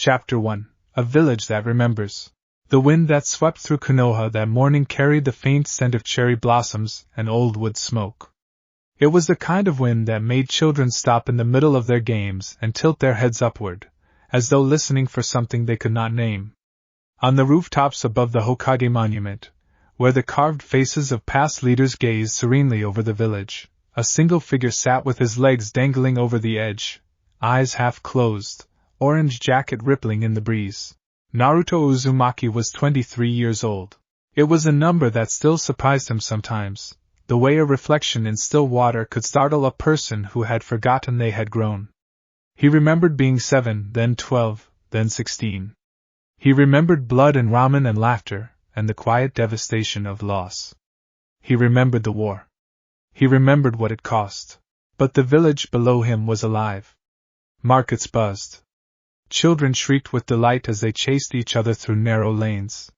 Chapter 1: A Village That Remembers. The wind that swept through Konoha that morning carried the faint scent of cherry blossoms and old wood smoke. It was the kind of wind that made children stop in the middle of their games and tilt their heads upward, as though listening for something they could not name. On the rooftops above the Hokage monument, where the carved faces of past leaders gazed serenely over the village, a single figure sat with his legs dangling over the edge, eyes half closed, orange jacket rippling in the breeze. Naruto Uzumaki was 23 years old. It was a number that still surprised him sometimes, the way a reflection in still water could startle a person who had forgotten they had grown. He remembered being 7, then 12, then 16. He remembered blood and ramen and laughter, and the quiet devastation of loss. He remembered the war. He remembered what it cost. But the village below him was alive. Markets buzzed. Children shrieked with delight as they chased each other through narrow lanes.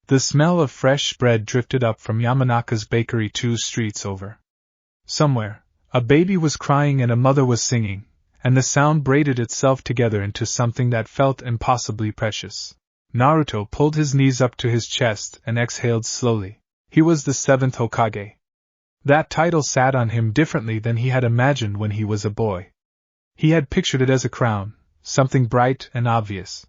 The smell of fresh bread drifted up from Yamanaka's bakery 2 streets over. Somewhere, a baby was crying and a mother was singing, and the sound braided itself together into something that felt impossibly precious. Naruto pulled his knees up to his chest and exhaled slowly. He was the 7th Hokage. That title sat on him differently than he had imagined when he was a boy. He had pictured it as a crown, something bright and obvious.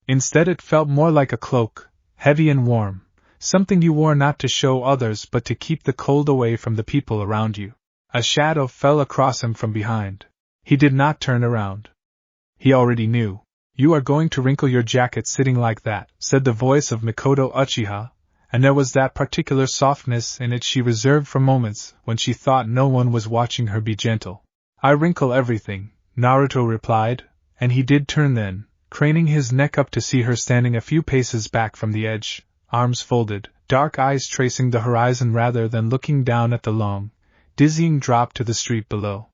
Instead it felt more like a cloak, heavy and warm, something you wore not to show others but to keep the cold away from the people around you. A shadow fell across him from behind. He did not turn around. He already knew. "You are going to wrinkle your jacket sitting like that," said the voice of Mikoto Uchiha, and there was that particular softness in it she reserved for moments when she thought no one was watching her be gentle. "I wrinkle everything," Naruto replied, and he did turn then, craning his neck up to see her standing a few paces back from the edge, arms folded, dark eyes tracing the horizon rather than looking down at the long, dizzying drop to the street below.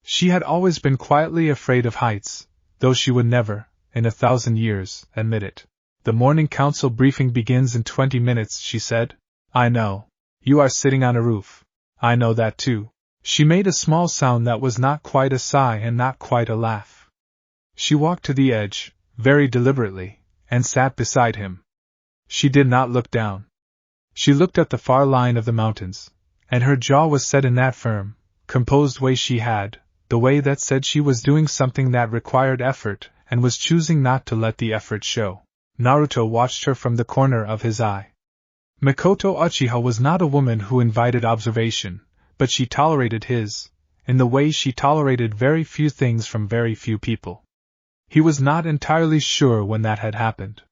She had always been quietly afraid of heights, though she would never, in 1,000 years, admit it. "The morning council briefing begins in 20 minutes, she said. "I know. You are sitting on a roof. I know that too." She made a small sound that was not quite a sigh and not quite a laugh. She walked to the edge, very deliberately, and sat beside him. She did not look down. She looked at the far line of the mountains, and her jaw was set in that firm, composed way she had, the way that said she was doing something that required effort and was choosing not to let the effort show. Naruto watched her from the corner of his eye. Mikoto Uchiha was not a woman who invited observation, but she tolerated his, in the way she tolerated very few things from very few people. He was not entirely sure when that had happened.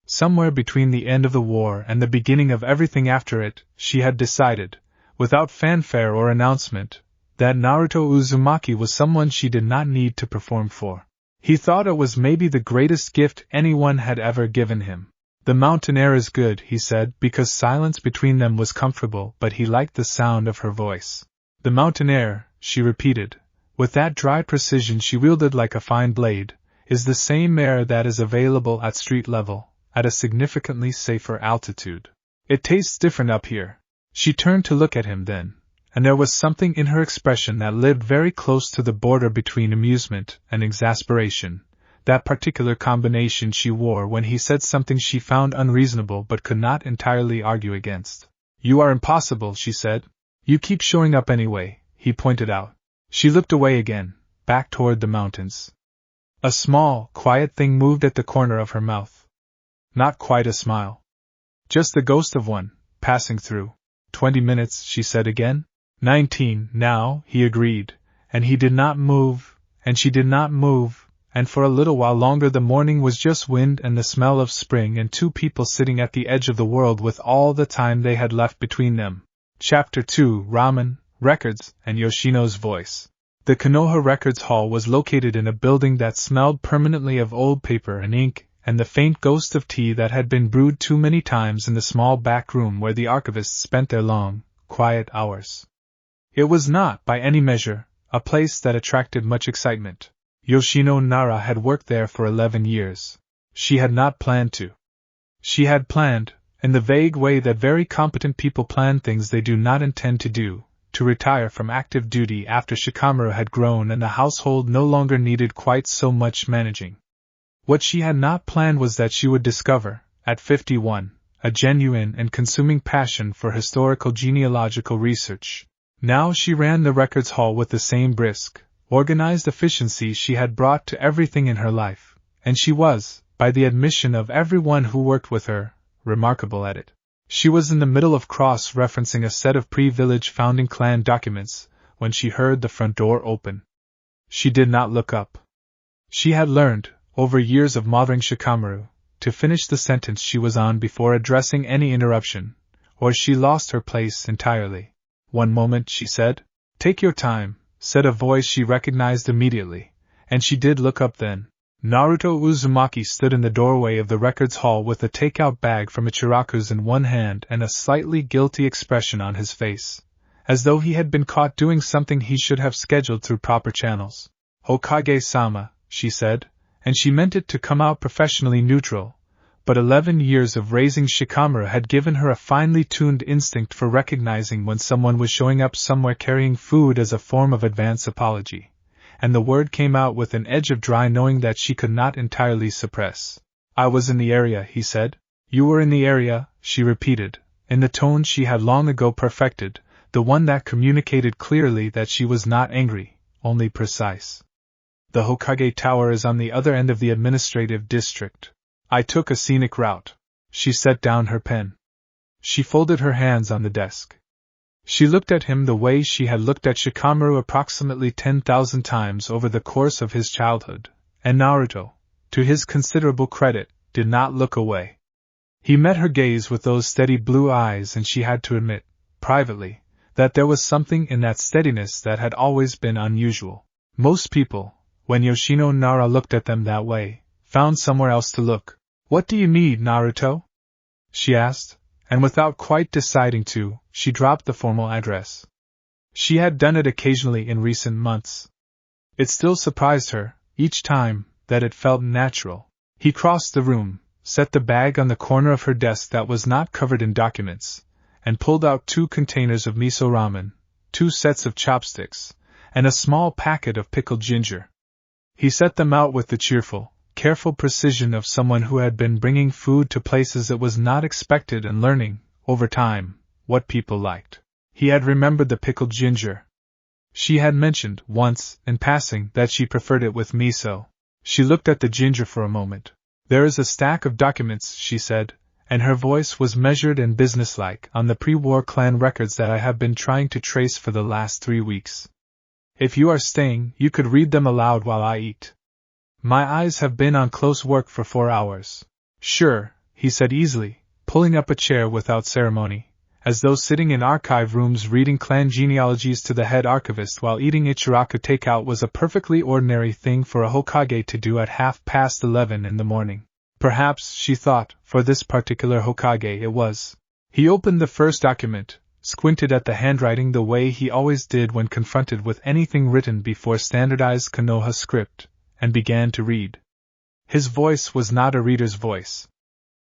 Somewhere between the end of the war and the beginning of everything after it, she had decided, without fanfare or announcement, that Naruto Uzumaki was someone she did not need to perform for. He thought it was maybe the greatest gift anyone had ever given him. "The mountain air is good," he said, because silence between them was comfortable, but he liked the sound of her voice. "The mountain air," she repeated, with that dry precision she wielded like a fine blade, "is the same air that is available at street level, at a significantly safer altitude. It tastes different up here." She turned to look at him then, and there was something in her expression that lived very close to the border between amusement and exasperation, that particular combination she wore when he said something she found unreasonable but could not entirely argue against. "You are impossible," she said. "You keep showing up anyway," he pointed out. She looked away again, back toward the mountains. A small, quiet thing moved at the corner of her mouth. Not quite a smile. Just the ghost of one, passing through. 20 minutes, she said again. 19, now, he agreed, and he did not move, and she did not move, and for a little while longer the morning was just wind and the smell of spring and 2 people sitting at the edge of the world with all the time they had left between them. Chapter 2: Ramen, Records, and Yoshino's Voice. The Konoha Records Hall was located in a building that smelled permanently of old paper and ink, and the faint ghost of tea that had been brewed too many times in the small back room where the archivists spent their long, quiet hours. It was not, by any measure, a place that attracted much excitement. Yoshino Nara had worked there for 11 years. She had not planned to. She had planned, in the vague way that very competent people plan things they do not intend to do, to retire from active duty after Shikamaru had grown and the household no longer needed quite so much managing. What she had not planned was that she would discover, at 51, a genuine and consuming passion for historical genealogical research. Now she ran the records hall with the same brisk, organized efficiency she had brought to everything in her life, and she was, by the admission of everyone who worked with her, remarkable at it. She was in the middle of cross-referencing a set of pre-village founding clan documents, when she heard the front door open. She did not look up. She had learned, over years of mothering Shikamaru, to finish the sentence she was on before addressing any interruption, or she lost her place entirely. "One moment," she said. "Take your time," said a voice she recognized immediately, and she did look up then. Naruto Uzumaki stood in the doorway of the records hall with a take-out bag from Ichiraku's in one hand and a slightly guilty expression on his face, as though he had been caught doing something he should have scheduled through proper channels. "Hokage-sama," she said, and she meant it to come out professionally neutral, but 11 years of raising Shikamaru had given her a finely tuned instinct for recognizing when someone was showing up somewhere carrying food as a form of advance apology, and the word came out with an edge of dry knowing that she could not entirely suppress. "I was in the area," he said. "You were in the area," she repeated, in the tone she had long ago perfected, the one that communicated clearly that she was not angry, only precise. "The Hokage Tower is on the other end of the administrative district. I took a scenic route." She set down her pen. She folded her hands on the desk. She looked at him the way she had looked at Shikamaru approximately 10,000 times over the course of his childhood, and Naruto, to his considerable credit, did not look away. He met her gaze with those steady blue eyes, and she had to admit, privately, that there was something in that steadiness that had always been unusual. Most people, when Yoshino Nara looked at them that way, found somewhere else to look. "What do you need, Naruto?" she asked, and without quite deciding to, she dropped the formal address. She had done it occasionally in recent months. It still surprised her, each time, that it felt natural. He crossed the room, set the bag on the corner of her desk that was not covered in documents, and pulled out 2 containers of miso ramen, 2 sets of chopsticks, and a small packet of pickled ginger. He set them out with the cheerful, careful precision of someone who had been bringing food to places it was not expected and learning, over time, what people liked. He had remembered the pickled ginger. She had mentioned, once, in passing, that she preferred it with miso. She looked at the ginger for a moment. "There is a stack of documents," she said, and her voice was measured and businesslike, "on the pre-war clan records that I have been trying to trace for the last 3 weeks. If you are staying, you could read them aloud while I eat. My eyes have been on close work for 4 hours. "Sure," he said easily, pulling up a chair without ceremony, as though sitting in archive rooms reading clan genealogies to the head archivist while eating Ichiraku takeout was a perfectly ordinary thing for a Hokage to do at 11:30 in the morning. Perhaps, she thought, for this particular Hokage it was. He opened the first document, squinted at the handwriting the way he always did when confronted with anything written before standardized Konoha script, and began to read. His voice was not a reader's voice.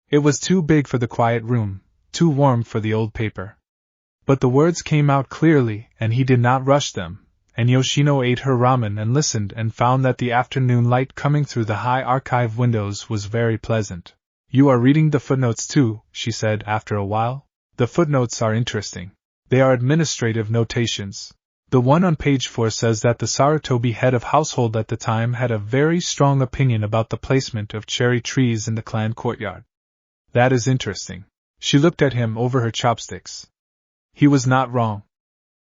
It was too big for the quiet room, too warm for the old paper. But the words came out clearly, and he did not rush them, and Yoshino ate her ramen and listened and found that the afternoon light coming through the high archive windows was very pleasant. "You are reading the footnotes too," she said after a while. "The footnotes are interesting. They are administrative notations. The one on page 4 says that the Sarutobi head of household at the time had a very strong opinion about the placement of cherry trees in the clan courtyard. That is interesting." She looked at him over her chopsticks. He was not wrong.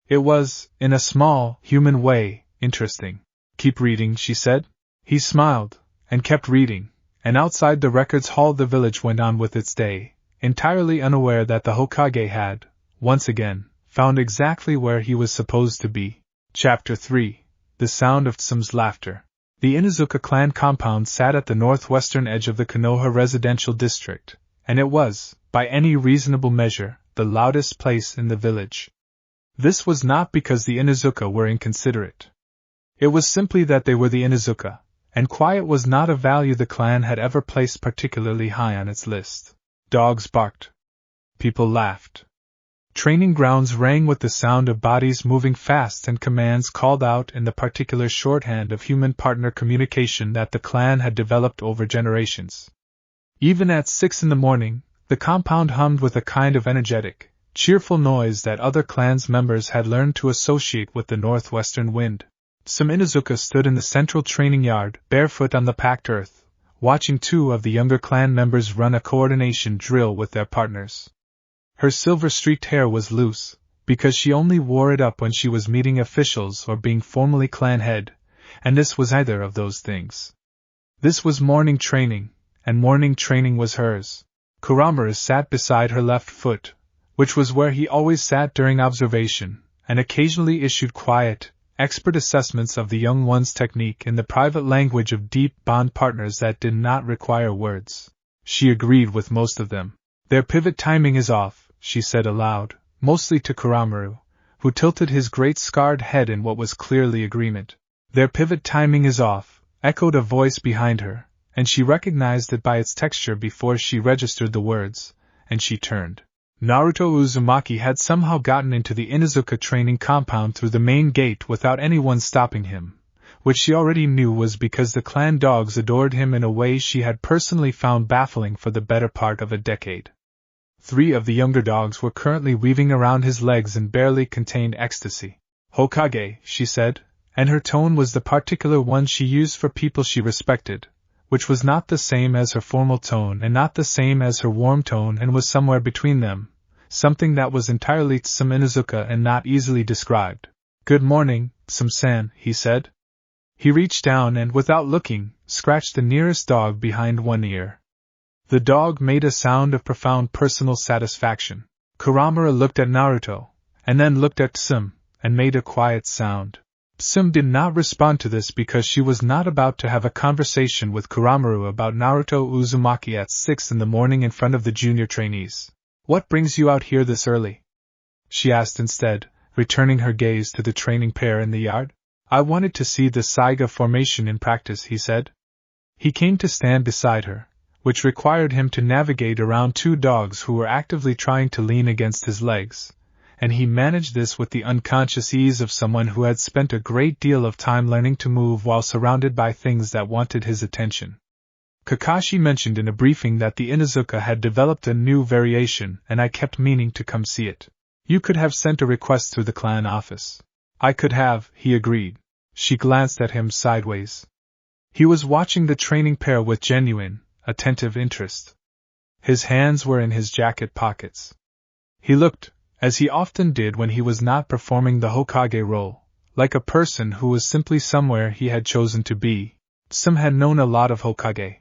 It was, in a small, human way, interesting. "Keep reading," she said. He smiled, and kept reading, and outside the records hall the village went on with its day, entirely unaware that the Hokage had, once again, found exactly where he was supposed to be. Chapter 3. The Sound of Tsume's Laughter. The Inuzuka clan compound sat at the northwestern edge of the Konoha residential district, and it was, by any reasonable measure, the loudest place in the village. This was not because the Inuzuka were inconsiderate. It was simply that they were the Inuzuka, and quiet was not a value the clan had ever placed particularly high on its list. Dogs barked. People laughed. Training grounds rang with the sound of bodies moving fast and commands called out in the particular shorthand of human partner communication that the clan had developed over generations. Even at 6 in the morning, the compound hummed with a kind of energetic, cheerful noise that other clan's members had learned to associate with the northwestern wind. Some Inuzuka stood in the central training yard, barefoot on the packed earth, watching two of the younger clan members run a coordination drill with their partners. Her silver-streaked hair was loose, because she only wore it up when she was meeting officials or being formally clan head, and this was either of those things. This was morning training, and morning training was hers. Kuramaru sat beside her left foot, which was where he always sat during observation, and occasionally issued quiet, expert assessments of the young one's technique in the private language of deep bond partners that did not require words. She agreed with most of them. Their pivot timing is off, she said aloud, mostly to Kuramaru, who tilted his great scarred head in what was clearly agreement. Their pivot timing is off, echoed a voice behind her, and she recognized it by its texture before she registered the words, and she turned. Naruto Uzumaki had somehow gotten into the Inuzuka training compound through the main gate without anyone stopping him, which she already knew was because the clan dogs adored him in a way she had personally found baffling for the better part of a decade. 3 of the younger dogs were currently weaving around his legs in barely contained ecstasy. Hokage, she said, and her tone was the particular one she used for people she respected, which was not the same as her formal tone and not the same as her warm tone and was somewhere between them, something that was entirely Tsum Inuzuka and not easily described. Good morning, Tsum-san, he said. He reached down and, without looking, scratched the nearest dog behind one ear. The dog made a sound of profound personal satisfaction. Kuramaru looked at Naruto, and then looked at Tsum, and made a quiet sound. Tsum did not respond to this because she was not about to have a conversation with Kuramaru about Naruto Uzumaki at 6 in the morning in front of the junior trainees. What brings you out here this early? She asked instead, returning her gaze to the training pair in the yard. I wanted to see the Saiga formation in practice, he said. He came to stand beside her, which required him to navigate around 2 dogs who were actively trying to lean against his legs, and he managed this with the unconscious ease of someone who had spent a great deal of time learning to move while surrounded by things that wanted his attention. Kakashi mentioned in a briefing that the Inuzuka had developed a new variation and I kept meaning to come see it. You could have sent a request through the clan office. I could have, he agreed. She glanced at him sideways. He was watching the training pair with genuine, attentive interest. His hands were in his jacket pockets. He looked, as he often did when he was not performing the Hokage role, like a person who was simply somewhere he had chosen to be. Tsum had known a lot of Hokage.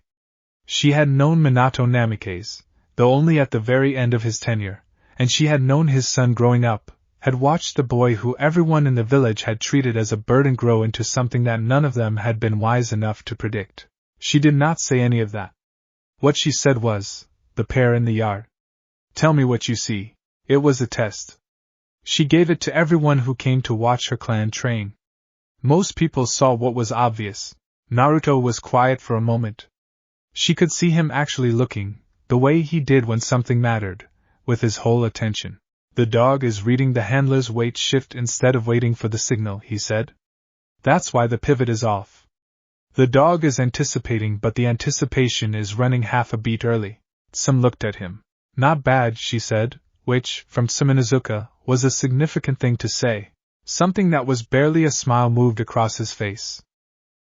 She had known Minato Namikaze, though only at the very end of his tenure, and she had known his son growing up, had watched the boy who everyone in the village had treated as a burden grow into something that none of them had been wise enough to predict. She did not say any of that. What she said was, the pair in the yard. Tell me what you see. It was a test. She gave it to everyone who came to watch her clan train. Most people saw what was obvious. Naruto was quiet for a moment. She could see him actually looking, the way he did when something mattered, with his whole attention. The dog is reading the handler's weight shift instead of waiting for the signal, he said. That's why the pivot is off. The dog is anticipating, but the anticipation is running half a beat early. Tsum looked at him. Not bad, she said, which, from Tsum Inuzuka, was a significant thing to say. Something that was barely a smile moved across his face.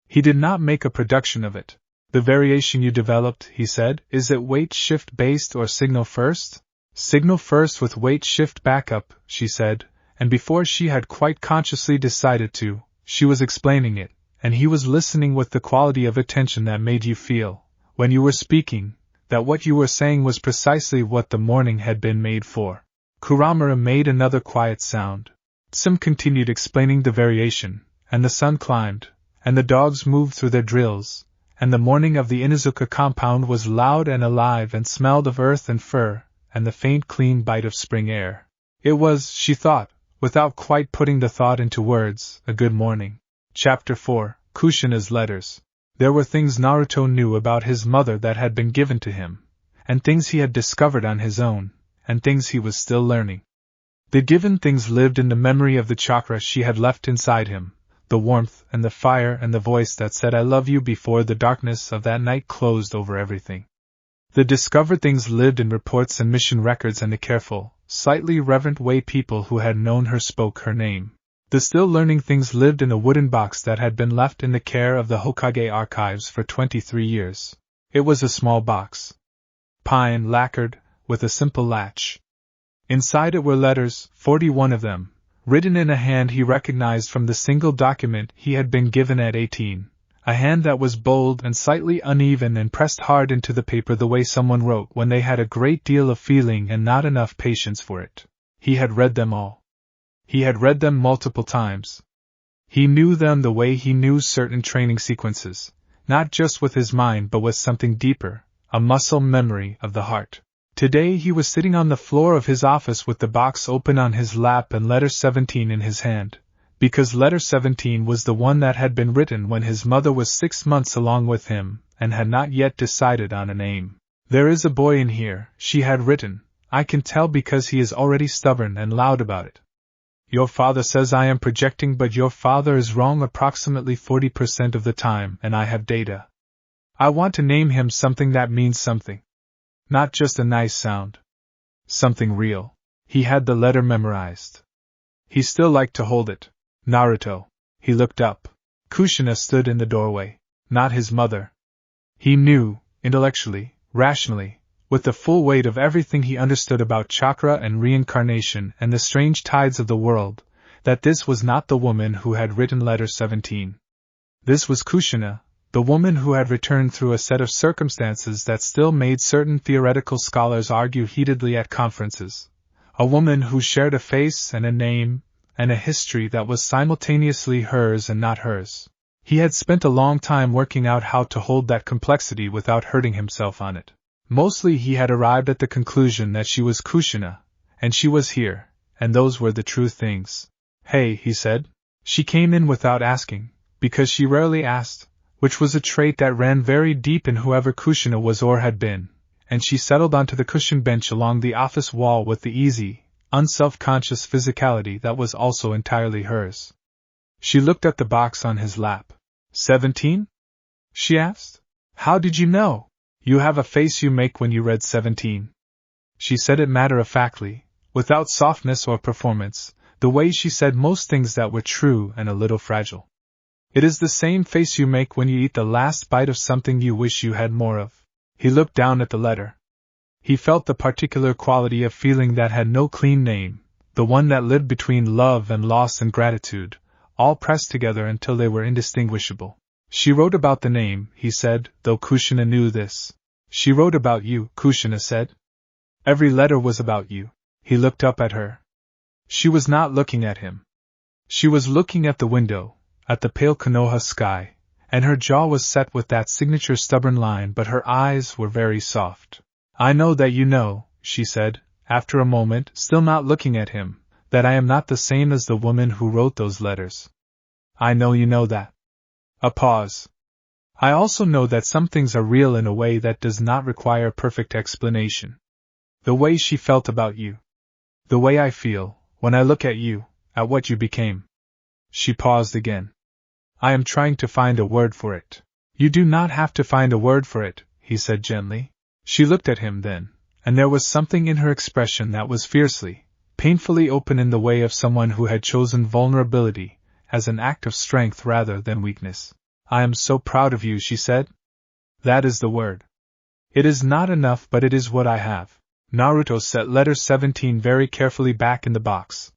He did not make a production of it. The variation you developed, he said, is it weight shift based or signal first? Signal first with weight shift backup, she said, and before she had quite consciously decided to, she was explaining it, and he was listening with the quality of attention that made you feel, when you were speaking, that what you were saying was precisely what the morning had been made for. Kuramaru made another quiet sound. Tsum continued explaining the variation, and the sun climbed, and the dogs moved through their drills, and the morning of the Inuzuka compound was loud and alive and smelled of earth and fur, and the faint clean bite of spring air. It was, she thought, without quite putting the thought into words, a good morning. Chapter 4, Kushina's Letters. There were things Naruto knew about his mother that had been given to him, and things he had discovered on his own, and things he was still learning. The given things lived in the memory of the chakra she had left inside him, the warmth and the fire and the voice that said I love you before the darkness of that night closed over everything. The discovered things lived in reports and mission records and the careful, slightly reverent way people who had known her spoke her name. The still learning things lived in a wooden box that had been left in the care of the Hokage archives for 23 years. It was a small box. Pine lacquered, with a simple latch. Inside it were letters, 41 of them, written in a hand he recognized from the single document he had been given at 18, a hand that was bold and slightly uneven and pressed hard into the paper the way someone wrote when they had a great deal of feeling and not enough patience for it. He had read them all. He had read them multiple times. He knew them the way he knew certain training sequences, not just with his mind but with something deeper, a muscle memory of the heart. Today he was sitting on the floor of his office with the box open on his lap and letter 17 in his hand, because letter 17 was the one that had been written when his mother was 6 months along with him and had not yet decided on a name. There is a boy in here, she had written, I can tell because he is already stubborn and loud about it. Your father says I am projecting, but your father is wrong approximately 40% of the time, and I have data. I want to name him something that means something. Not just a nice sound. Something real. He had the letter memorized. He still liked to hold it. Naruto. He looked up. Kushina stood in the doorway. Not his mother. He knew, intellectually, rationally, with the full weight of everything he understood about chakra and reincarnation and the strange tides of the world, that this was not the woman who had written letter 17. This was Kushina, the woman who had returned through a set of circumstances that still made certain theoretical scholars argue heatedly at conferences. A woman who shared a face and a name and a history that was simultaneously hers and not hers. He had spent a long time working out how to hold that complexity without hurting himself on it. Mostly he had arrived at the conclusion that she was Kushina, and she was here, and those were the true things. Hey, he said. She came in without asking, because she rarely asked, which was a trait that ran very deep in whoever Kushina was or had been, and she settled onto the cushioned bench along the office wall with the easy, unself-conscious physicality that was also entirely hers. She looked at the box on his lap. 17? She asked. How did you know? You have a face you make when you read 17. She said it matter-of-factly, without softness or performance, the way she said most things that were true and a little fragile. It is the same face you make when you eat the last bite of something you wish you had more of. He looked down at the letter. He felt the particular quality of feeling that had no clean name, the one that lived between love and loss and gratitude, all pressed together until they were indistinguishable. She wrote about the name, he said, though Kushina knew this. She wrote about you, Kushina said. Every letter was about you. He looked up at her. She was not looking at him. She was looking at the window, at the pale Konoha sky, and her jaw was set with that signature stubborn line, but her eyes were very soft. I know that you know, she said, after a moment, still not looking at him, that I am not the same as the woman who wrote those letters. I know you know that. A pause. I also know that some things are real in a way that does not require perfect explanation. The way she felt about you. The way I feel, when I look at you, at what you became. She paused again. I am trying to find a word for it. You do not have to find a word for it, he said gently. She looked at him then, and there was something in her expression that was fiercely, painfully open in the way of someone who had chosen vulnerability as an act of strength rather than weakness. I am so proud of you, she said. That is the word. It is not enough, but it is what I have. Naruto set letter 17 very carefully back in the box.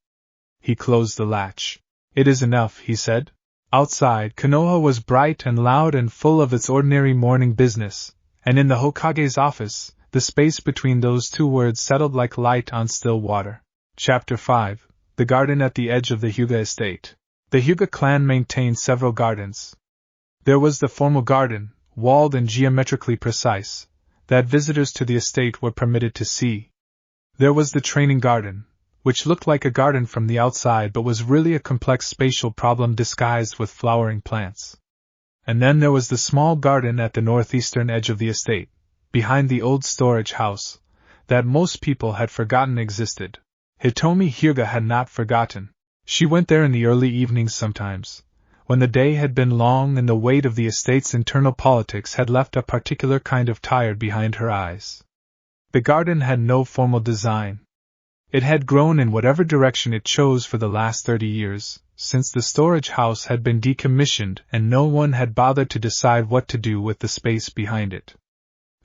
He closed the latch. It is enough, he said. Outside, Konoha was bright and loud and full of its ordinary morning business, and in the Hokage's office, the space between those two words settled like light on still water. Chapter 5. The Garden at the Edge of the Hyuga Estate. The Hyuga clan maintained several gardens. There was the formal garden, walled and geometrically precise, that visitors to the estate were permitted to see. There was the training garden, which looked like a garden from the outside but was really a complex spatial problem disguised with flowering plants. And then there was the small garden at the northeastern edge of the estate, behind the old storage house, that most people had forgotten existed. Hitomi Hyuga had not forgotten. She went there in the early evenings sometimes, when the day had been long and the weight of the estate's internal politics had left a particular kind of tired behind her eyes. The garden had no formal design. It had grown in whatever direction it chose for the last 30 years, since the storage house had been decommissioned and no one had bothered to decide what to do with the space behind it.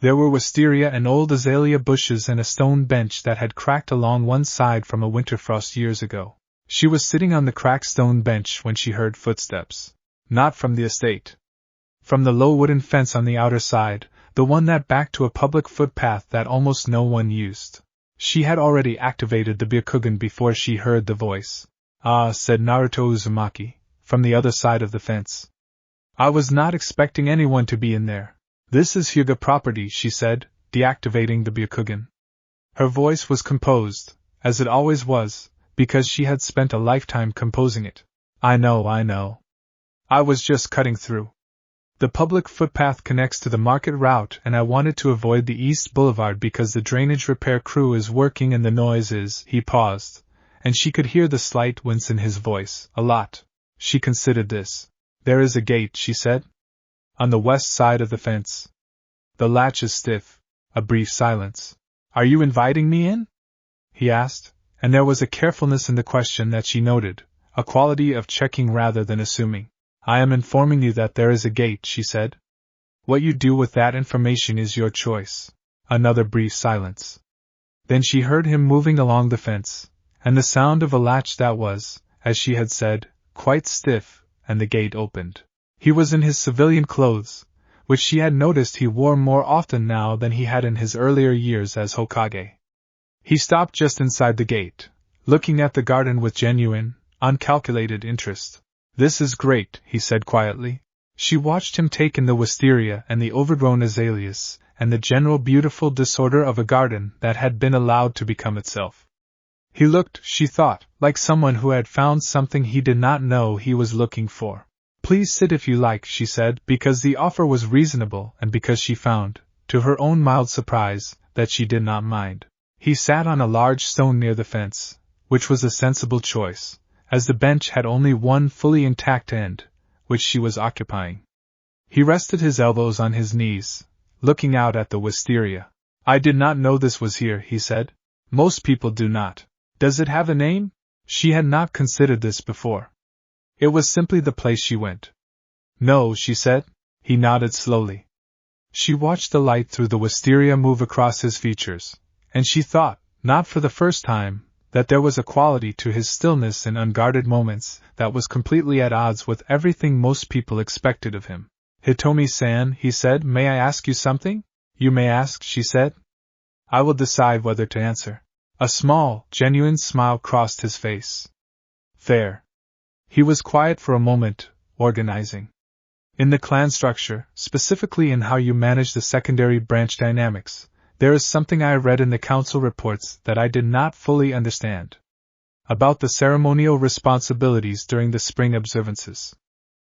There were wisteria and old azalea bushes and a stone bench that had cracked along one side from a winter frost years ago. She was sitting on the cracked stone bench when she heard footsteps. Not from the estate. From the low wooden fence on the outer side, the one that backed to a public footpath that almost no one used. She had already activated the Byakugan before she heard the voice. "Ah," said Naruto Uzumaki, from the other side of the fence. "I was not expecting anyone to be in there. This is Hyuga property," she said, deactivating the Byakugan. Her voice was composed, as it always was, because she had spent a lifetime composing it. I know. I was just cutting through. The public footpath connects to the market route and I wanted to avoid the East Boulevard because the drainage repair crew is working and the noise is." He paused, and she could hear the slight wince in his voice. "A lot." She considered this. "There is a gate," she said. "On the west side of the fence. The latch is stiff." A brief silence. "Are you inviting me in?" he asked, and there was a carefulness in the question that she noted, a quality of checking rather than assuming. "I am informing you that there is a gate," she said. "What you do with that information is your choice." Another brief silence. Then she heard him moving along the fence, and the sound of a latch that was, as she had said, quite stiff, and the gate opened. He was in his civilian clothes, which she had noticed he wore more often now than he had in his earlier years as Hokage. He stopped just inside the gate, looking at the garden with genuine, uncalculated interest. "This is great," he said quietly. She watched him take in the wisteria and the overgrown azaleas, and the general beautiful disorder of a garden that had been allowed to become itself. He looked, she thought, like someone who had found something he did not know he was looking for. "Please sit if you like," she said, because the offer was reasonable and because she found, to her own mild surprise, that she did not mind. He sat on a large stone near the fence, which was a sensible choice, as the bench had only one fully intact end, which she was occupying. He rested his elbows on his knees, looking out at the wisteria. "I did not know this was here," he said. "Most people do not. Does it have a name?" She had not considered this before. It was simply the place she went. "No," she said. He nodded slowly. She watched the light through the wisteria move across his features, and she thought, not for the first time, that there was a quality to his stillness in unguarded moments that was completely at odds with everything most people expected of him. "Hitomi-san," he said, "may I ask you something?" "You may ask," she said. "I will decide whether to answer." A small, genuine smile crossed his face. "Fair." He was quiet for a moment, organizing. "In the clan structure, specifically in how you manage the secondary branch dynamics, there is something I read in the council reports that I did not fully understand. About the ceremonial responsibilities during the spring observances.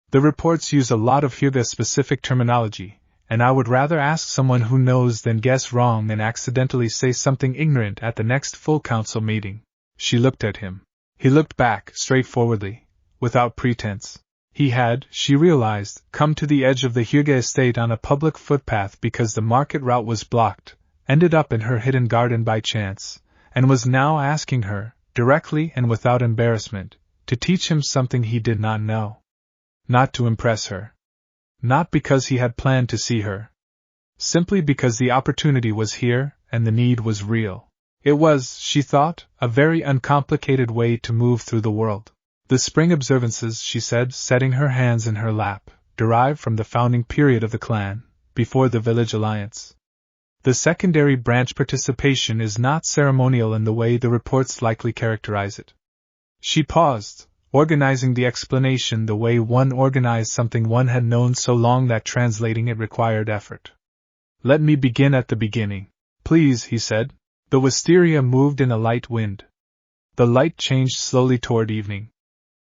The reports use a lot of Hyuga-specific terminology, and I would rather ask someone who knows than guess wrong and accidentally say something ignorant at the next full council meeting." She looked at him. He looked back, straightforwardly, without pretense. He had, she realized, come to the edge of the Hyuga estate on a public footpath because the market route was blocked, ended up in her hidden garden by chance, and was now asking her, directly and without embarrassment, to teach him something he did not know. Not to impress her. Not because he had planned to see her. Simply because the opportunity was here, and the need was real. It was, she thought, a very uncomplicated way to move through the world. The spring observances, she said, setting her hands in her lap, derived from the founding period of the clan, before the village alliance. The secondary branch participation is not ceremonial in the way the reports likely characterize it. She paused, organizing the explanation the way one organized something one had known so long that translating it required effort. "Let me begin at the beginning, please," he said. The wisteria moved in a light wind. The light changed slowly toward evening.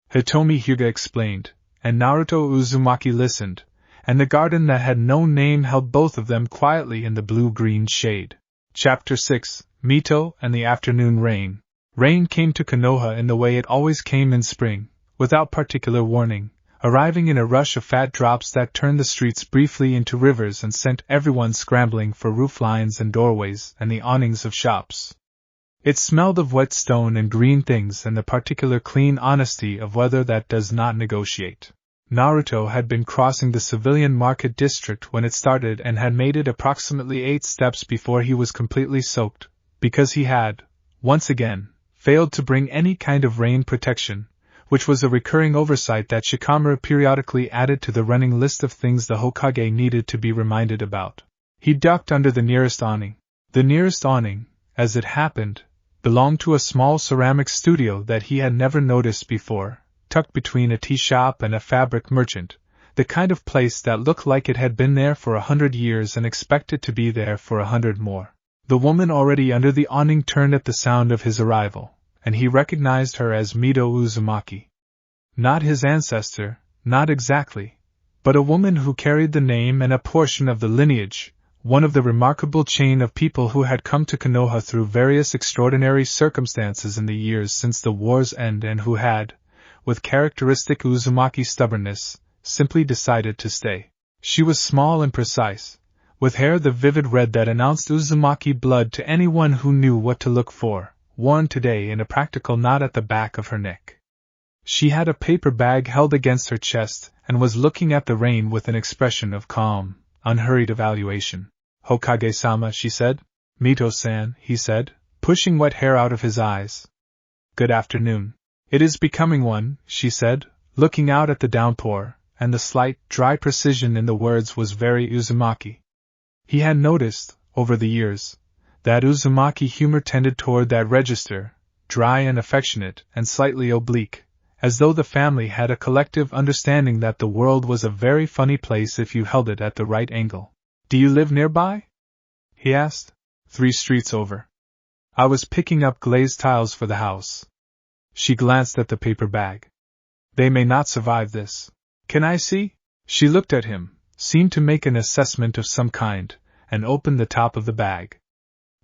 Hitomi Hyuga explained, and Naruto Uzumaki listened, and the garden that had no name held both of them quietly in the blue-green shade. Chapter 6, Mito and the Afternoon Rain. Rain came to Konoha in the way it always came in spring, without particular warning, arriving in a rush of fat drops that turned the streets briefly into rivers and sent everyone scrambling for roof lines and doorways and the awnings of shops. It smelled of wet stone and green things and the particular clean honesty of weather that does not negotiate. Naruto had been crossing the civilian market district when it started and had made it approximately 8 steps before he was completely soaked, because he had, once again, failed to bring any kind of rain protection, which was a recurring oversight that Shikamaru periodically added to the running list of things the Hokage needed to be reminded about. He ducked under the nearest awning. The nearest awning, as it happened, belonged to a small ceramic studio that he had never noticed before, tucked between a tea shop and a fabric merchant, the kind of place that looked like it had been there for 100 years and expected to be there for 100 more. The woman already under the awning turned at the sound of his arrival, and he recognized her as Mito Uzumaki. Not his ancestor, not exactly, but a woman who carried the name and a portion of the lineage, one of the remarkable chain of people who had come to Konoha through various extraordinary circumstances in the years since the war's end and who had, with characteristic Uzumaki stubbornness, simply decided to stay. She was small and precise, with hair the vivid red that announced Uzumaki blood to anyone who knew what to look for, worn today in a practical knot at the back of her neck. She had a paper bag held against her chest and was looking at the rain with an expression of calm, unhurried evaluation. "Hokage-sama," she said. "Mito-san," he said, pushing wet hair out of his eyes. "Good afternoon." "It is becoming one," she said, looking out at the downpour, and the slight, dry precision in the words was very Uzumaki. He had noticed, over the years, that Uzumaki humor tended toward that register, dry and affectionate and slightly oblique, as though the family had a collective understanding that the world was a very funny place if you held it at the right angle. "Do you live nearby?" he asked. 3 streets over. "I was picking up glazed tiles for the house." She glanced at the paper bag. "They may not survive this. Can I see?" She looked at him, seemed to make an assessment of some kind, and opened the top of the bag.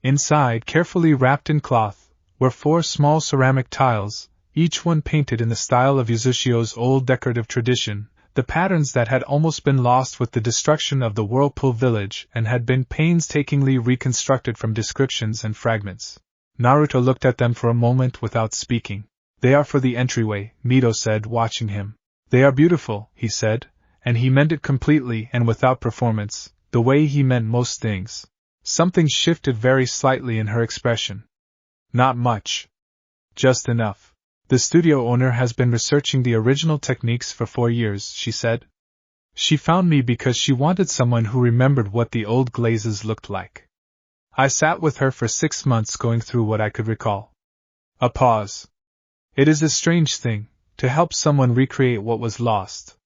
Inside, carefully wrapped in cloth, were 4 small ceramic tiles, each one painted in the style of Uzushio's old decorative tradition, the patterns that had almost been lost with the destruction of the Whirlpool village and had been painstakingly reconstructed from descriptions and fragments. Naruto looked at them for a moment without speaking. "They are for the entryway," Mito said, watching him. "They are beautiful," he said, and he meant it completely and without performance, the way he meant most things. Something shifted very slightly in her expression. "Not much. Just enough. The studio owner has been researching the original techniques for 4 years," she said. "She found me because she wanted someone who remembered what the old glazes looked like. I sat with her for 6 months going through what I could recall." A pause. "It is a strange thing, to help someone recreate what was lost.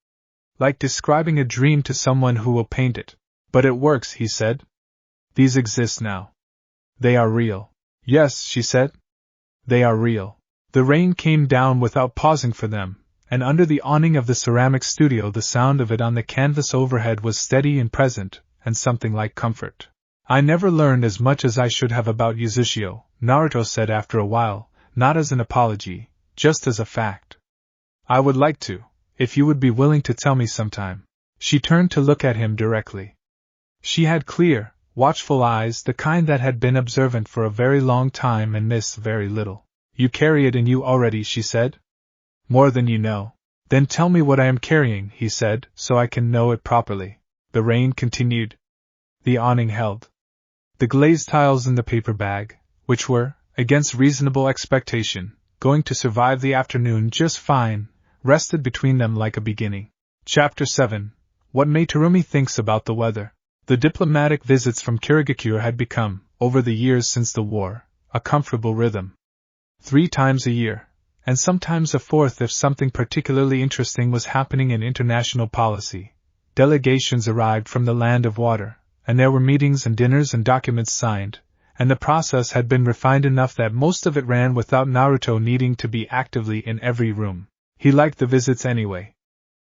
Like describing a dream to someone who will paint it. But it works," he said. "These exist now. They are real." "Yes," she said. "They are real." The rain came down without pausing for them, and under the awning of the ceramic studio the sound of it on the canvas overhead was steady and present, and something like comfort. "I never learned as much as I should have about Uzushio," Naruto said after a while, not as an apology, just as a fact. "I would like to, if you would be willing to tell me sometime." She turned to look at him directly. She had clear, watchful eyes, the kind that had been observant for a very long time and missed very little. "You carry it in you already," she said. "More than you know." "Then tell me what I am carrying," he said, "so I can know it properly." The rain continued. The awning held. The glazed tiles in the paper bag, which were, against reasonable expectation, going to survive the afternoon just fine, rested between them like a beginning. Chapter 7. What Materumi Thinks About the Weather. The diplomatic visits from Kirigakure had become, over the years since the war, a comfortable rhythm. 3 times a year, and sometimes a 4th if something particularly interesting was happening in international policy, delegations arrived from the land of water, and there were meetings and dinners and documents signed, and the process had been refined enough that most of it ran without Naruto needing to be actively in every room. He liked the visits anyway.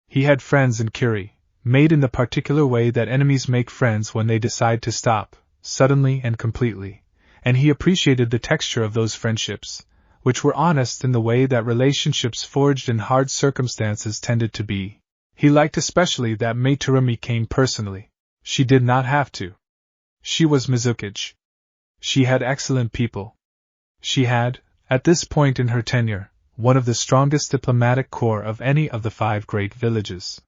He had friends in Kuri, made in the particular way that enemies make friends when they decide to stop, suddenly and completely, and he appreciated the texture of those friendships, which were honest in the way that relationships forged in hard circumstances tended to be. He liked especially that Mai Terumi came personally. She did not have to. She was Mizukage. She had excellent people. She had, at this point in her tenure, one of the strongest diplomatic corps of any of the 5 great villages.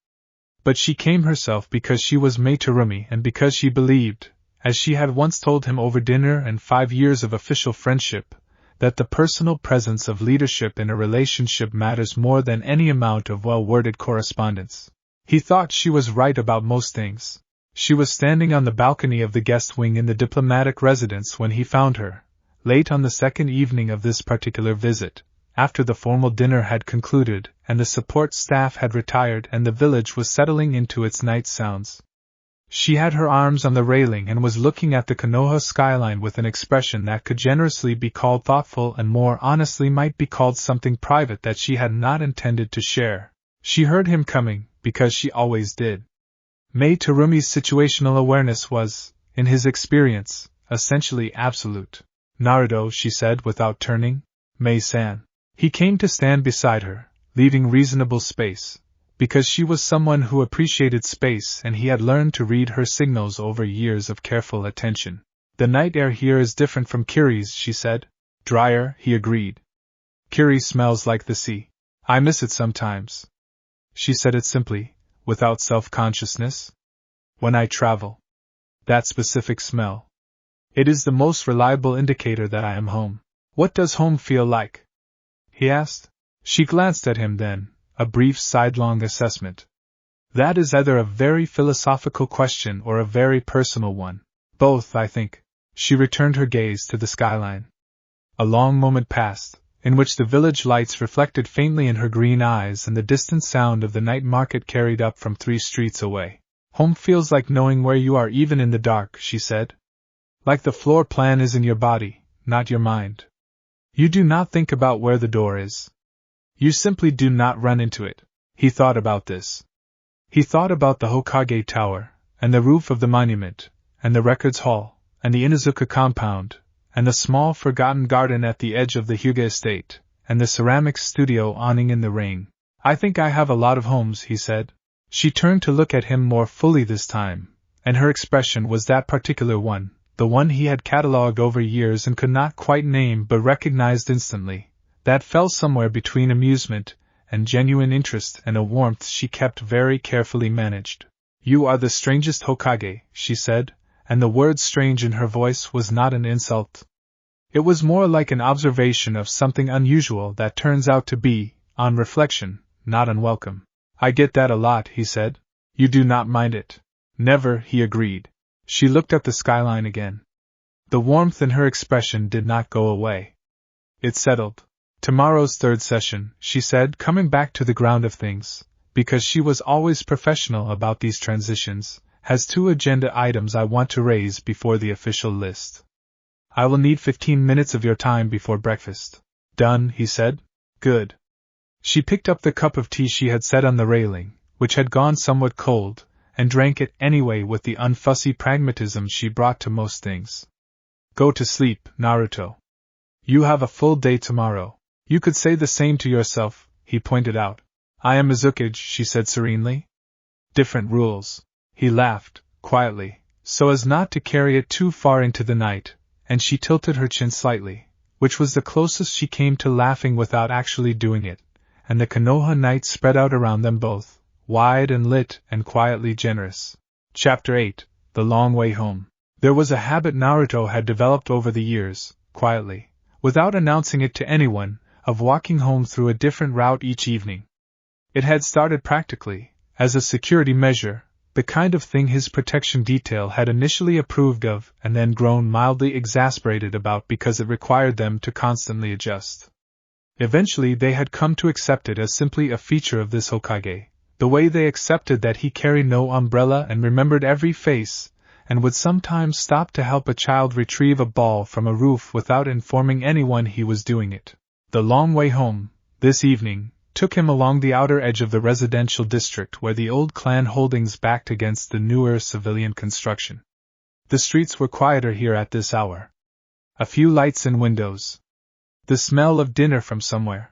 But she came herself because she was Mai Terumi and because she believed, as she had once told him over dinner and 5 years of official friendship, that the personal presence of leadership in a relationship matters more than any amount of well-worded correspondence. He thought she was right about most things. She was standing on the balcony of the guest wing in the diplomatic residence when he found her, late on the second evening of this particular visit, after the formal dinner had concluded and the support staff had retired and the village was settling into its night sounds. She had her arms on the railing and was looking at the Konoha skyline with an expression that could generously be called thoughtful and more honestly might be called something private that she had not intended to share. She heard him coming, because she always did. Mai Terumi's situational awareness was, in his experience, essentially absolute. "Naruto," she said without turning. "Mai-san." He came to stand beside her, leaving reasonable space, because she was someone who appreciated space and he had learned to read her signals over years of careful attention. "The night air here is different from Kiri's," she said. "Drier," he agreed. "Kiri smells like the sea. I miss it sometimes." She said it simply, without self-consciousness. "When I travel. That specific smell. It is the most reliable indicator that I am home." "What does home feel like?" he asked. She glanced at him then, a brief sidelong assessment. "That is either a very philosophical question or a very personal one. Both, I think." She returned her gaze to the skyline. A long moment passed, in which the village lights reflected faintly in her green eyes and the distant sound of the night market carried up from 3 streets away. "Home feels like knowing where you are even in the dark," she said. "Like the floor plan is in your body, not your mind. You do not think about where the door is. You simply do not run into it." He thought about this. He thought about the Hokage Tower, and the roof of the monument, and the records hall, and the Inuzuka compound, and the small forgotten garden at the edge of the Hyuga estate, and the ceramics studio awning in the rain. "I think I have a lot of homes," he said. She turned to look at him more fully this time, and her expression was that particular one, the one he had catalogued over years and could not quite name but recognized instantly, that fell somewhere between amusement and genuine interest and a warmth she kept very carefully managed. "You are the strangest Hokage," she said, and the word strange in her voice was not an insult. It was more like an observation of something unusual that turns out to be, on reflection, not unwelcome. "I get that a lot," he said. "You do not mind it?" "Never," he agreed. She looked at the skyline again. The warmth in her expression did not go away. It settled. "Tomorrow's 3rd session," she said, coming back to the ground of things, because she was always professional about these transitions, "has 2 agenda items I want to raise before the official list. I will need 15 minutes of your time before breakfast." "Done," he said. "Good." She picked up the cup of tea she had set on the railing, which had gone somewhat cold, and drank it anyway with the unfussy pragmatism she brought to most things. "Go to sleep, Naruto. You have a full day tomorrow. You could say the same to yourself," he pointed out. "I am Mizukage," she said serenely. "Different rules." He laughed, quietly, so as not to carry it too far into the night, and she tilted her chin slightly, which was the closest she came to laughing without actually doing it, and the Konoha night spread out around them both, wide and lit and quietly generous. Chapter 8: The Long Way Home. There was a habit Naruto had developed over the years, quietly, without announcing it to anyone, of walking home through a different route each evening. It had started practically, as a security measure, the kind of thing his protection detail had initially approved of and then grown mildly exasperated about because it required them to constantly adjust. Eventually they had come to accept it as simply a feature of this Hokage, the way they accepted that he carried no umbrella and remembered every face, and would sometimes stop to help a child retrieve a ball from a roof without informing anyone he was doing it. The long way home, this evening, took him along the outer edge of the residential district where the old clan holdings backed against the newer civilian construction. The streets were quieter here at this hour. A few lights in windows. The smell of dinner from somewhere.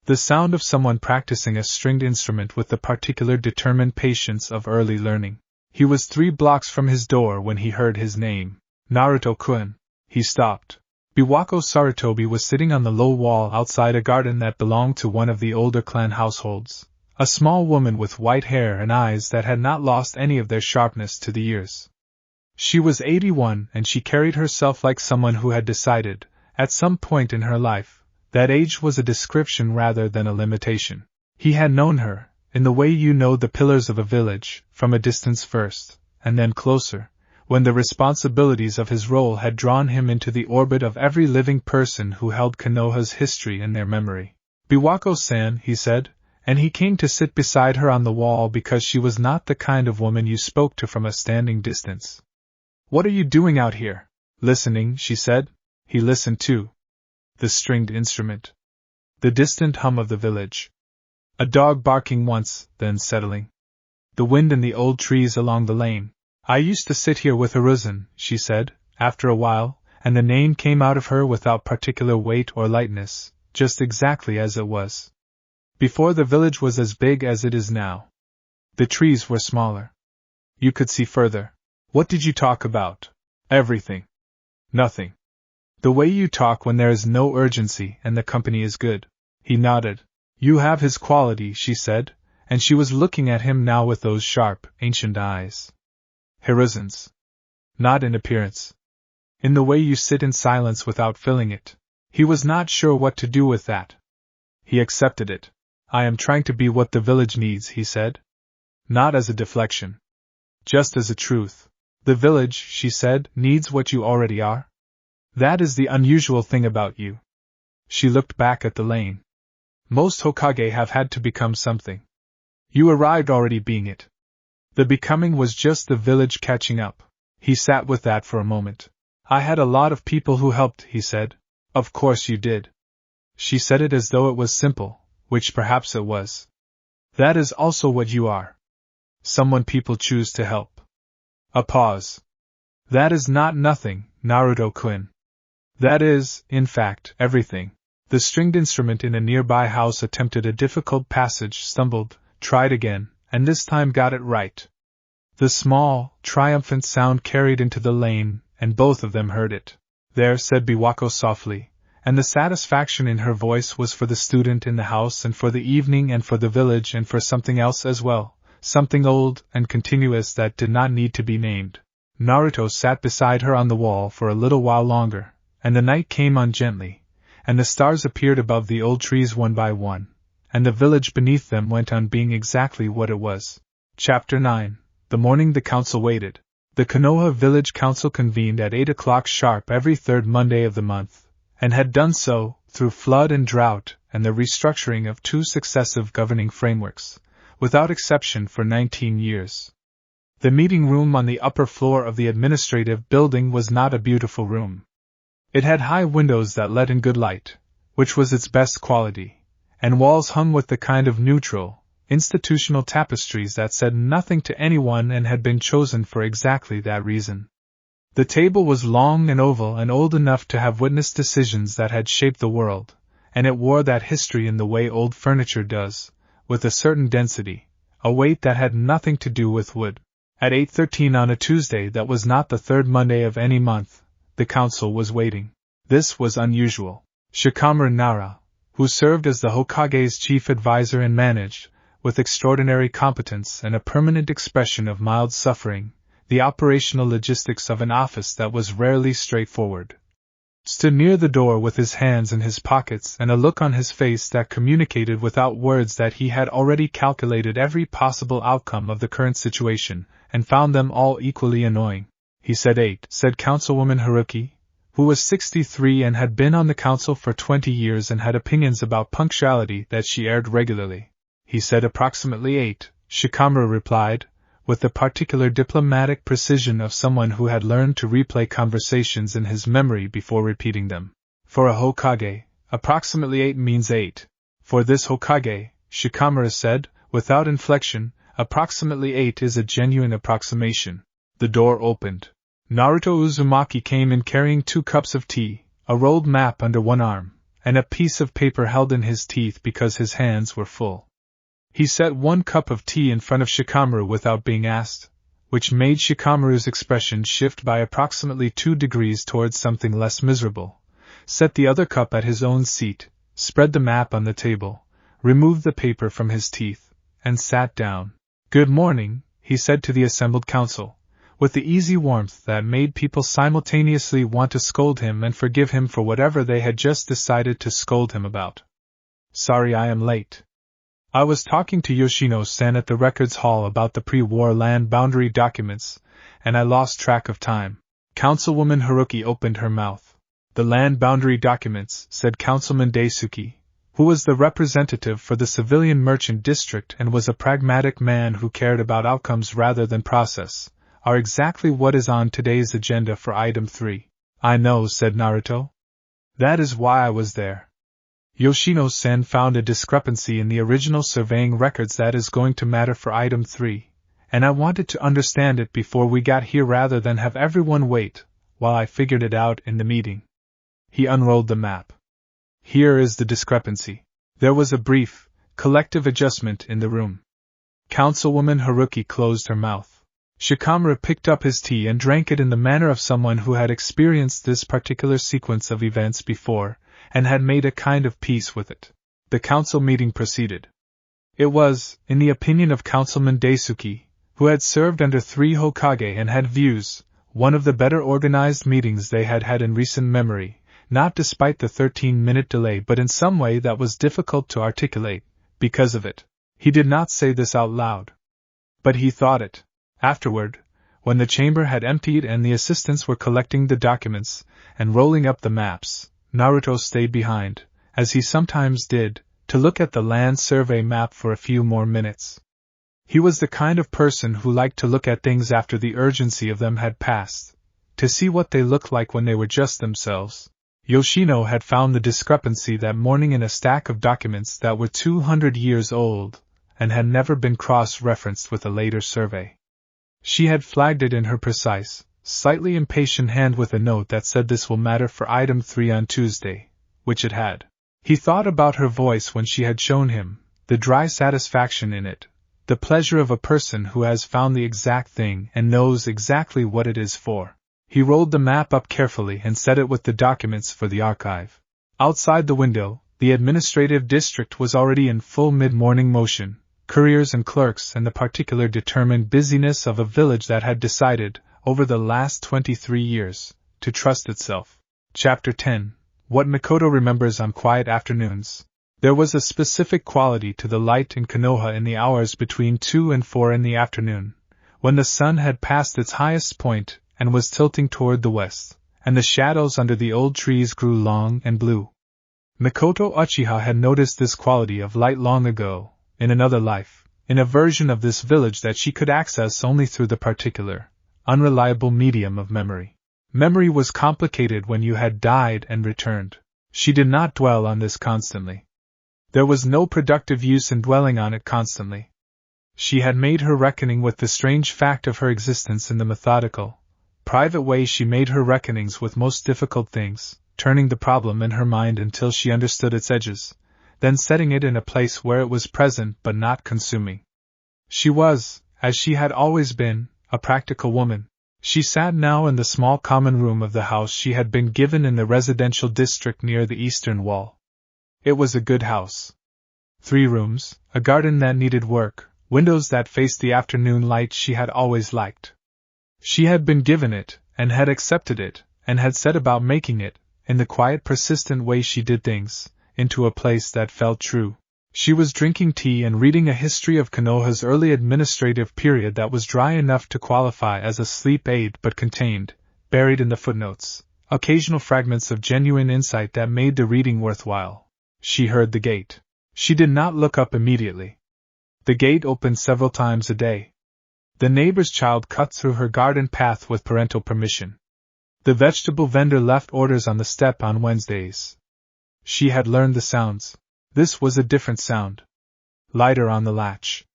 The sound of someone practicing a stringed instrument with the particular determined patience of early learning. He was 3 blocks from his door when he heard his name. Naruto-kun. He stopped. Biwako Sarutobi was sitting on the low wall outside a garden that belonged to one of the older clan households. A small woman with white hair and eyes that had not lost any of their sharpness to the years. She was 81 and she carried herself like someone who had decided, at some point in her life, that age was a description rather than a limitation. He had known her, in the way you know the pillars of a village, from a distance first, and then closer, when the responsibilities of his role had drawn him into the orbit of every living person who held Konoha's history in their memory. Biwako-san, he said, and he came to sit beside her on the wall because she was not the kind of woman you spoke to from a standing distance. What are you doing out here? Listening, she said. He listened too. The stringed instrument. The distant hum of the village. A dog barking once, then settling. The wind in the old trees along the lane. I used to sit here with Hiruzen, she said, after a while, and the name came out of her without particular weight or lightness, just exactly as it was. Before the village was as big as it is now. The trees were smaller. You could see further. What did you talk about? Everything. Nothing. The way you talk when there is no urgency and the company is good. He nodded. You have his quality, she said, and she was looking at him now with those sharp, ancient eyes. Hiruzen's. Not in appearance. In the way you sit in silence without filling it. He was not sure what to do with that. He accepted it. I am trying to be what the village needs, he said. Not as a deflection. Just as a truth. The village, she said, needs what you already are. That is the unusual thing about you. She looked back at the lane. Most Hokage have had to become something. You arrived already being it. The becoming was just the village catching up. He sat with that for a moment. I had a lot of people who helped, he said. Of course you did. She said it as though it was simple, which perhaps it was. That is also what you are. Someone people choose to help. A pause. That is not nothing, Naruto-kun. That is, in fact, everything. The stringed instrument in a nearby house attempted a difficult passage, stumbled, tried again, and this time got it right. The small, triumphant sound carried into the lane, and both of them heard it. There, said Biwako softly, and the satisfaction in her voice was for the student in the house and for the evening and for the village and for something else as well, something old and continuous that did not need to be named. Naruto sat beside her on the wall for a little while longer, and the night came on gently, and the stars appeared above the old trees one by one, and the village beneath them went on being exactly what it was. Chapter 9. The morning the council waited. The Konoha Village Council convened at 8 o'clock sharp every third Monday of the month, and had done so, through flood and drought, and the restructuring of 2 successive governing frameworks, without exception for 19 years. The meeting room on the upper floor of the administrative building was not a beautiful room. It had high windows that let in good light, which was its best quality, and walls hung with the kind of neutral, institutional tapestries that said nothing to anyone and had been chosen for exactly that reason. The table was long and oval and old enough to have witnessed decisions that had shaped the world, and it wore that history in the way old furniture does, with a certain density, a weight that had nothing to do with wood. At 8:13 on a Tuesday that was not the third Monday of any month, the council was waiting. This was unusual. Shikamaru Nara, who served as the Hokage's chief advisor and managed, with extraordinary competence and a permanent expression of mild suffering, the operational logistics of an office that was rarely straightforward, stood near the door with his hands in his pockets and a look on his face that communicated without words that he had already calculated every possible outcome of the current situation, and found them all equally annoying. He said 8, said Councilwoman Haruki, who was 63 and had been on the council for 20 years and had opinions about punctuality that she aired regularly. He said approximately 8, Shikamaru replied, with the particular diplomatic precision of someone who had learned to replay conversations in his memory before repeating them. For a Hokage, approximately 8 means 8. For this Hokage, Shikamaru said, without inflection, approximately 8 is a genuine approximation. The door opened. Naruto Uzumaki came in carrying 2 cups of tea, a rolled map under one arm, and a piece of paper held in his teeth because his hands were full. He set 1 cup of tea in front of Shikamaru without being asked, which made Shikamaru's expression shift by approximately 2 degrees towards something less miserable, set the other cup at his own seat, spread the map on the table, removed the paper from his teeth, and sat down. "Good morning," he said to the assembled council, with the easy warmth that made people simultaneously want to scold him and forgive him for whatever they had just decided to scold him about. "Sorry I am late. I was talking to Yoshino-san at the records hall about the pre-war land boundary documents, and I lost track of time." Councilwoman Haruki opened her mouth. "The land boundary documents," said Councilman Daisuke, who was the representative for the civilian merchant district and was a pragmatic man who cared about outcomes rather than process, "are exactly what is on today's agenda for item 3. "I know," said Naruto. "That is why I was there. Yoshino-san found a discrepancy in the original surveying records that is going to matter for item 3, and I wanted to understand it before we got here rather than have everyone wait while I figured it out in the meeting." He unrolled the map. "Here is the discrepancy." There was a brief, collective adjustment in the room. Councilwoman Haruki closed her mouth. Shikamaru picked up his tea and drank it in the manner of someone who had experienced this particular sequence of events before, and had made a kind of peace with it. The council meeting proceeded. It was, in the opinion of Councilman Daisuke, who had served under 3 Hokage and had views, one of the better organized meetings they had had in recent memory, not despite the 13-minute delay but in some way that was difficult to articulate, because of it. He did not say this out loud. But he thought it. Afterward, when the chamber had emptied and the assistants were collecting the documents and rolling up the maps, Naruto stayed behind, as he sometimes did, to look at the land survey map for a few more minutes. He was the kind of person who liked to look at things after the urgency of them had passed, to see what they looked like when they were just themselves. Yoshino had found the discrepancy that morning in a stack of documents that were 200 years old, and had never been cross-referenced with a later survey. She had flagged it in her precise, slightly impatient hand with a note that said this will matter for item 3 on Tuesday, which it had. He thought about her voice when she had shown him, the dry satisfaction in it, the pleasure of a person who has found the exact thing and knows exactly what it is for. He rolled the map up carefully and set it with the documents for the archive. Outside the window, the administrative district was already in full mid-morning motion, couriers and clerks and the particular determined busyness of a village that had decided, over the last 23 years, to trust itself. Chapter 10. What Mikoto Remembers on Quiet Afternoons. There was a specific quality to the light in Konoha in the hours between 2 and 4 in the afternoon, when the sun had passed its highest point and was tilting toward the west, and the shadows under the old trees grew long and blue. Mikoto Uchiha had noticed this quality of light long ago, in another life, in a version of this village that she could access only through the particular, unreliable medium of memory. Memory was complicated when you had died and returned. She did not dwell on this constantly. There was no productive use in dwelling on it constantly. She had made her reckoning with the strange fact of her existence in the methodical, private way she made her reckonings with most difficult things, turning the problem in her mind until she understood its edges, then setting it in a place where it was present but not consuming. She was, as she had always been, a practical woman. She sat now in the small common room of the house she had been given in the residential district near the eastern wall. It was a good house. 3 rooms, a garden that needed work, windows that faced the afternoon light she had always liked. She had been given it, and had accepted it, and had set about making it, in the quiet persistent way she did things, into a place that felt true. She was drinking tea and reading a history of Konoha's early administrative period that was dry enough to qualify as a sleep aid but contained, buried in the footnotes, occasional fragments of genuine insight that made the reading worthwhile. She heard the gate. She did not look up immediately. The gate opened several times a day. The neighbor's child cut through her garden path with parental permission. The vegetable vendor left orders on the step on Wednesdays. She had learned the sounds. This was a different sound. Lighter on the latch.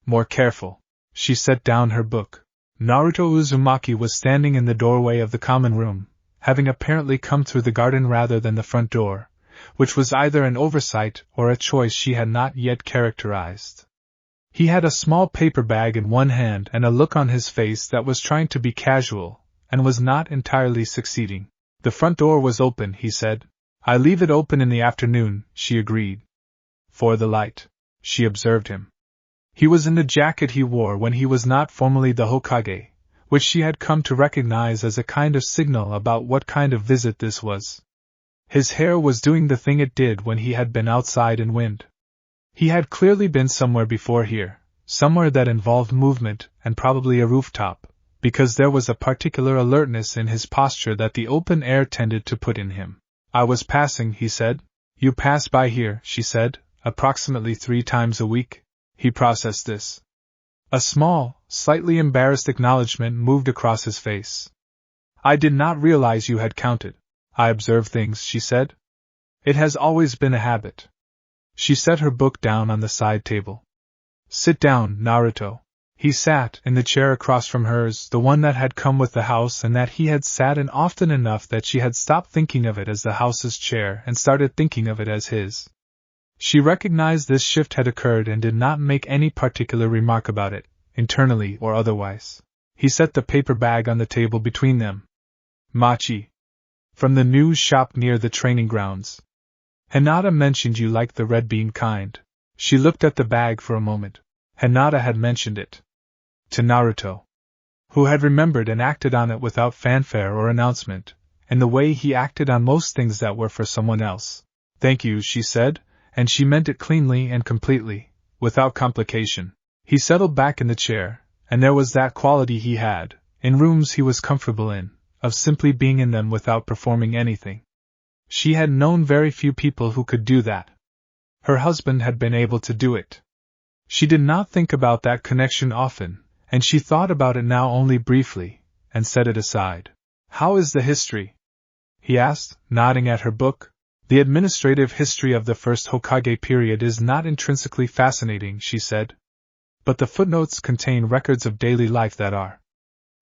More careful. She set down her book. Naruto Uzumaki was standing in the doorway of the common room, having apparently come through the garden rather than the front door, which was either an oversight or a choice she had not yet characterized. He had a small paper bag in one hand and a look on his face that was trying to be casual, and was not entirely succeeding. The front door was open, he said. I leave it open in the afternoon, she agreed. For the light. She observed him. He was in the jacket he wore when he was not formally the Hokage, which she had come to recognize as a kind of signal about what kind of visit this was. His hair was doing the thing it did when he had been outside in wind. He had clearly been somewhere before here, somewhere that involved movement and probably a rooftop, because there was a particular alertness in his posture that the open air tended to put in him. I was passing, he said. You pass by here, she said, approximately 3 times a week. He processed this. A small, slightly embarrassed acknowledgement moved across his face. I did not realize you had counted. I observe things, she said. It has always been a habit. She set her book down on the side table. Sit down, Naruto. He sat in the chair across from hers, the one that had come with the house and that he had sat in often enough that she had stopped thinking of it as the house's chair and started thinking of it as his. She recognized this shift had occurred and did not make any particular remark about it, internally or otherwise. He set the paper bag on the table between them. Machi. From the news shop near the training grounds. Hinata mentioned you liked the red bean kind. She looked at the bag for a moment. Hinata had mentioned it. To Naruto. Who had remembered and acted on it without fanfare or announcement, and the way he acted on most things that were for someone else. Thank you, she said, and she meant it cleanly and completely, without complication. He settled back in the chair, and there was that quality he had, in rooms he was comfortable in, of simply being in them without performing anything. She had known very few people who could do that. Her husband had been able to do it. She did not think about that connection often, and she thought about it now only briefly, and set it aside. How is the history? He asked, nodding at her book. The administrative history of the first Hokage period is not intrinsically fascinating, she said. But the footnotes contain records of daily life that are.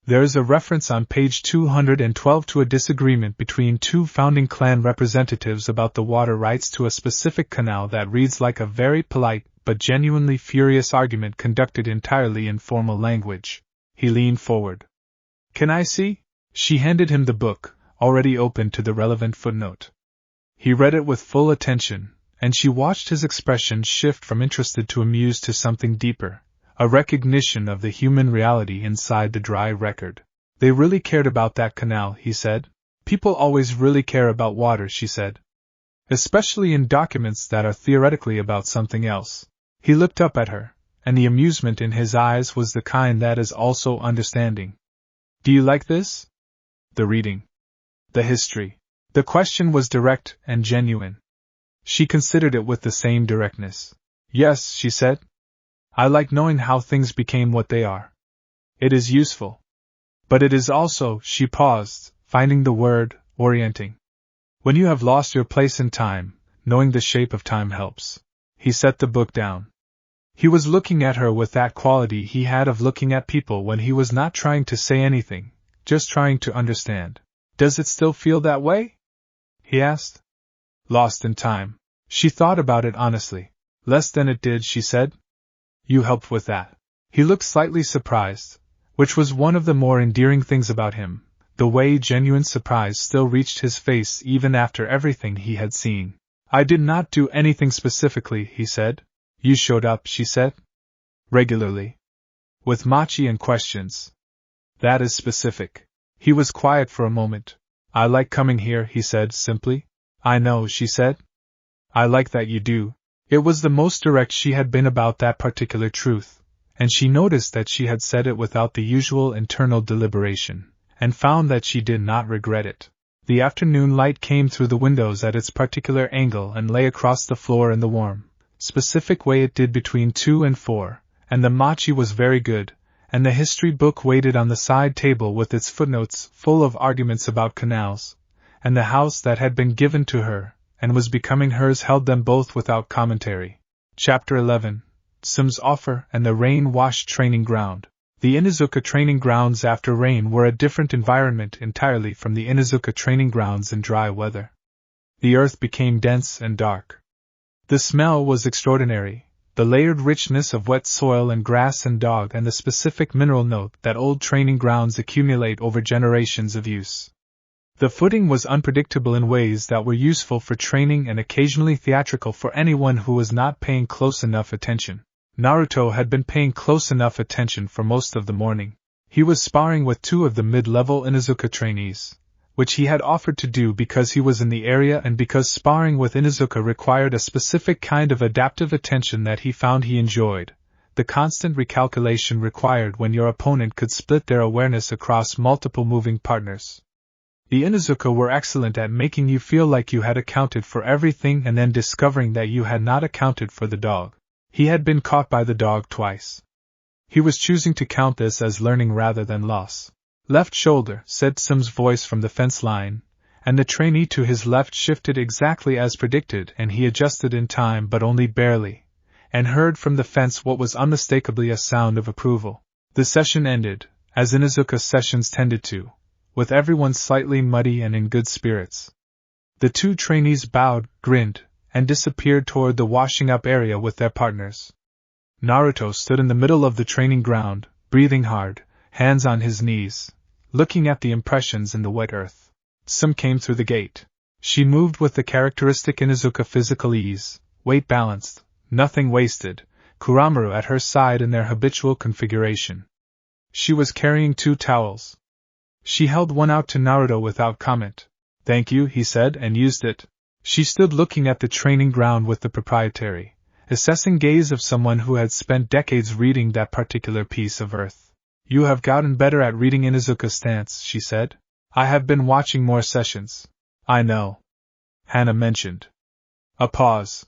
There is a reference on page 212 to a disagreement between 2 founding clan representatives about the water rights to a specific canal that reads like a very polite but genuinely furious argument conducted entirely in formal language. He leaned forward. Can I see? She handed him the book, already open to the relevant footnote. He read it with full attention, and she watched his expression shift from interested to amused to something deeper. A recognition of the human reality inside the dry record. They really cared about that canal, he said. People always really care about water, she said. Especially in documents that are theoretically about something else. He looked up at her, and the amusement in his eyes was the kind that is also understanding. Do you like this? The reading. The history. The question was direct and genuine. She considered it with the same directness. Yes, she said. I like knowing how things became what they are. It is useful. But it is also, she paused, finding the word, orienting. When you have lost your place in time, knowing the shape of time helps. He set the book down. He was looking at her with that quality he had of looking at people when he was not trying to say anything, just trying to understand. Does it still feel that way? He asked. Lost in time. She thought about it honestly. Less than it did, she said. You helped with that. He looked slightly surprised, which was one of the more endearing things about him, the way genuine surprise still reached his face even after everything he had seen. I did not do anything specifically, he said. You showed up, she said. Regularly. With Machi and questions. That is specific. He was quiet for a moment. I like coming here, he said simply. I know, she said. I like that you do. It was the most direct she had been about that particular truth, and she noticed that she had said it without the usual internal deliberation, and found that she did not regret it. The afternoon light came through the windows at its particular angle and lay across the floor in the warm, specific way it did between 2 and 4, and the machi was very good, and the history book waited on the side table with its footnotes full of arguments about canals, and the house that had been given to her and was becoming hers held them both without commentary. Chapter 11. Sim's Offer and the Rain-Washed Training Ground. The Inuzuka training grounds after rain were a different environment entirely from the Inuzuka training grounds in dry weather. The earth became dense and dark. The smell was extraordinary, the layered richness of wet soil and grass and dog, and the specific mineral note that old training grounds accumulate over generations of use. The footing was unpredictable in ways that were useful for training and occasionally theatrical for anyone who was not paying close enough attention. Naruto had been paying close enough attention for most of the morning. He was sparring with 2 of the mid-level Inuzuka trainees, which he had offered to do because he was in the area and because sparring with Inuzuka required a specific kind of adaptive attention that he found he enjoyed, the constant recalculation required when your opponent could split their awareness across multiple moving partners. The Inuzuka were excellent at making you feel like you had accounted for everything and then discovering that you had not accounted for the dog. He had been caught by the dog twice. He was choosing to count this as learning rather than loss. "Left shoulder," said Sim's voice from the fence line, and the trainee to his left shifted exactly as predicted, and he adjusted in time but only barely, and heard from the fence what was unmistakably a sound of approval. The session ended, as Inuzuka sessions tended to, with everyone slightly muddy and in good spirits. The 2 trainees bowed, grinned, and disappeared toward the washing-up area with their partners. Naruto stood in the middle of the training ground, breathing hard, hands on his knees, looking at the impressions in the wet earth. Sim came through the gate. She moved with the characteristic Inuzuka physical ease, weight balanced, nothing wasted, Kuramaru at her side in their habitual configuration. She was carrying 2 towels. She held one out to Naruto without comment. "Thank you," he said, and used it. She stood looking at the training ground with the proprietary, assessing gaze of someone who had spent decades reading that particular piece of earth. "You have gotten better at reading Inuzuka's stance," she said. "I have been watching more sessions." "I know," Hana mentioned. A pause.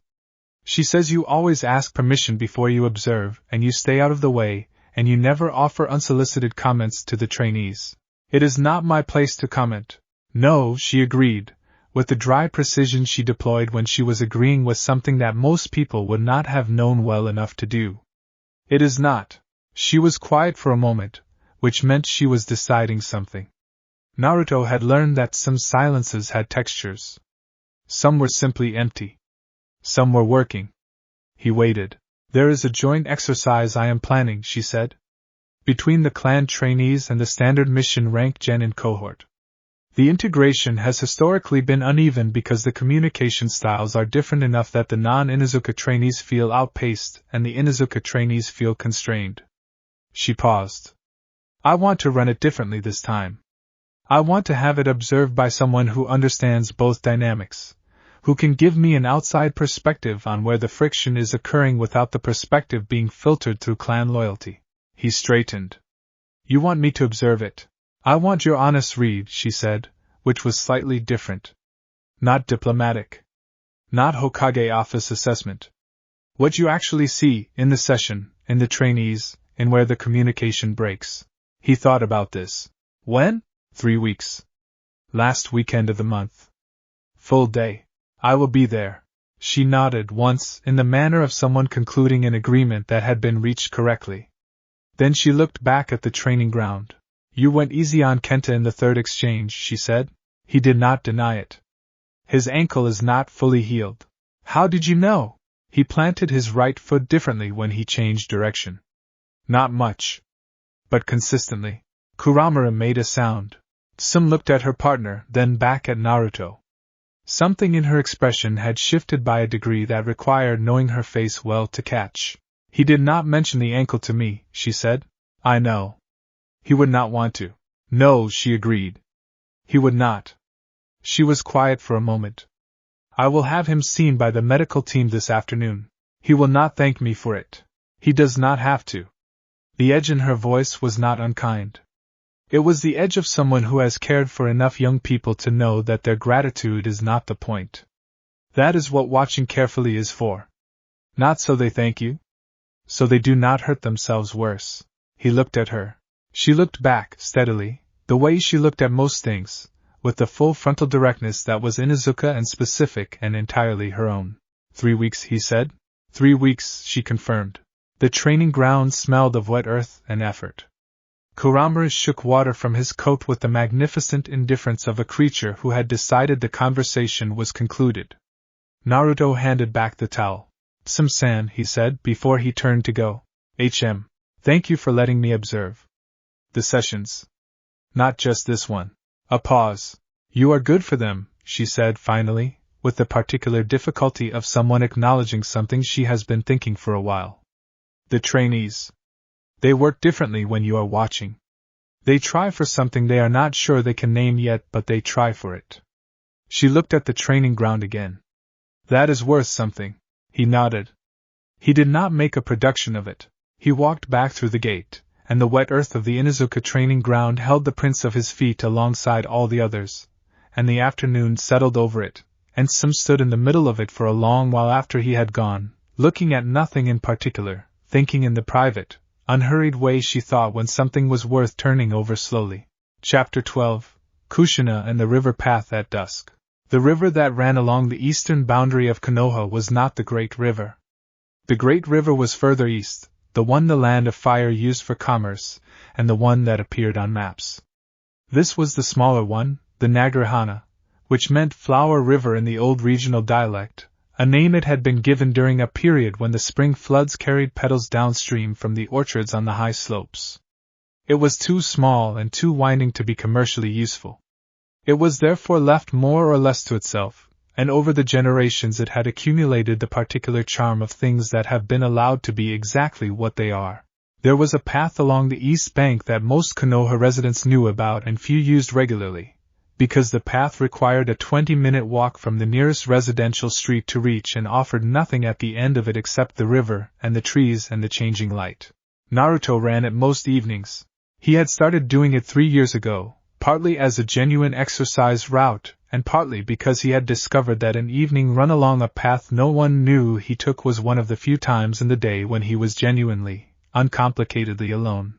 "She says you always ask permission before you observe, and you stay out of the way, and you never offer unsolicited comments to the trainees." "It is not my place to comment." "No," she agreed, with the dry precision she deployed when she was agreeing with something that most people would not have known well enough to do. "It is not." She was quiet for a moment, which meant she was deciding something. Naruto had learned that some silences had textures. Some were simply empty. Some were working. He waited. "There is a joint exercise I am planning," she said, "between the clan trainees and the standard mission rank genin cohort. The integration has historically been uneven because the communication styles are different enough that the non-Inuzuka trainees feel outpaced and the Inuzuka trainees feel constrained." She paused. "I want to run it differently this time. I want to have it observed by someone who understands both dynamics, who can give me an outside perspective on where the friction is occurring without the perspective being filtered through clan loyalty." He straightened. "You want me to observe it?" "I want your honest read," she said, which was slightly different. Not diplomatic. Not Hokage office assessment. What you actually see, in the session, in the trainees, in where the communication breaks. He thought about this. "When?" 3 weeks. Last weekend of the month. Full day. "I will be there." She nodded once, in the manner of someone concluding an agreement that had been reached correctly. Then she looked back at the training ground. "You went easy on Kenta in the 3rd exchange," she said. He did not deny it. "His ankle is not fully healed." "How did you know?" He planted his right foot differently when he changed direction. "Not much. But consistently." Kuramaru made a sound. Sim looked at her partner, then back at Naruto. Something in her expression had shifted by a degree that required knowing her face well to catch. "He did not mention the ankle to me," she said. "I know. He would not want to." "No," she agreed. "He would not." She was quiet for a moment. "I will have him seen by the medical team this afternoon. He will not thank me for it. He does not have to." The edge in her voice was not unkind. It was the edge of someone who has cared for enough young people to know that their gratitude is not the point. That is what watching carefully is for. Not so they thank you. So they do not hurt themselves worse. He looked at her. She looked back, steadily, the way she looked at most things, with the full frontal directness that was Inuzuka and specific and entirely her own. 3 weeks, he said. 3 weeks, she confirmed. The training ground smelled of wet earth and effort. Kuramaru shook water from his coat with the magnificent indifference of a creature who had decided the conversation was concluded. Naruto handed back the towel. "Some-san," he said before he turned to go. Thank you for letting me observe the sessions. Not just this one." A pause. "You are good for them," she said finally, with the particular difficulty of someone acknowledging something she has been thinking for a while. "The trainees. They work differently when you are watching. They try for something they are not sure they can name yet, but they try for it." She looked at the training ground again. "That is worth something." He nodded. He did not make a production of it. He walked back through the gate, and the wet earth of the Inuzuka training ground held the prints of his feet alongside all the others, and the afternoon settled over it, and Sim stood in the middle of it for a long while after he had gone, looking at nothing in particular, thinking in the private, unhurried way she thought when something was worth turning over slowly. Chapter 12. Kushina and the River Path at Dusk. The river that ran along the eastern boundary of Konoha was not the Great River. The Great River was further east, the one the Land of Fire used for commerce, and the one that appeared on maps. This was the smaller one, the Nagarihana, which meant Flower River in the old regional dialect, a name it had been given during a period when the spring floods carried petals downstream from the orchards on the high slopes. It was too small and too winding to be commercially useful. It was therefore left more or less to itself, and over the generations it had accumulated the particular charm of things that have been allowed to be exactly what they are. There was a path along the east bank that most Konoha residents knew about and few used regularly, because the path required a 20-minute walk from the nearest residential street to reach and offered nothing at the end of it except the river and the trees and the changing light. Naruto ran it most evenings. He had started doing it 3 years ago, partly as a genuine exercise route, and partly because he had discovered that an evening run along a path no one knew he took was one of the few times in the day when he was genuinely, uncomplicatedly alone.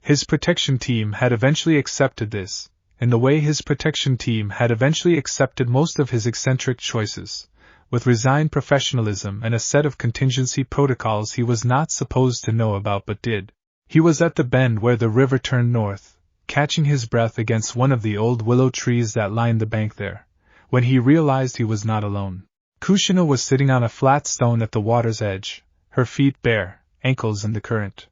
His protection team had eventually accepted this, in the way his protection team had eventually accepted most of his eccentric choices, with resigned professionalism and a set of contingency protocols he was not supposed to know about but did. He was at the bend where the river turned north, catching his breath against one of the old willow trees that lined the bank there, when he realized he was not alone. Kushina was sitting on a flat stone at the water's edge, her feet bare, ankles in the current.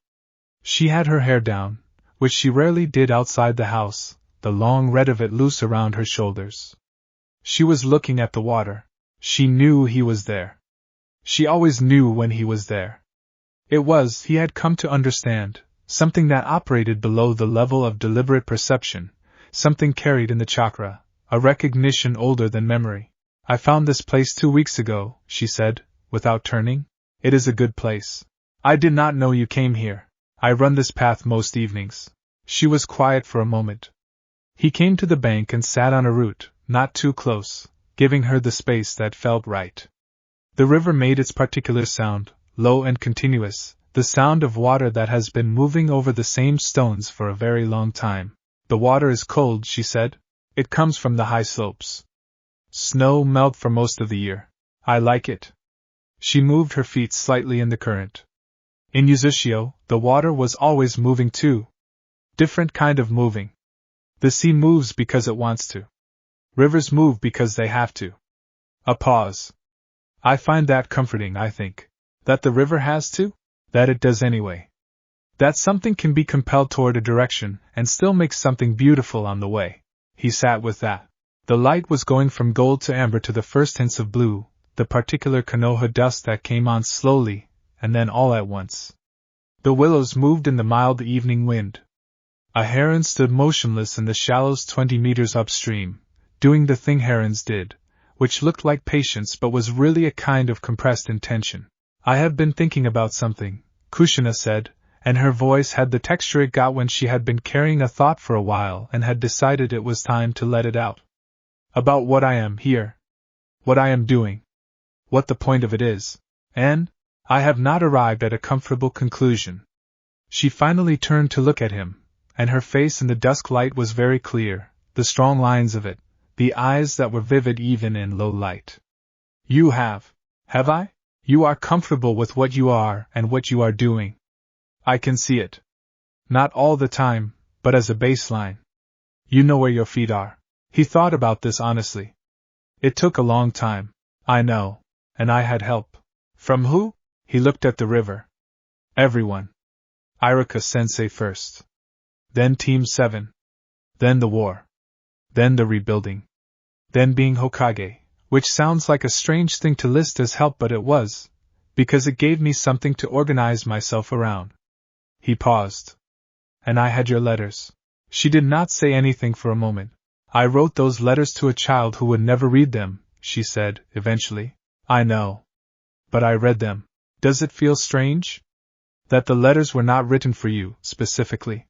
She had her hair down, which she rarely did outside the house, the long red of it loose around her shoulders. She was looking at the water. She knew he was there. She always knew when he was there. It was, he had come to understand, something that operated below the level of deliberate perception, something carried in the chakra, a recognition older than memory. "I found this place 2 weeks ago," she said, without turning. "It is a good place. I did not know you came here. I run this path most evenings." She was quiet for a moment. He came to the bank and sat on a root, not too close, giving her the space that felt right. The river made its particular sound, low and continuous, the sound of water that has been moving over the same stones for a very long time. "The water is cold," she said. "It comes from the high slopes. Snow melt for most of the year. I like it." She moved her feet slightly in the current. In Uzushio, the water was always moving too. Different kind of moving. The sea moves because it wants to. Rivers move because they have to. A pause. "I find that comforting, I think. That the river has to? That it does anyway. That something can be compelled toward a direction and still make something beautiful on the way." He sat with that. The light was going from gold to amber to the first hints of blue, the particular Konoha dusk that came on slowly, and then all at once. The willows moved in the mild evening wind. A heron stood motionless in the shallows 20 meters upstream, doing the thing herons did, which looked like patience but was really a kind of compressed intention. "I have been thinking about something," Kushina said, and her voice had the texture it got when she had been carrying a thought for a while and had decided it was time to let it out. "About what I am here. What I am doing. What the point of it is. And I have not arrived at a comfortable conclusion." She finally turned to look at him, and her face in the dusk light was very clear, the strong lines of it, the eyes that were vivid even in low light. "You have. Have I? You are comfortable with what you are and what you are doing. I can see it." Not all the time, but as a baseline. You know where your feet are. He thought about this honestly. It took a long time. I know. And I had help. From who? He looked at the river. Everyone. Irika-sensei first. Then Team 7. Then the war. Then the rebuilding. Then being Hokage, which sounds like a strange thing to list as help, but it was, because it gave me something to organize myself around. He paused. And I had your letters. She did not say anything for a moment. I wrote those letters to a child who would never read them, she said, eventually. I know. But I read them. Does it feel strange? That the letters were not written for you, specifically.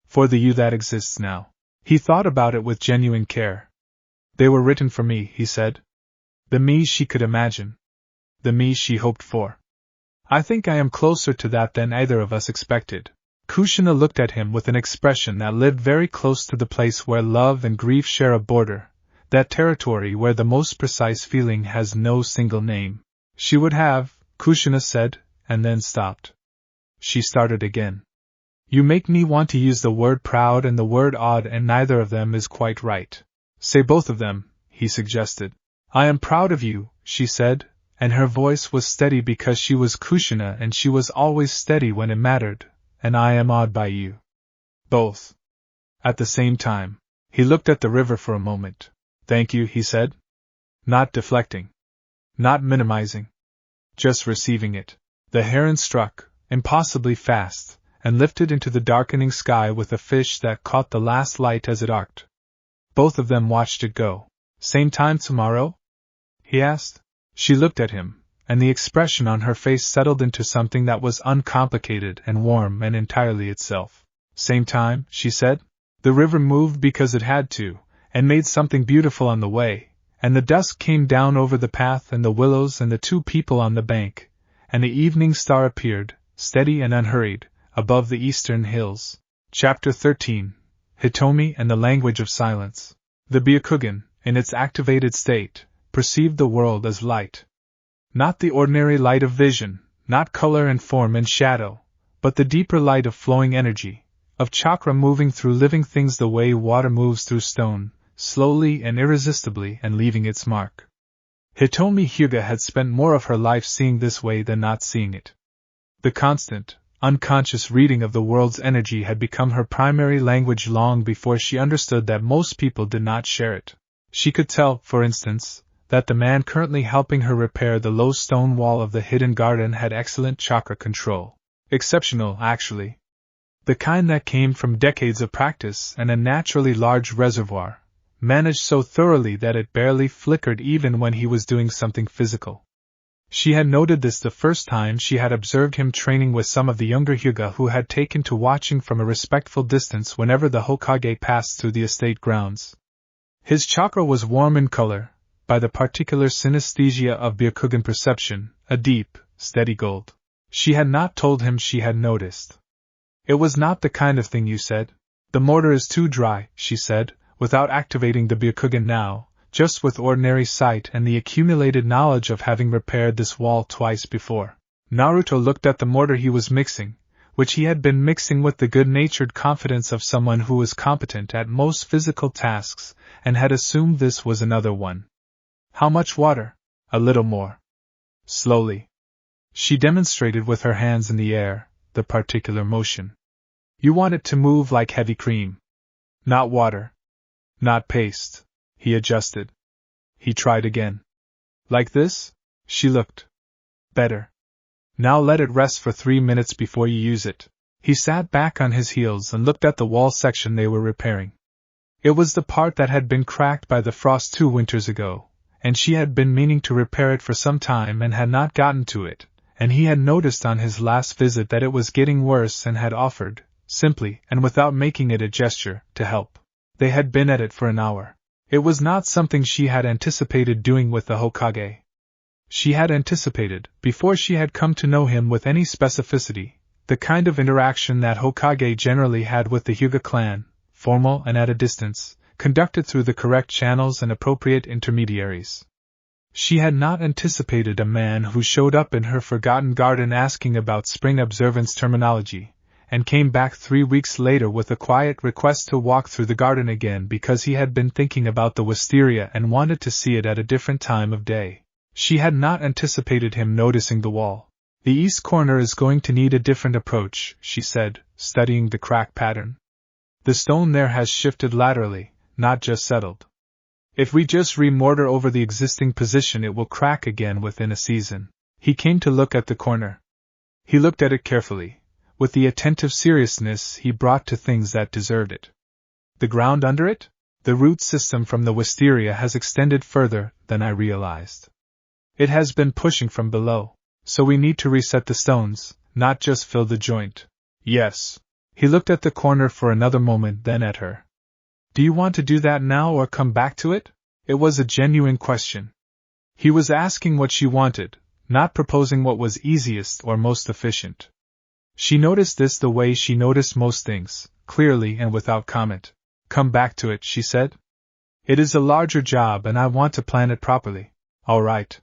For the you that exists now. He thought about it with genuine care. They were written for me, he said. The me she could imagine. The me she hoped for. I think I am closer to that than either of us expected. Kushina looked at him with an expression that lived very close to the place where love and grief share a border, that territory where the most precise feeling has no single name. She would have, Kushina said, and then stopped. She started again. You make me want to use the word proud and the word odd, and neither of them is quite right. Say both of them, he suggested. I am proud of you, she said, and her voice was steady because she was Kushina and she was always steady when it mattered, and I am awed by you. Both. At the same time. He looked at the river for a moment. Thank you, he said. Not deflecting. Not minimizing. Just receiving it. The heron struck, impossibly fast, and lifted into the darkening sky with a fish that caught the last light as it arced. Both of them watched it go. Same time tomorrow? He asked. She looked at him, and the expression on her face settled into something that was uncomplicated and warm and entirely itself. Same time, she said. The river moved because it had to, and made something beautiful on the way, and the dusk came down over the path and the willows and the two people on the bank, and the evening star appeared, steady and unhurried, above the eastern hills. Chapter 13. Hitomi and the Language of Silence. The Byakugan, in its activated state, perceived the world as light. Not the ordinary light of vision, not color and form and shadow, but the deeper light of flowing energy, of chakra moving through living things the way water moves through stone, slowly and irresistibly and leaving its mark. Hitomi Hyuga had spent more of her life seeing this way than not seeing it. The constant, unconscious reading of the world's energy had become her primary language long before she understood that most people did not share it. She could tell, for instance, that the man currently helping her repair the low stone wall of the hidden garden had excellent chakra control. Exceptional, actually. The kind that came from decades of practice and a naturally large reservoir, managed so thoroughly that it barely flickered even when he was doing something physical. She had noted this the first time she had observed him training with some of the younger Hyuga who had taken to watching from a respectful distance whenever the Hokage passed through the estate grounds. His chakra was warm in color, by the particular synesthesia of Byakugan perception, a deep, steady gold. She had not told him she had noticed. It was not the kind of thing you said. The mortar is too dry, she said, without activating the Byakugan now, just with ordinary sight and the accumulated knowledge of having repaired this wall twice before. Naruto looked at the mortar he was mixing, which he had been mixing with the good-natured confidence of someone who was competent at most physical tasks, and had assumed this was another one. How much water? A little more. Slowly. She demonstrated with her hands in the air, the particular motion. You want it to move like heavy cream. Not water. Not paste. He adjusted. He tried again. Like this? She looked. Better. Now let it rest for 3 minutes before you use it. He sat back on his heels and looked at the wall section they were repairing. It was the part that had been cracked by the frost 2 winters ago, and she had been meaning to repair it for some time and had not gotten to it, and he had noticed on his last visit that it was getting worse and had offered, simply and without making it a gesture, to help. They had been at it for an hour. It was not something she had anticipated doing with the Hokage. She had anticipated, before she had come to know him with any specificity, the kind of interaction that Hokage generally had with the Hyuga clan, formal and at a distance, conducted through the correct channels and appropriate intermediaries. She had not anticipated a man who showed up in her forgotten garden asking about spring observance terminology, and came back 3 weeks later with a quiet request to walk through the garden again because he had been thinking about the wisteria and wanted to see it at a different time of day. She had not anticipated him noticing the wall. The east corner is going to need a different approach, she said, studying the crack pattern. The stone there has shifted laterally, not just settled. If we just remortar over the existing position, it will crack again within a season. He came to look at the corner. He looked at it carefully, with the attentive seriousness he brought to things that deserved it. The ground under it? The root system from the wisteria has extended further than I realized. It has been pushing from below, so we need to reset the stones, not just fill the joint. Yes. He looked at the corner for another moment, then at her. Do you want to do that now or come back to it? It was a genuine question. He was asking what she wanted, not proposing what was easiest or most efficient. She noticed this the way she noticed most things, clearly and without comment. Come back to it, she said. It is a larger job and I want to plan it properly. All right.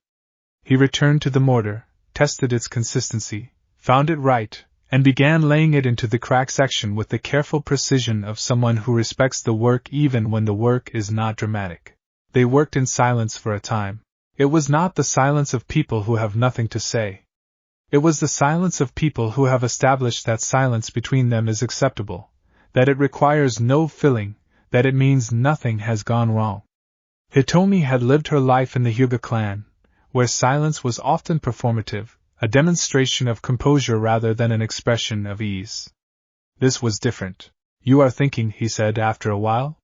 He returned to the mortar, tested its consistency, found it right, and began laying it into the crack section with the careful precision of someone who respects the work even when the work is not dramatic. They worked in silence for a time. It was not the silence of people who have nothing to say. It was the silence of people who have established that silence between them is acceptable, that it requires no filling, that it means nothing has gone wrong. Hitomi had lived her life in the Hyuga clan, where silence was often performative, a demonstration of composure rather than an expression of ease. This was different. You are thinking, he said after a while.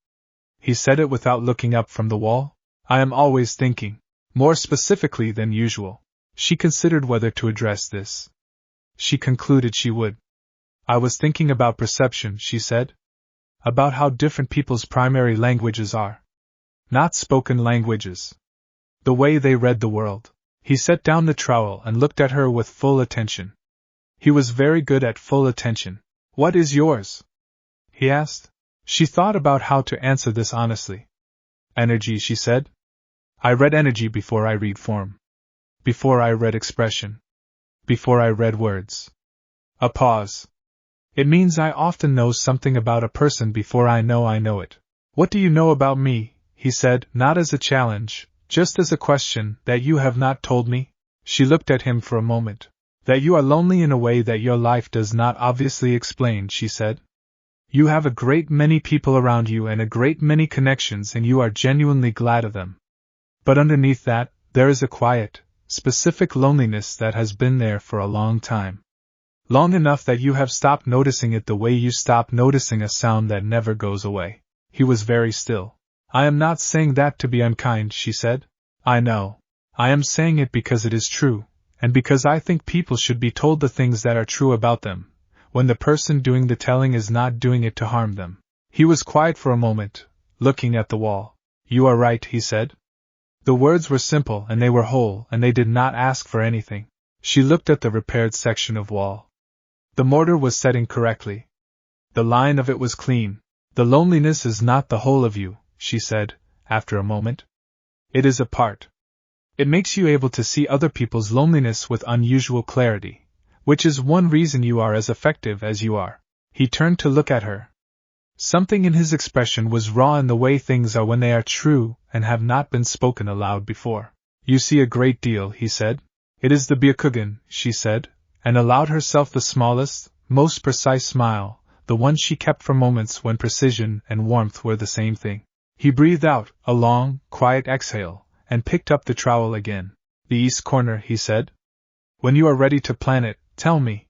He said it without looking up from the wall. I am always thinking, more specifically than usual. She considered whether to address this. She concluded she would. I was thinking about perception, she said. About how different people's primary languages are. Not spoken languages. The way they read the world. He set down the trowel and looked at her with full attention. He was very good at full attention. What is yours? He asked. She thought about how to answer this honestly. Energy, she said. I read energy before I read form. Before I read expression. Before I read words. A pause. It means I often know something about a person before I know it. What do you know about me? He said, not as a challenge, just as a question. That you have not told me? She looked at him for a moment. That you are lonely in a way that your life does not obviously explain, she said. You have a great many people around you and a great many connections and you are genuinely glad of them. But underneath that, there is a quiet, specific loneliness that has been there for a long time. Long enough that you have stopped noticing it the way you stop noticing a sound that never goes away. He was very still. I am not saying that to be unkind, she said. I know. I am saying it because it is true, and because I think people should be told the things that are true about them, when the person doing the telling is not doing it to harm them. He was quiet for a moment, looking at the wall. You are right, he said. The words were simple and they were whole and they did not ask for anything. She looked at the repaired section of wall. The mortar was setting correctly. The line of it was clean. The loneliness is not the whole of you, she said, after a moment. It is a part. It makes you able to see other people's loneliness with unusual clarity, which is one reason you are as effective as you are. He turned to look at her. Something in his expression was raw in the way things are when they are true and have not been spoken aloud before. You see a great deal, he said. It is the Byakugan, she said, and allowed herself the smallest, most precise smile, the one she kept for moments when precision and warmth were the same thing. He breathed out a long, quiet exhale, and picked up the trowel again. The east corner, he said. When you are ready to plan it, tell me.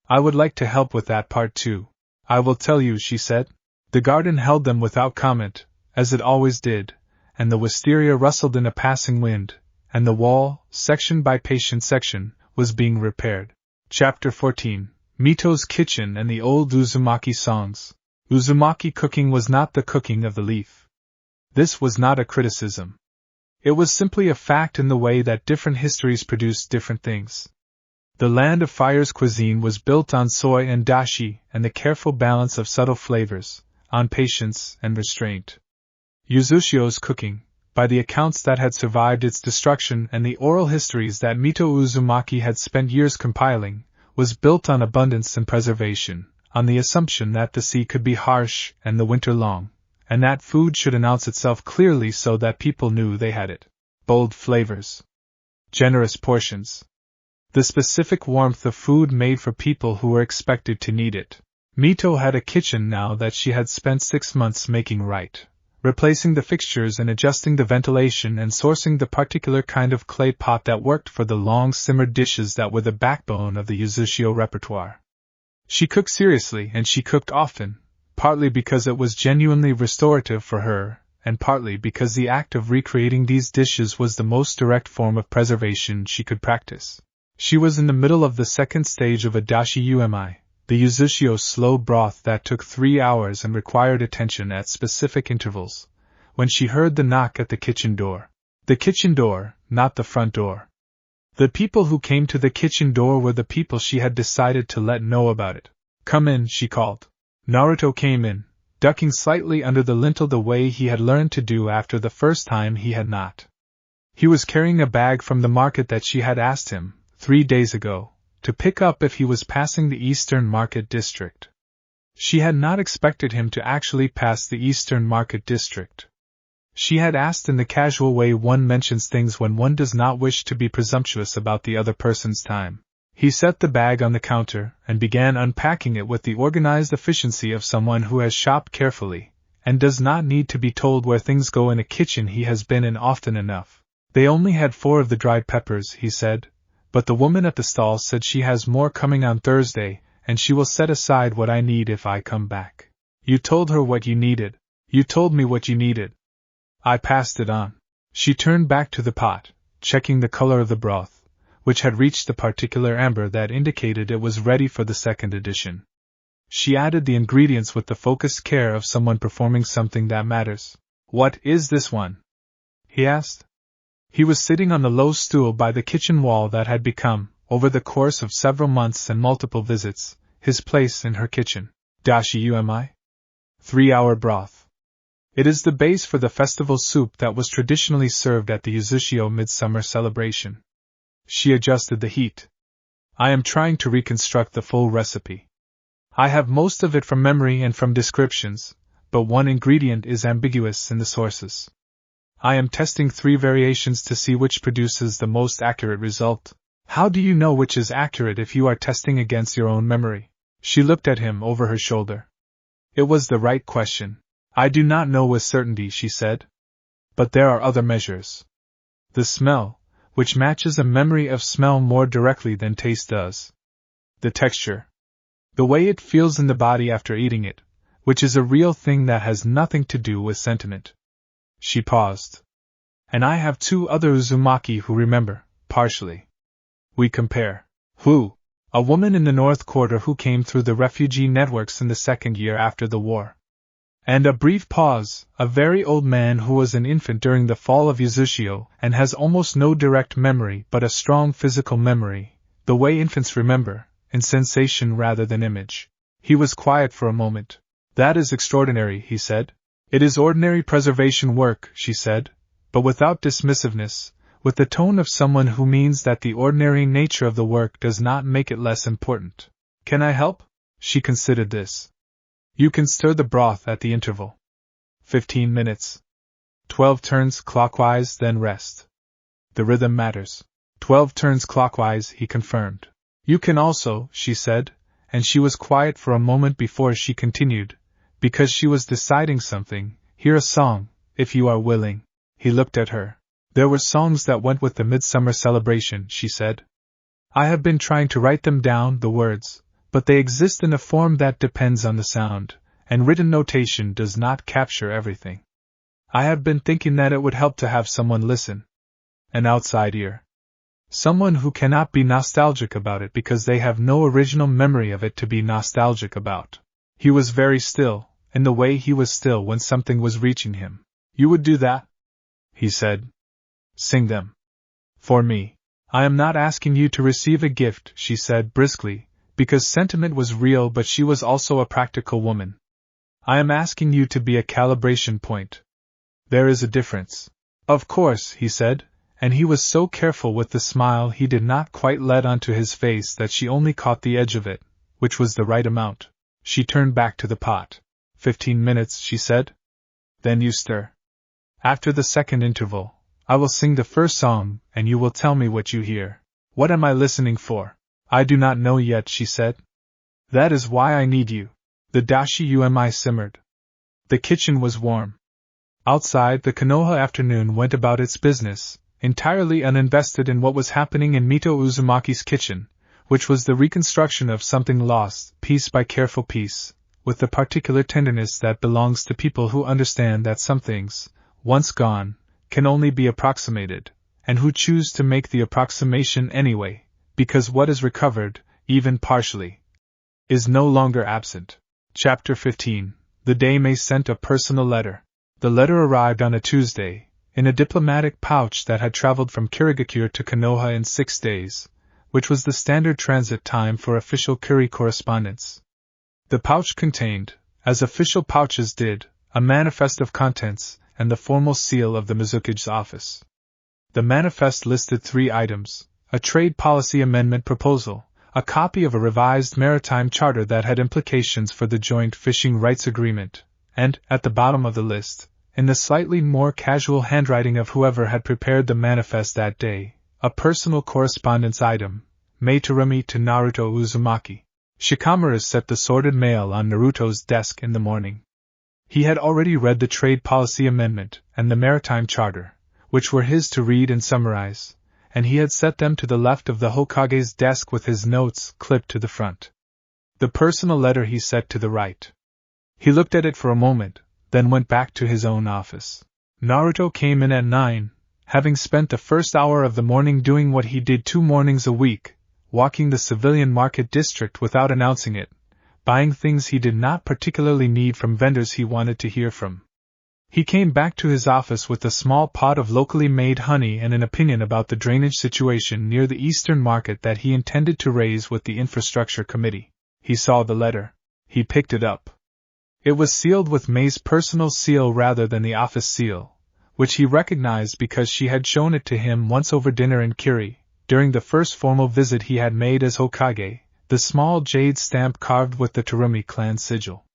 I would like to help with that part too. I will tell you, she said. The garden held them without comment, as it always did, and the wisteria rustled in a passing wind, and the wall, section by patient section, was being repaired. Chapter 14. Mito's Kitchen and the Old Uzumaki Songs. Uzumaki cooking was not the cooking of the leaf. This was not a criticism. It was simply a fact in the way that different histories produced different things. The Land of Fire's cuisine was built on soy and dashi and the careful balance of subtle flavors, on patience and restraint. Yuzushio's cooking, by the accounts that had survived its destruction and the oral histories that Mito Uzumaki had spent years compiling, was built on abundance and preservation, on the assumption that the sea could be harsh and the winter long, and that food should announce itself clearly so that people knew they had it. Bold flavors. Generous portions. The specific warmth of food made for people who were expected to need it. Mito had a kitchen now that she had spent 6 months making right, replacing the fixtures and adjusting the ventilation and sourcing the particular kind of clay pot that worked for the long-simmered dishes that were the backbone of the Yuzushio repertoire. She cooked seriously and she cooked often, partly because it was genuinely restorative for her, and partly because the act of recreating these dishes was the most direct form of preservation she could practice. She was in the middle of the second stage of a dashi umi, the Yuzushio slow broth that took 3 hours and required attention at specific intervals, when she heard the knock at the kitchen door. The kitchen door, not the front door. The people who came to the kitchen door were the people she had decided to let know about it. "Come in," she called. Naruto came in, ducking slightly under the lintel the way he had learned to do after the first time he had not. He was carrying a bag from the market that she had asked him, 3 days ago, to pick up if he was passing the Eastern Market District. She had not expected him to actually pass the Eastern Market District. She had asked in the casual way one mentions things when one does not wish to be presumptuous about the other person's time. He set the bag on the counter and began unpacking it with the organized efficiency of someone who has shopped carefully, and does not need to be told where things go in a kitchen he has been in often enough. "They only had 4 of the dried peppers," he said, "but the woman at the stall said she has more coming on Thursday, and she will set aside what I need if I come back." "You told her what you needed." "You told me what you needed. I passed it on." She turned back to the pot, checking the color of the broth, which had reached the particular amber that indicated it was ready for the second edition. She added the ingredients with the focused care of someone performing something that matters. "What is this one?" he asked. He was sitting on the low stool by the kitchen wall that had become, over the course of several months and multiple visits, his place in her kitchen. "Dashi umi? 3-hour broth. It is the base for the festival soup that was traditionally served at the Yuzushio midsummer celebration." She adjusted the heat. "I am trying to reconstruct the full recipe. I have most of it from memory and from descriptions, but one ingredient is ambiguous in the sources. I am testing 3 variations to see which produces the most accurate result." "How do you know which is accurate if you are testing against your own memory?" She looked at him over her shoulder. It was the right question. "I do not know with certainty," she said. "But there are other measures. The smell, which matches a memory of smell more directly than taste does. The texture. The way it feels in the body after eating it, which is a real thing that has nothing to do with sentiment." She paused. "And I have 2 other Uzumaki who remember, partially. We compare." "Who?" "A woman in the North Quarter who came through the refugee networks in the 2nd year after the war." And a brief pause, "a very old man who was an infant during the fall of Yuzushio and has almost no direct memory but a strong physical memory, the way infants remember, in sensation rather than image." He was quiet for a moment. "That is extraordinary," he said. "It is ordinary preservation work," she said, but without dismissiveness, with the tone of someone who means that the ordinary nature of the work does not make it less important. "Can I help?" She considered this. "You can stir the broth at the interval. 15 minutes. 12 turns clockwise, then rest. The rhythm matters." 12 turns clockwise, he confirmed. "You can also," she said, and she was quiet for a moment before she continued, because she was deciding something, "hear a song, if you are willing." He looked at her. "There were songs that went with the midsummer celebration," she said. "I have been trying to write them down, the words, but they exist in a form that depends on the sound, and written notation does not capture everything. I have been thinking that it would help to have someone listen. An outside ear. Someone who cannot be nostalgic about it because they have no original memory of it to be nostalgic about." He was very still, in the way he was still when something was reaching him. "You would do that?" he said. "Sing them. For me. I am not asking you to receive a gift," she said briskly, because sentiment was real but she was also a practical woman. "I am asking you to be a calibration point. There is a difference." "Of course," he said, and he was so careful with the smile he did not quite let onto his face that she only caught the edge of it, which was the right amount. She turned back to the pot. 15 minutes, she said. Then you stir. After the second interval, I will sing the first song, and you will tell me what you hear. What am I listening for? I do not know yet, she said. That is why I need you. The dashi umi simmered. The kitchen was warm. Outside, the Konoha afternoon went about its business, entirely uninvested in what was happening in Mito Uzumaki's kitchen, which was the reconstruction of something lost, piece by careful piece, with the particular tenderness that belongs to people who understand that some things, once gone, can only be approximated, and who choose to make the approximation anyway, because what is recovered, even partially, is no longer absent. Chapter 15. The day May sent a personal letter. The letter arrived on a Tuesday, in a diplomatic pouch that had traveled from Kirigakure to Konoha in 6 days, which was the standard transit time for official Kuri correspondence. The pouch contained, as official pouches did, a manifest of contents and the formal seal of the Mizuki's office. The manifest listed 3 items: a trade policy amendment proposal, a copy of a revised maritime charter that had implications for the joint fishing rights agreement, and, at the bottom of the list, in the slightly more casual handwriting of whoever had prepared the manifest that day, a personal correspondence item, May Terumi to Naruto Uzumaki. Shikamaru set the sorted mail on Naruto's desk in the morning. He had already read the trade policy amendment and the maritime charter, which were his to read and summarize, and he had set them to the left of the Hokage's desk with his notes clipped to the front. The personal letter he set to the right. He looked at it for a moment, then went back to his own office. Naruto came in at 9, having spent the first hour of the morning doing what he did 2 mornings a week, walking the civilian market district without announcing it, buying things he did not particularly need from vendors he wanted to hear from. He came back to his office with a small pot of locally made honey and an opinion about the drainage situation near the Eastern Market that he intended to raise with the Infrastructure Committee. He saw the letter. He picked it up. It was sealed with May's personal seal rather than the office seal, which he recognized because she had shown it to him once over dinner in Kiri, during the first formal visit he had made as Hokage, the small jade stamp carved with the Terumi clan sigil.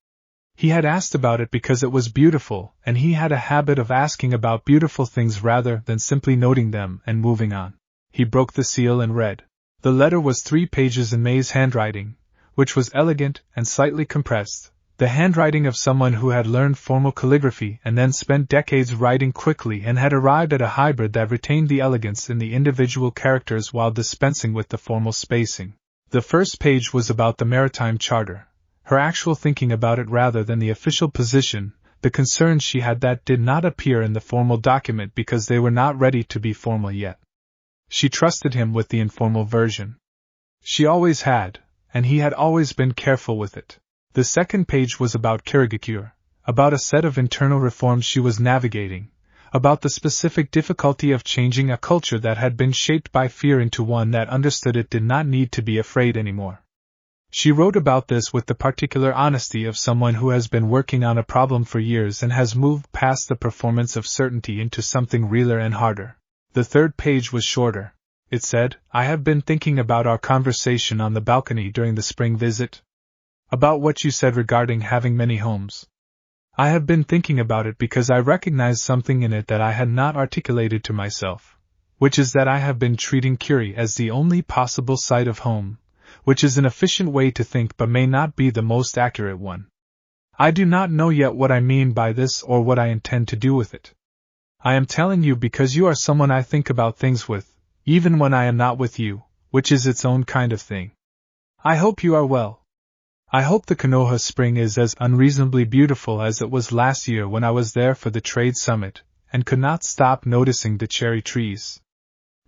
He had asked about it because it was beautiful, and he had a habit of asking about beautiful things rather than simply noting them and moving on. He broke the seal and read. The letter was 3 pages in May's handwriting, which was elegant and slightly compressed, the handwriting of someone who had learned formal calligraphy and then spent decades writing quickly and had arrived at a hybrid that retained the elegance in the individual characters while dispensing with the formal spacing. The first page was about the Maritime Charter, her actual thinking about it rather than the official position, the concerns she had that did not appear in the formal document because they were not ready to be formal yet. She trusted him with the informal version. She always had, and he had always been careful with it. The second page was about Kirigakure, about a set of internal reforms she was navigating, about the specific difficulty of changing a culture that had been shaped by fear into one that understood it did not need to be afraid anymore. She wrote about this with the particular honesty of someone who has been working on a problem for years and has moved past the performance of certainty into something realer and harder. The third page was shorter. It said, I have been thinking about our conversation on the balcony during the spring visit. About what you said regarding having many homes. I have been thinking about it because I recognized something in it that I had not articulated to myself, which is that I have been treating Kuri as the only possible site of home, which is an efficient way to think but may not be the most accurate one. I do not know yet what I mean by this or what I intend to do with it. I am telling you because you are someone I think about things with, even when I am not with you, which is its own kind of thing. I hope you are well. I hope the Konoha spring is as unreasonably beautiful as it was last year when I was there for the trade summit, and could not stop noticing the cherry trees.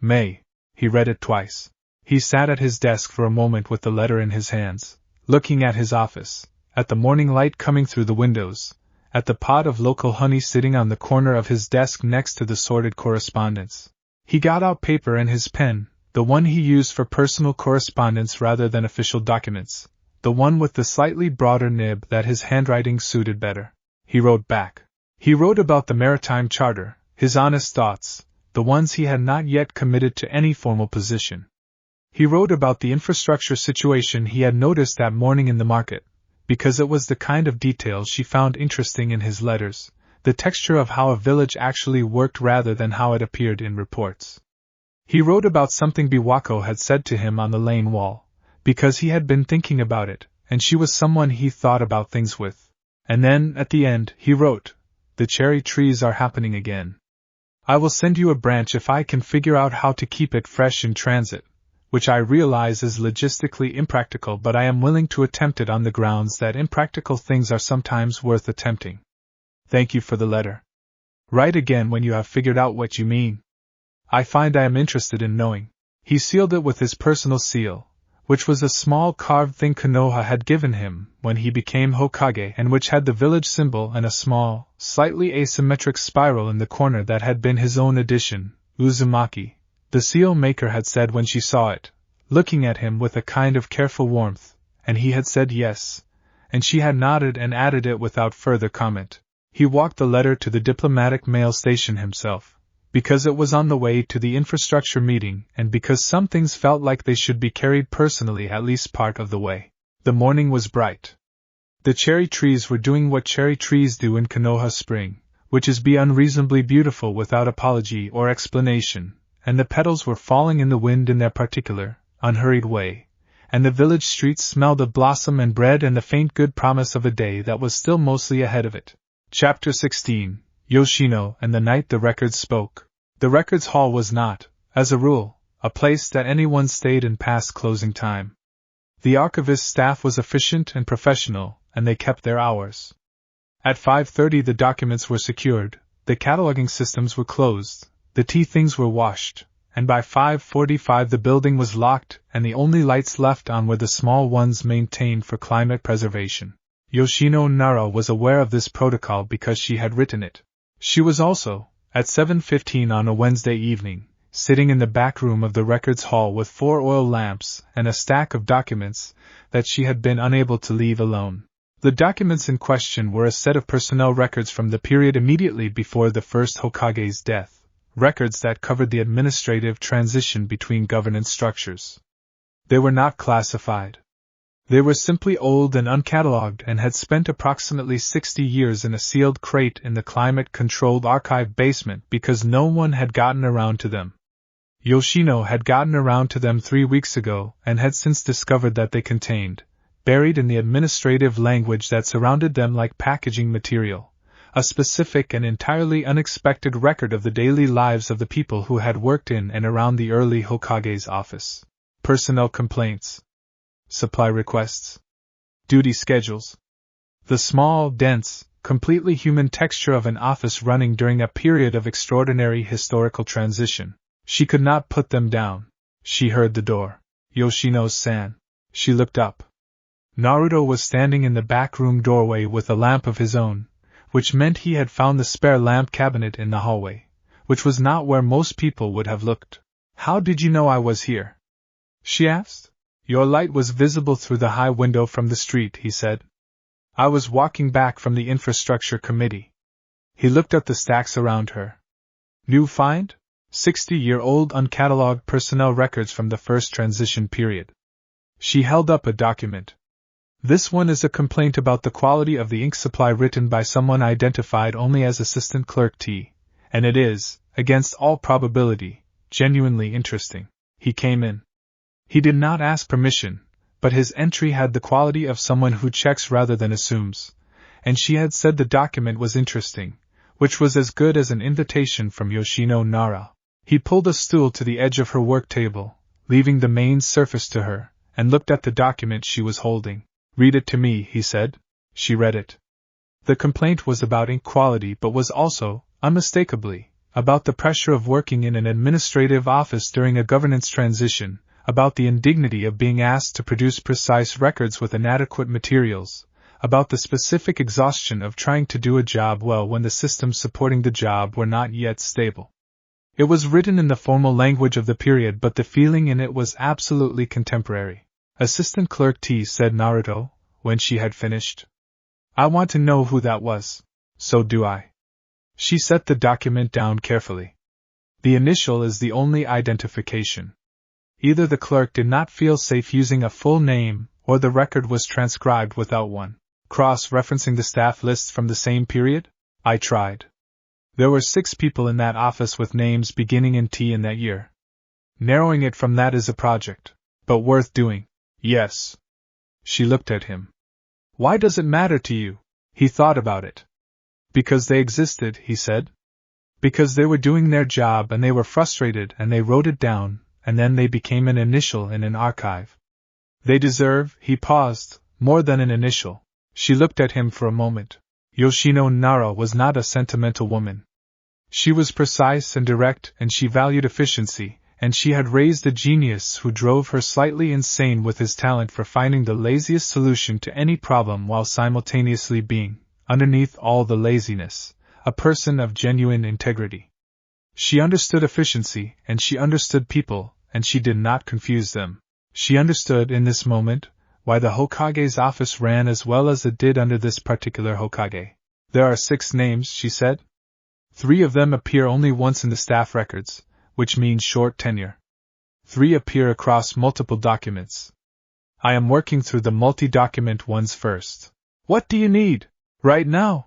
May. He read it twice. He sat at his desk for a moment with the letter in his hands, looking at his office, at the morning light coming through the windows, at the pot of local honey sitting on the corner of his desk next to the sorted correspondence. He got out paper and his pen, the one he used for personal correspondence rather than official documents, the one with the slightly broader nib that his handwriting suited better. He wrote back. He wrote about the Maritime Charter, his honest thoughts, the ones he had not yet committed to any formal position. He wrote about the infrastructure situation he had noticed that morning in the market, because it was the kind of detail she found interesting in his letters, the texture of how a village actually worked rather than how it appeared in reports. He wrote about something Biwako had said to him on the lane wall, because he had been thinking about it, and she was someone he thought about things with. And then, at the end, he wrote, "The cherry trees are happening again. I will send you a branch if I can figure out how to keep it fresh in transit, which I realize is logistically impractical, but I am willing to attempt it on the grounds that impractical things are sometimes worth attempting. Thank you for the letter. Write again when you have figured out what you mean. I find I am interested in knowing." He sealed it with his personal seal, which was a small carved thing Konoha had given him when he became Hokage and which had the village symbol and a small, slightly asymmetric spiral in the corner that had been his own addition, Uzumaki, the seal maker had said when she saw it, looking at him with a kind of careful warmth, and he had said yes, and she had nodded and added it without further comment. He walked the letter to the diplomatic mail station himself, because it was on the way to the infrastructure meeting and because some things felt like they should be carried personally at least part of the way. The morning was bright. The cherry trees were doing what cherry trees do in Konoha spring, which is be unreasonably beautiful without apology or explanation, and the petals were falling in the wind in their particular, unhurried way, and the village streets smelled of blossom and bread and the faint good promise of a day that was still mostly ahead of it. Chapter 16. Yoshino and the night the records spoke. The records hall was not, as a rule, a place that anyone stayed in past closing time. The archivist staff was efficient and professional, and they kept their hours. At 5:30 the documents were secured, the cataloging systems were closed, the tea things were washed, and by 5:45 the building was locked and the only lights left on were the small ones maintained for climate preservation. Yoshino Nara was aware of this protocol because she had written it. She was also, at 7:15 on a Wednesday evening, sitting in the back room of the records hall with 4 oil lamps and a stack of documents that she had been unable to leave alone. The documents in question were a set of personnel records from the period immediately before the first Hokage's death, records that covered the administrative transition between governance structures. They were not classified. They were simply old and uncatalogued and had spent approximately 60 years in a sealed crate in the climate-controlled archive basement because no one had gotten around to them. Yoshino had gotten around to them 3 weeks ago and had since discovered that they contained, buried in the administrative language that surrounded them like packaging material, a specific and entirely unexpected record of the daily lives of the people who had worked in and around the early Hokage's office. Personnel complaints. Supply requests. Duty schedules. The small, dense, completely human texture of an office running during a period of extraordinary historical transition. She could not put them down. She heard the door. Yoshino-san. She looked up. Naruto was standing in the back room doorway with a lamp of his own, which meant he had found the spare lamp cabinet in the hallway, which was not where most people would have looked. "How did you know I was here?" she asked. "Your light was visible through the high window from the street," he said. "I was walking back from the infrastructure committee." He looked at the stacks around her. "New find? 60-year-old uncatalogued personnel records from the first transition period." She held up a document. "This one is a complaint about the quality of the ink supply written by someone identified only as Assistant Clerk T, and it is, against all probability, genuinely interesting." He came in. He did not ask permission, but his entry had the quality of someone who checks rather than assumes, and she had said the document was interesting, which was as good as an invitation from Yoshino Nara. He pulled a stool to the edge of her work table, leaving the main surface to her, and looked at the document she was holding. "Read it to me," he said. She read it. The complaint was about ink quality but was also, unmistakably, about the pressure of working in an administrative office during a governance transition, about the indignity of being asked to produce precise records with inadequate materials, about the specific exhaustion of trying to do a job well when the systems supporting the job were not yet stable. It was written in the formal language of the period, but the feeling in it was absolutely contemporary. "Assistant Clerk T," said Naruto, when she had finished. "I want to know who that was." "So do I." She set the document down carefully. "The initial is the only identification. Either the clerk did not feel safe using a full name, or the record was transcribed without one." cross-referencing the staff lists from the same period? I tried. There were 6 people in that office with names beginning in T in that year. Narrowing it from that is a project, but worth doing. Yes. She looked at him. Why does it matter to you? He thought about it. Because they existed, he said. Because they were doing their job and they were frustrated and they wrote it down, and then they became an initial in an archive. They deserve, he paused, more than an initial. She looked at him for a moment. Yoshino Nara was not a sentimental woman. She was precise and direct, and she valued efficiency, and she had raised a genius who drove her slightly insane with his talent for finding the laziest solution to any problem while simultaneously being, underneath all the laziness, a person of genuine integrity. She understood efficiency, and she understood people, and she did not confuse them. She understood, in this moment, why the Hokage's office ran as well as it did under this particular Hokage. There are 6 names, she said. 3 of them appear only once in the staff records, which means short tenure. 3 appear across multiple documents. I am working through the multi-document ones first. What do you need? Right now?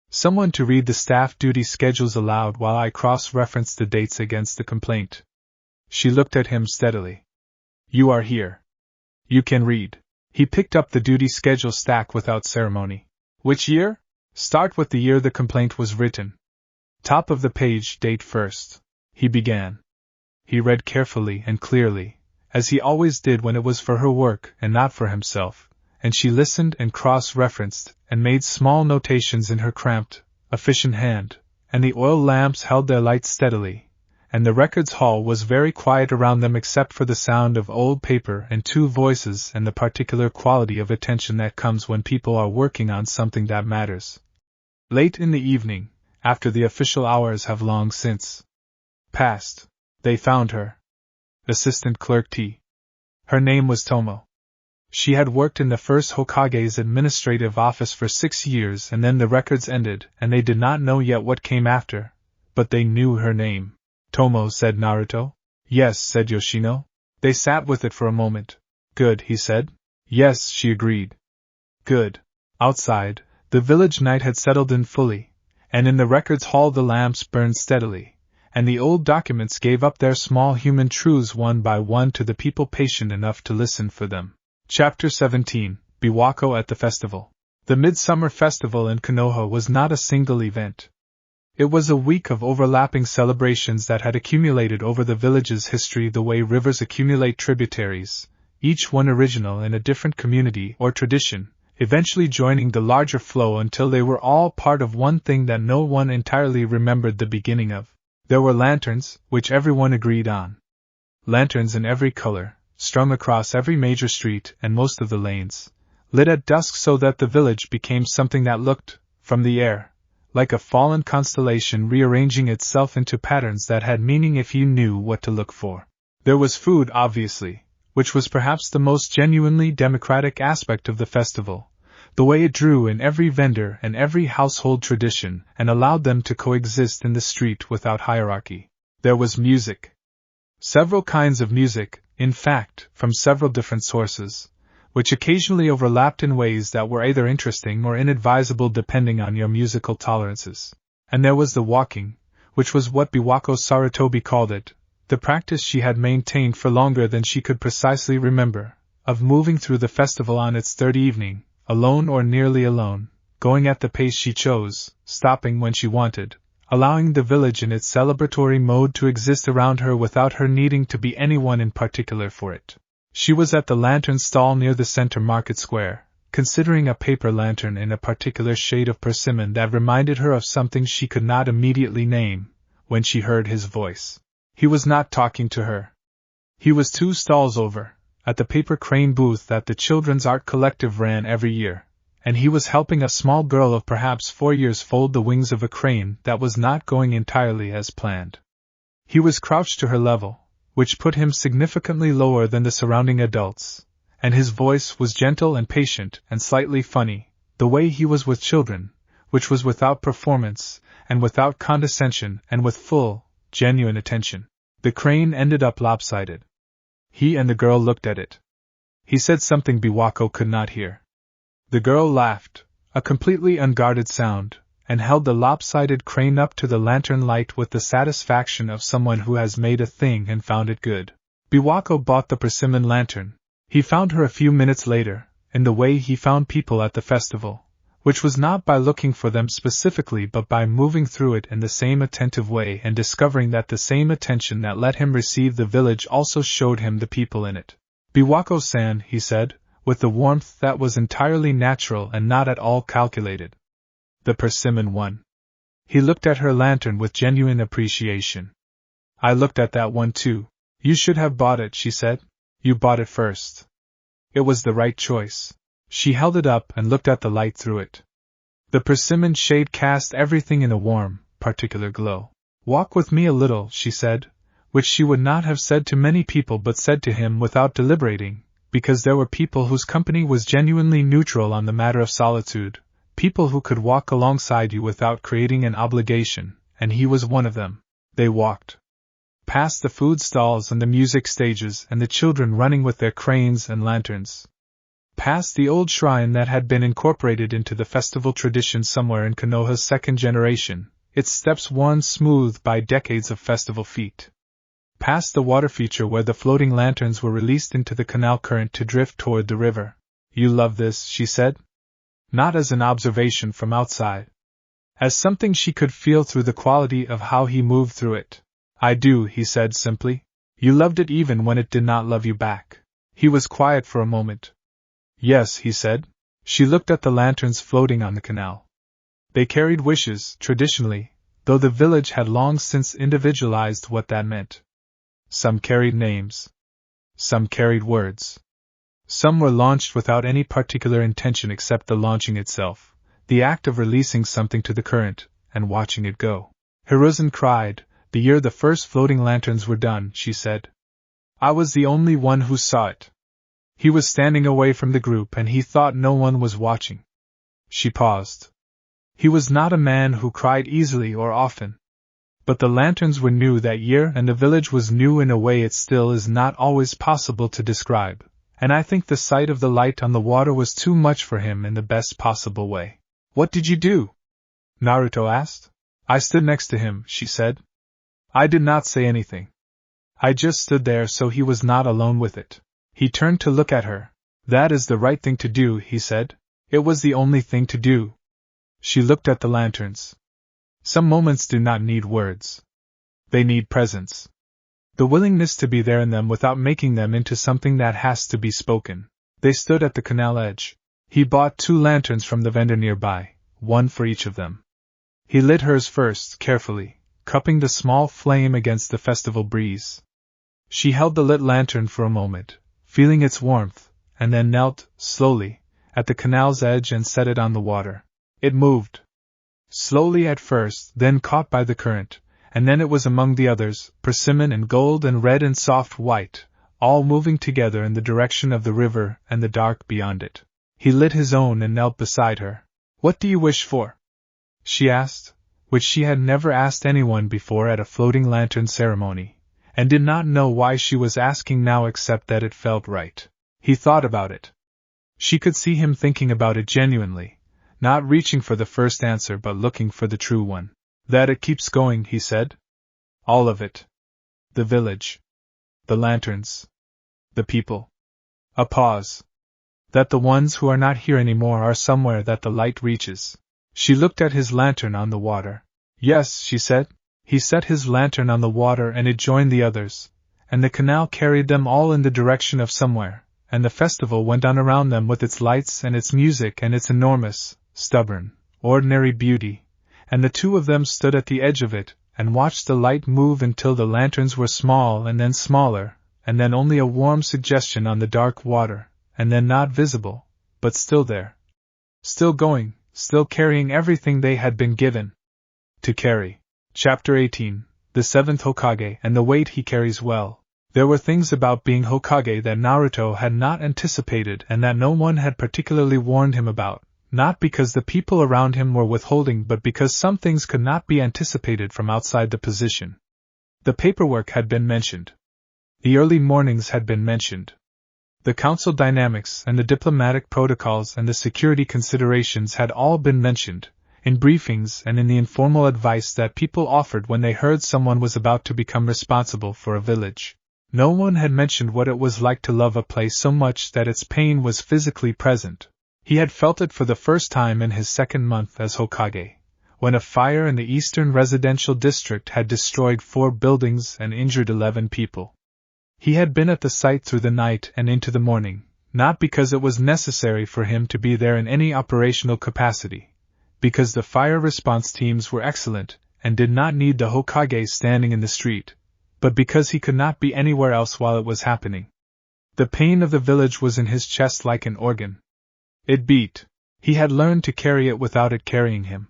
Someone to read the staff duty schedules aloud while I cross-reference the dates against the complaint. She looked at him steadily. You are here. You can read. He picked up the duty schedule stack without ceremony. Which year? Start with the year the complaint was written. Top of the page, date first. He began. He read carefully and clearly, as he always did when it was for her work and not for himself, and she listened and cross-referenced and made small notations in her cramped, efficient hand, and the oil lamps held their light steadily, and the records hall was very quiet around them except for the sound of old paper and 2 voices and the particular quality of attention that comes when people are working on something that matters. Late in the evening, after the official hours have long since passed, they found her. Assistant Clerk T. Her name was Tomo. She had worked in the first Hokage's administrative office for 6 years, and then the records ended, and they did not know yet what came after, but they knew her name. Tomo, said Naruto. Yes, said Yoshino. They sat with it for a moment. Good, he said. Yes, she agreed. Good. Outside, the village night had settled in fully, and in the records hall the lamps burned steadily, and the old documents gave up their small human truths one by one to the people patient enough to listen for them. Chapter 17, Biwako at the Festival. The Midsummer Festival in Konoha was not a single event. It was a week of overlapping celebrations that had accumulated over the village's history the way rivers accumulate tributaries, each one original in a different community or tradition, eventually joining the larger flow until they were all part of one thing that no one entirely remembered the beginning of. There were lanterns, which everyone agreed on. Lanterns in every color, strung across every major street and most of the lanes, lit at dusk so that the village became something that looked, from the air, like a fallen constellation rearranging itself into patterns that had meaning if you knew what to look for. There was food, obviously, which was perhaps the most genuinely democratic aspect of the festival, the way it drew in every vendor and every household tradition and allowed them to coexist in the street without hierarchy. There was music. Several kinds of music, in fact, from several different sources, which occasionally overlapped in ways that were either interesting or inadvisable depending on your musical tolerances. And there was the walking, which was what Biwako Sarutobi called it, the practice she had maintained for longer than she could precisely remember, of moving through the festival on its 3rd evening, alone or nearly alone, going at the pace she chose, stopping when she wanted, allowing the village in its celebratory mode to exist around her without her needing to be anyone in particular for it. She was at the lantern stall near the center market square, considering a paper lantern in a particular shade of persimmon that reminded her of something she could not immediately name, when she heard his voice. He was not talking to her. He was 2 stalls over, at the paper crane booth that the Children's Art Collective ran every year, and he was helping a small girl of perhaps 4 years fold the wings of a crane that was not going entirely as planned. He was crouched to her level, which put him significantly lower than the surrounding adults, and his voice was gentle and patient and slightly funny, the way he was with children, which was without performance, and without condescension and with full, genuine attention. The crane ended up lopsided. He and the girl looked at it. He said something Biwako could not hear. The girl laughed, a completely unguarded sound, and held the lopsided crane up to the lantern light with the satisfaction of someone who has made a thing and found it good. Biwako bought the persimmon lantern. He found her a few minutes later, in the way he found people at the festival, which was not by looking for them specifically but by moving through it in the same attentive way and discovering that the same attention that let him receive the village also showed him the people in it. Biwako-san, he said, with the warmth that was entirely natural and not at all calculated. The persimmon one. He looked at her lantern with genuine appreciation. I looked at that one too. You should have bought it, she said. You bought it first. It was the right choice. She held it up and looked at the light through it. The persimmon shade cast everything in a warm, particular glow. Walk with me a little, she said, which she would not have said to many people but said to him without deliberating, because there were people whose company was genuinely neutral on the matter of solitude, people who could walk alongside you without creating an obligation, and he was one of them. They walked past the food stalls and the music stages and the children running with their cranes and lanterns. Past the old shrine that had been incorporated into the festival tradition somewhere in Konoha's second generation, its steps worn smooth by decades of festival feet. Past the water feature where the floating lanterns were released into the canal current to drift toward the river. You love this, she said. Not as an observation from outside. As something she could feel through the quality of how he moved through it. I do, he said simply. You loved it even when it did not love you back. He was quiet for a moment. Yes, he said. She looked at the lanterns floating on the canal. They carried wishes, traditionally, though the village had long since individualized what that meant. Some carried names. Some carried words. Some were launched without any particular intention except the launching itself, the act of releasing something to the current, and watching it go. Hiruzen cried, the year the first floating lanterns were done, she said. I was the only one who saw it. He was standing away from the group and he thought no one was watching. She paused. He was not a man who cried easily or often. But the lanterns were new that year and the village was new in a way it still is not always possible to describe, and I think the sight of the light on the water was too much for him in the best possible way. What did you do? Naruto asked. I stood next to him, she said. I did not say anything. I just stood there so he was not alone with it. He turned to look at her. That is the right thing to do, he said. It was the only thing to do. She looked at the lanterns. Some moments do not need words. They need presence. The willingness to be there in them without making them into something that has to be spoken. They stood at the canal edge. He bought 2 lanterns from the vendor nearby, one for each of them. He lit hers first, carefully, cupping the small flame against the festival breeze. She held the lit lantern for a moment, feeling its warmth, and then knelt, slowly, at the canal's edge and set it on the water. It moved. Slowly at first, then caught by the current, and then it was among the others, persimmon and gold and red and soft white, all moving together in the direction of the river and the dark beyond it. He lit his own and knelt beside her. What do you wish for? She asked, which she had never asked anyone before at a floating lantern ceremony, and did not know why she was asking now except that it felt right. He thought about it. She could see him thinking about it genuinely, not reaching for the first answer but looking for the true one. That it keeps going, he said. All of it. The village. The lanterns. The people. A pause. That the ones who are not here anymore are somewhere that the light reaches. She looked at his lantern on the water. Yes, she said. He set his lantern on the water and it joined the others, and the canal carried them all in the direction of somewhere, and the festival went on around them with its lights and its music and its enormous, stubborn, ordinary beauty, and the 2 of them stood at the edge of it, and watched the light move until the lanterns were small and then smaller, and then only a warm suggestion on the dark water, and then not visible, but still there. Still going, still carrying everything they had been given to carry. Chapter 18, The 7th Hokage and the Weight He Carries Well. There were things about being Hokage that Naruto had not anticipated and that no one had particularly warned him about, not because the people around him were withholding but because some things could not be anticipated from outside the position. The paperwork had been mentioned. The early mornings had been mentioned. The council dynamics and the diplomatic protocols and the security considerations had all been mentioned, in briefings and in the informal advice that people offered when they heard someone was about to become responsible for a village. No one had mentioned what it was like to love a place so much that its pain was physically present. He had felt it for the first time in his second month as Hokage, when a fire in the eastern residential district had destroyed 4 buildings and injured 11 people. He had been at the site through the night and into the morning, not because it was necessary for him to be there in any operational capacity, because the fire response teams were excellent and did not need the Hokage standing in the street, but because he could not be anywhere else while it was happening. The pain of the village was in his chest like an organ. It beat. He had learned to carry it without it carrying him.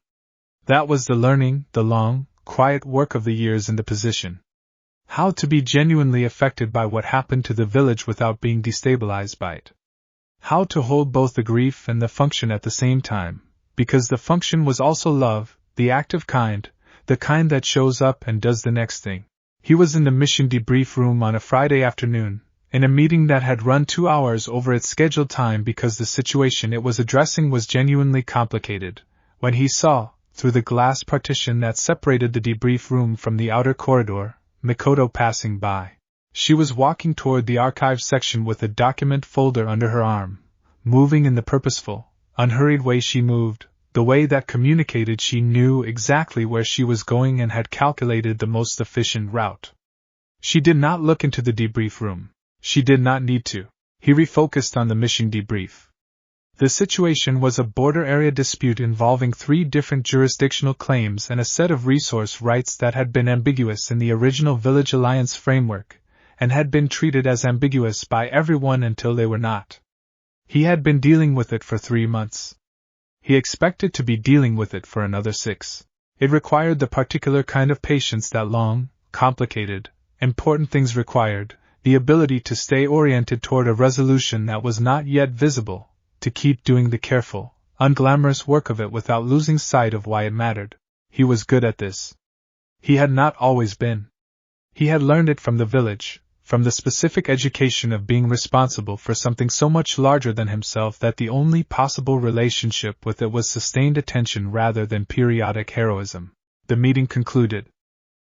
That was the learning, the long, quiet work of the years in the position. How to be genuinely affected by what happened to the village without being destabilized by it. How to hold both the grief and the function at the same time, because the function was also love, the active kind, the kind that shows up and does the next thing. He was in the mission debrief room on a Friday afternoon, in a meeting that had run 2 hours over its scheduled time because the situation it was addressing was genuinely complicated, when he saw, through the glass partition that separated the debrief room from the outer corridor, Mikoto passing by. She was walking toward the archive section with a document folder under her arm, moving in the purposeful, unhurried way she moved, the way that communicated she knew exactly where she was going and had calculated the most efficient route. She did not look into the debrief room. She did not need to. He refocused on the mission debrief. The situation was a border area dispute involving 3 different jurisdictional claims and a set of resource rights that had been ambiguous in the original Village Alliance framework, and had been treated as ambiguous by everyone until they were not. He had been dealing with it for 3 months. He expected to be dealing with it for another 6. It required the particular kind of patience that long, complicated, important things required, the ability to stay oriented toward a resolution that was not yet visible, to keep doing the careful, unglamorous work of it without losing sight of why it mattered. He was good at this. He had not always been. He had learned it from the village, from the specific education of being responsible for something so much larger than himself that the only possible relationship with it was sustained attention rather than periodic heroism. The meeting concluded.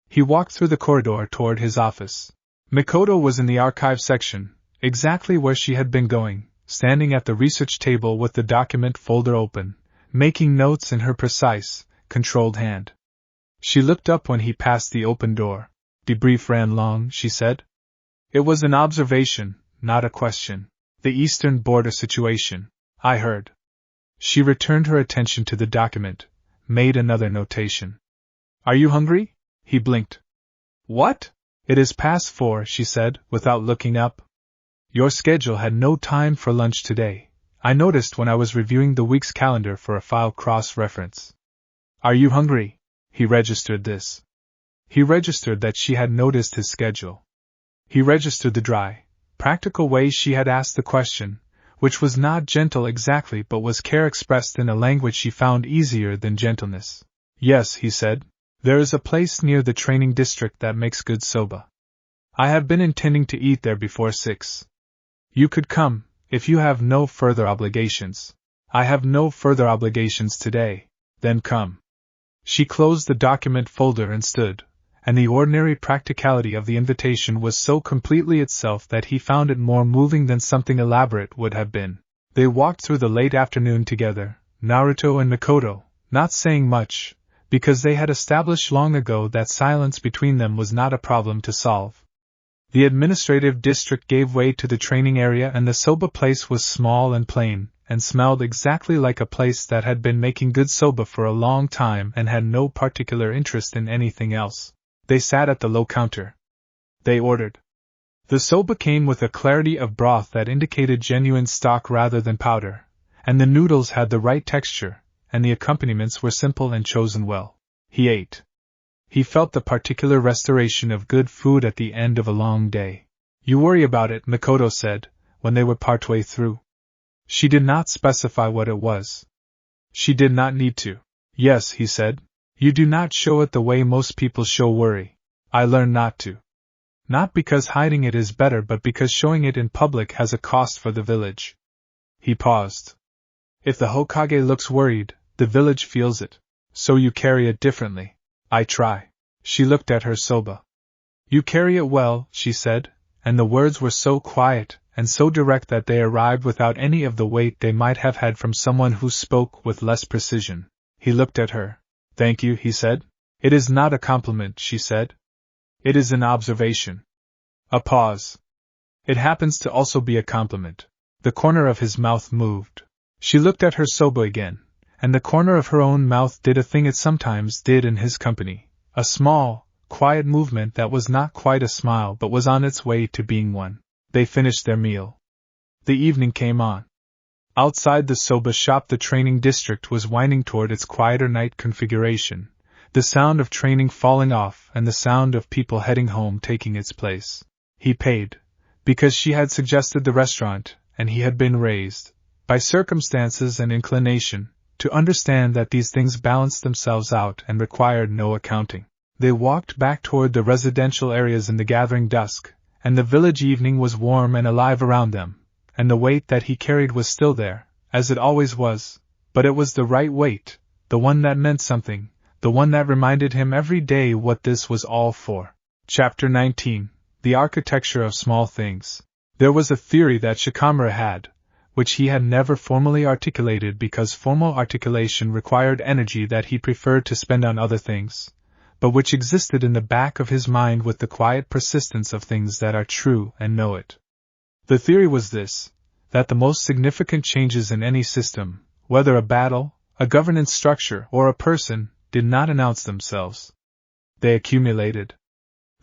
He walked through the corridor toward his office. Mikoto was in the archive section, exactly where she had been going, standing at the research table with the document folder open, making notes in her precise, controlled hand. She looked up when he passed the open door. Debrief ran long, she said. It was an observation, not a question. The eastern border situation, I heard. She returned her attention to the document, made another notation. Are you hungry? He blinked. What? It is past 4, she said, without looking up. Your schedule had no time for lunch today. I noticed when I was reviewing the week's calendar for a file cross-reference. Are you hungry? He registered this. He registered that she had noticed his schedule. He registered the dry, practical way she had asked the question, which was not gentle exactly but was care expressed in a language she found easier than gentleness. Yes, he said. There is a place near the training district that makes good soba. I have been intending to eat there before 6. You could come, if you have no further obligations. I have no further obligations today. Then come. She closed the document folder and stood, and the ordinary practicality of the invitation was so completely itself that he found it more moving than something elaborate would have been. They walked through the late afternoon together, Naruto and Mikoto, not saying much, because they had established long ago that silence between them was not a problem to solve. The administrative district gave way to the training area and the soba place was small and plain, and smelled exactly like a place that had been making good soba for a long time and had no particular interest in anything else. They sat at the low counter. They ordered. The soba came with a clarity of broth that indicated genuine stock rather than powder, and the noodles had the right texture, and the accompaniments were simple and chosen well. He ate. He felt the particular restoration of good food at the end of a long day. You worry about it, Mikoto said, when they were partway through. She did not specify what it was. She did not need to. Yes, he said. You do not show it the way most people show worry. I learned not to. Not because hiding it is better, but because showing it in public has a cost for the village. He paused. If the Hokage looks worried, the village feels it. So you carry it differently. I try. She looked at her Soba. You carry it well, she said, and the words were so quiet and so direct that they arrived without any of the weight they might have had from someone who spoke with less precision. He looked at her. Thank you, he said. It is not a compliment, she said. It is an observation. A pause. It happens to also be a compliment. The corner of his mouth moved. She looked at her Soba again, and the corner of her own mouth did a thing it sometimes did in his company, a small, quiet movement that was not quite a smile but was on its way to being one. They finished their meal. The evening came on. Outside the Soba shop the training district was winding toward its quieter night configuration, the sound of training falling off and the sound of people heading home taking its place. He paid, because she had suggested the restaurant, and he had been raised, by circumstances and inclination, to understand that these things balanced themselves out and required no accounting. They walked back toward the residential areas in the gathering dusk, and the village evening was warm and alive around them, and the weight that he carried was still there, as it always was, but it was the right weight, the one that meant something, the one that reminded him every day what this was all for. Chapter 19. The Architecture of Small Things. There was a theory that Shikamaru had, which he had never formally articulated because formal articulation required energy that he preferred to spend on other things, but which existed in the back of his mind with the quiet persistence of things that are true and know it. The theory was this, that the most significant changes in any system, whether a battle, a governance structure, or a person, did not announce themselves. They accumulated.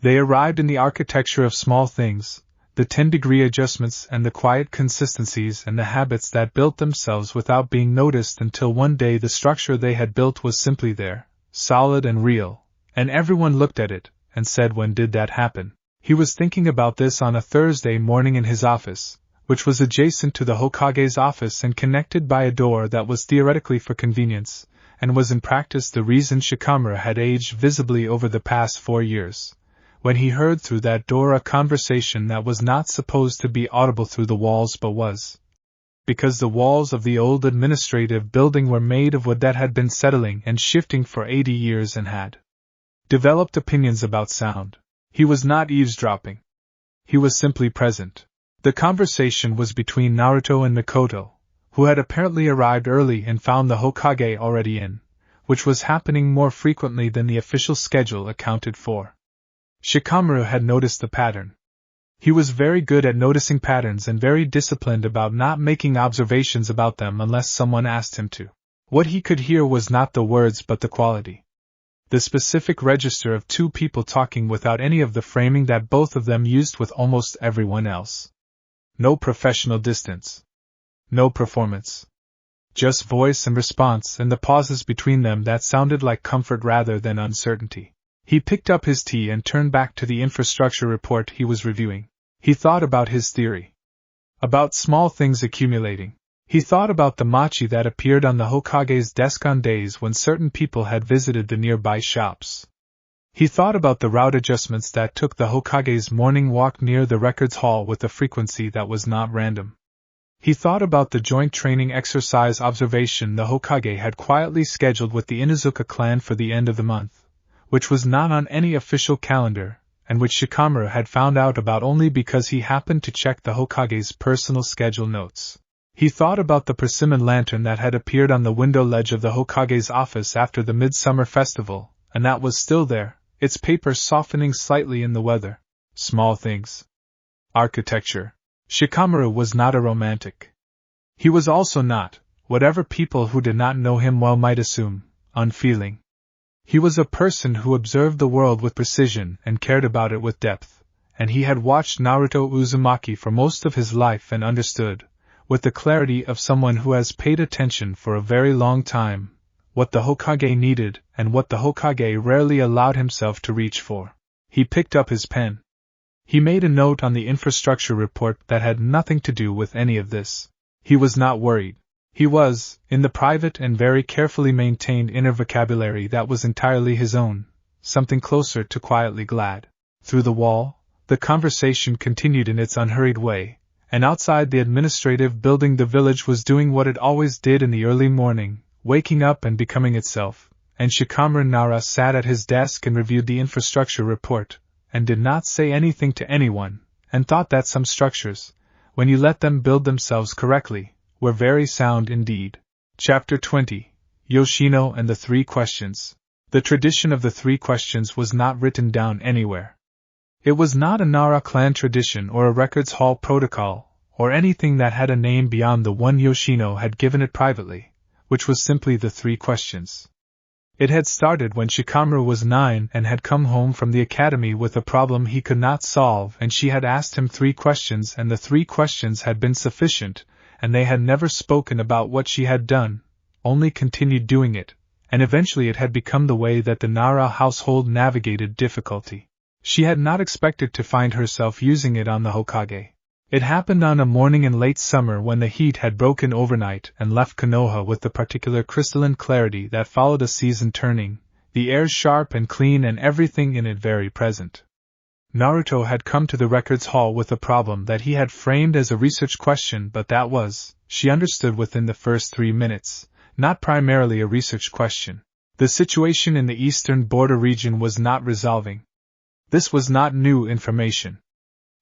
They arrived in the architecture of small things, the 10-degree adjustments and the quiet consistencies and the habits that built themselves without being noticed until one day the structure they had built was simply there, solid and real, and everyone looked at it, and said, when did that happen? He was thinking about this on a Thursday morning in his office, which was adjacent to the Hokage's office and connected by a door that was theoretically for convenience, and was in practice the reason Shikamaru had aged visibly over the past 4 years. When he heard through that door a conversation that was not supposed to be audible through the walls but was, because the walls of the old administrative building were made of wood that had been settling and shifting for 80 years and had developed opinions about sound. He was not eavesdropping. He was simply present. The conversation was between Naruto and Mikoto, who had apparently arrived early and found the Hokage already in, which was happening more frequently than the official schedule accounted for. Shikamaru had noticed the pattern. He was very good at noticing patterns and very disciplined about not making observations about them unless someone asked him to. What he could hear was not the words but the quality. The specific register of two people talking without any of the framing that both of them used with almost everyone else. No professional distance. No performance. Just voice and response and the pauses between them that sounded like comfort rather than uncertainty. He picked up his tea and turned back to the infrastructure report he was reviewing. He thought about his theory. About small things accumulating. He thought about the mochi that appeared on the Hokage's desk on days when certain people had visited the nearby shops. He thought about the route adjustments that took the Hokage's morning walk near the records hall with a frequency that was not random. He thought about the joint training exercise observation the Hokage had quietly scheduled with the Inuzuka clan for the end of the month, which was not on any official calendar, and which Shikamaru had found out about only because he happened to check the Hokage's personal schedule notes. He thought about the persimmon lantern that had appeared on the window ledge of the Hokage's office after the midsummer festival, and that was still there, its paper softening slightly in the weather. Small things. Architecture. Shikamaru was not a romantic. He was also not, whatever people who did not know him well might assume, unfeeling. He was a person who observed the world with precision and cared about it with depth, and he had watched Naruto Uzumaki for most of his life and understood, with the clarity of someone who has paid attention for a very long time, what the Hokage needed and what the Hokage rarely allowed himself to reach for. He picked up his pen. He made a note on the infrastructure report that had nothing to do with any of this. He was not worried. He was, in the private and very carefully maintained inner vocabulary that was entirely his own, something closer to quietly glad. Through the wall, The conversation continued in its unhurried way, and outside the administrative building the village was doing what it always did in the early morning, waking up and becoming itself, and Shikamaru Nara sat at his desk and reviewed the infrastructure report, and did not say anything to anyone, and thought that some structures, when you let them build themselves correctly, were very sound indeed. Chapter 20. Yoshino and the Three Questions. The tradition of the Three Questions was not written down anywhere. It was not a Nara clan tradition or a records hall protocol, or anything that had a name beyond the one Yoshino had given it privately, which was simply the Three Questions. It had started when Shikamaru was 9 and had come home from the academy with a problem he could not solve, and she had asked him 3 questions, and the 3 questions had been sufficient, and they had never spoken about what she had done, only continued doing it, and eventually it had become the way that the Nara household navigated difficulty. She had not expected to find herself using it on the Hokage. It happened on a morning in late summer when the heat had broken overnight and left Konoha with the particular crystalline clarity that followed a season turning, the air sharp and clean and everything in it very present. Naruto had come to the records hall with a problem that he had framed as a research question, but that was, she understood within the first 3 minutes, not primarily a research question. The situation in the eastern border region was not resolving. This was not new information.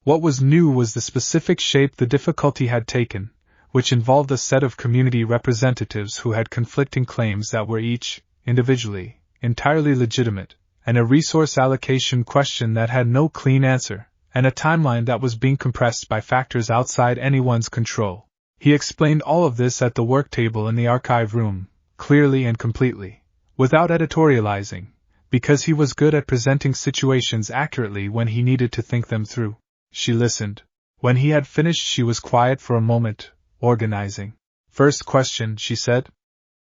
What was new was the specific shape the difficulty had taken, which involved a set of community representatives who had conflicting claims that were each, individually, entirely legitimate, and a resource allocation question that had no clean answer, and a timeline that was being compressed by factors outside anyone's control. He explained all of this at the work table in the archive room, clearly and completely, without editorializing, because he was good at presenting situations accurately when he needed to think them through. She listened. When he had finished, she was quiet for a moment, organizing. First question, she said.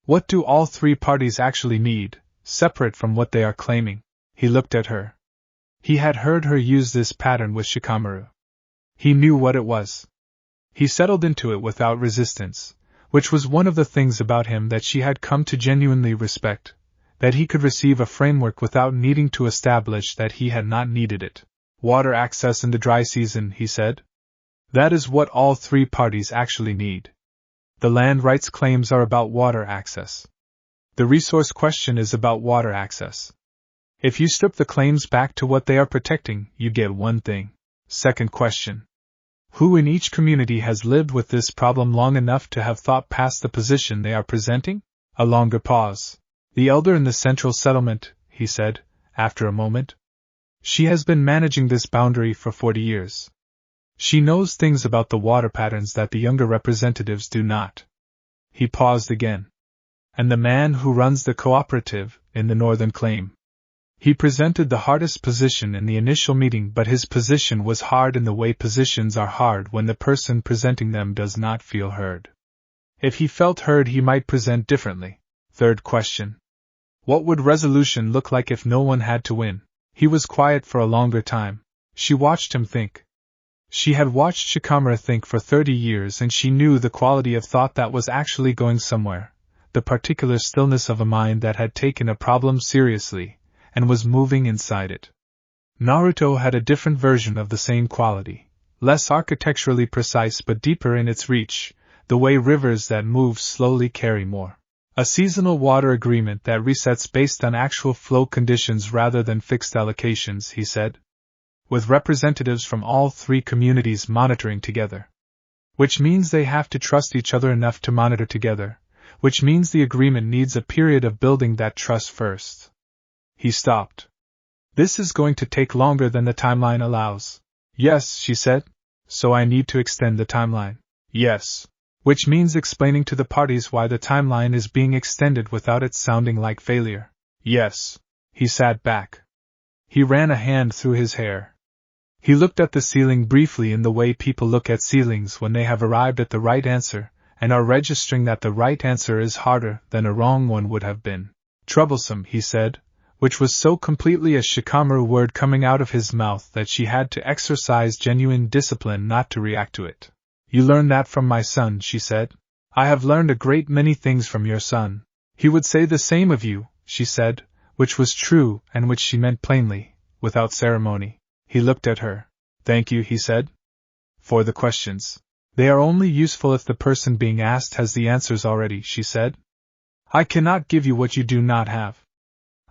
What do all 3 parties actually need, separate from what they are claiming? He looked at her. He had heard her use this pattern with Shikamaru. He knew what it was. He settled into it without resistance, which was one of the things about him that she had come to genuinely respect, that he could receive a framework without needing to establish that he had not needed it. Water access in the dry season, he said. That is what all 3 parties actually need. The land rights claims are about water access. The resource question is about water access. If you strip the claims back to what they are protecting, you get one thing. Second question. Who in each community has lived with this problem long enough to have thought past the position they are presenting? A longer pause. The elder in the central settlement, he said, after a moment. She has been managing this boundary for 40 years. She knows things about the water patterns that the younger representatives do not. He paused again. And the man who runs the cooperative, in the northern claim. He presented the hardest position in the initial meeting, but his position was hard in the way positions are hard when the person presenting them does not feel heard. If he felt heard, he might present differently. Third question. What would resolution look like if no one had to win? He was quiet for a longer time. She watched him think. She had watched Shikamaru think for 30 years, and she knew the quality of thought that was actually going somewhere, the particular stillness of a mind that had taken a problem seriously, and was moving inside it. Naruto had a different version of the same quality, less architecturally precise but deeper in its reach, the way rivers that move slowly carry more. A seasonal water agreement that resets based on actual flow conditions rather than fixed allocations, he said. With representatives from all 3 communities monitoring together. Which means they have to trust each other enough to monitor together, which means the agreement needs a period of building that trust first. He stopped. This is going to take longer than the timeline allows. Yes, she said. So I need to extend the timeline. Yes. Which means explaining to the parties why the timeline is being extended without it sounding like failure. Yes. He sat back. He ran a hand through his hair. He looked at the ceiling briefly in the way people look at ceilings when they have arrived at the right answer, and are registering that the right answer is harder than a wrong one would have been. Troublesome, he said, which was so completely a Shikamaru word coming out of his mouth that she had to exercise genuine discipline not to react to it. You learned that from my son, she said. I have learned a great many things from your son. He would say the same of you, she said, which was true and which she meant plainly, without ceremony. He looked at her. Thank you, he said, for the questions. They are only useful if the person being asked has the answers already, she said. I cannot give you what you do not have.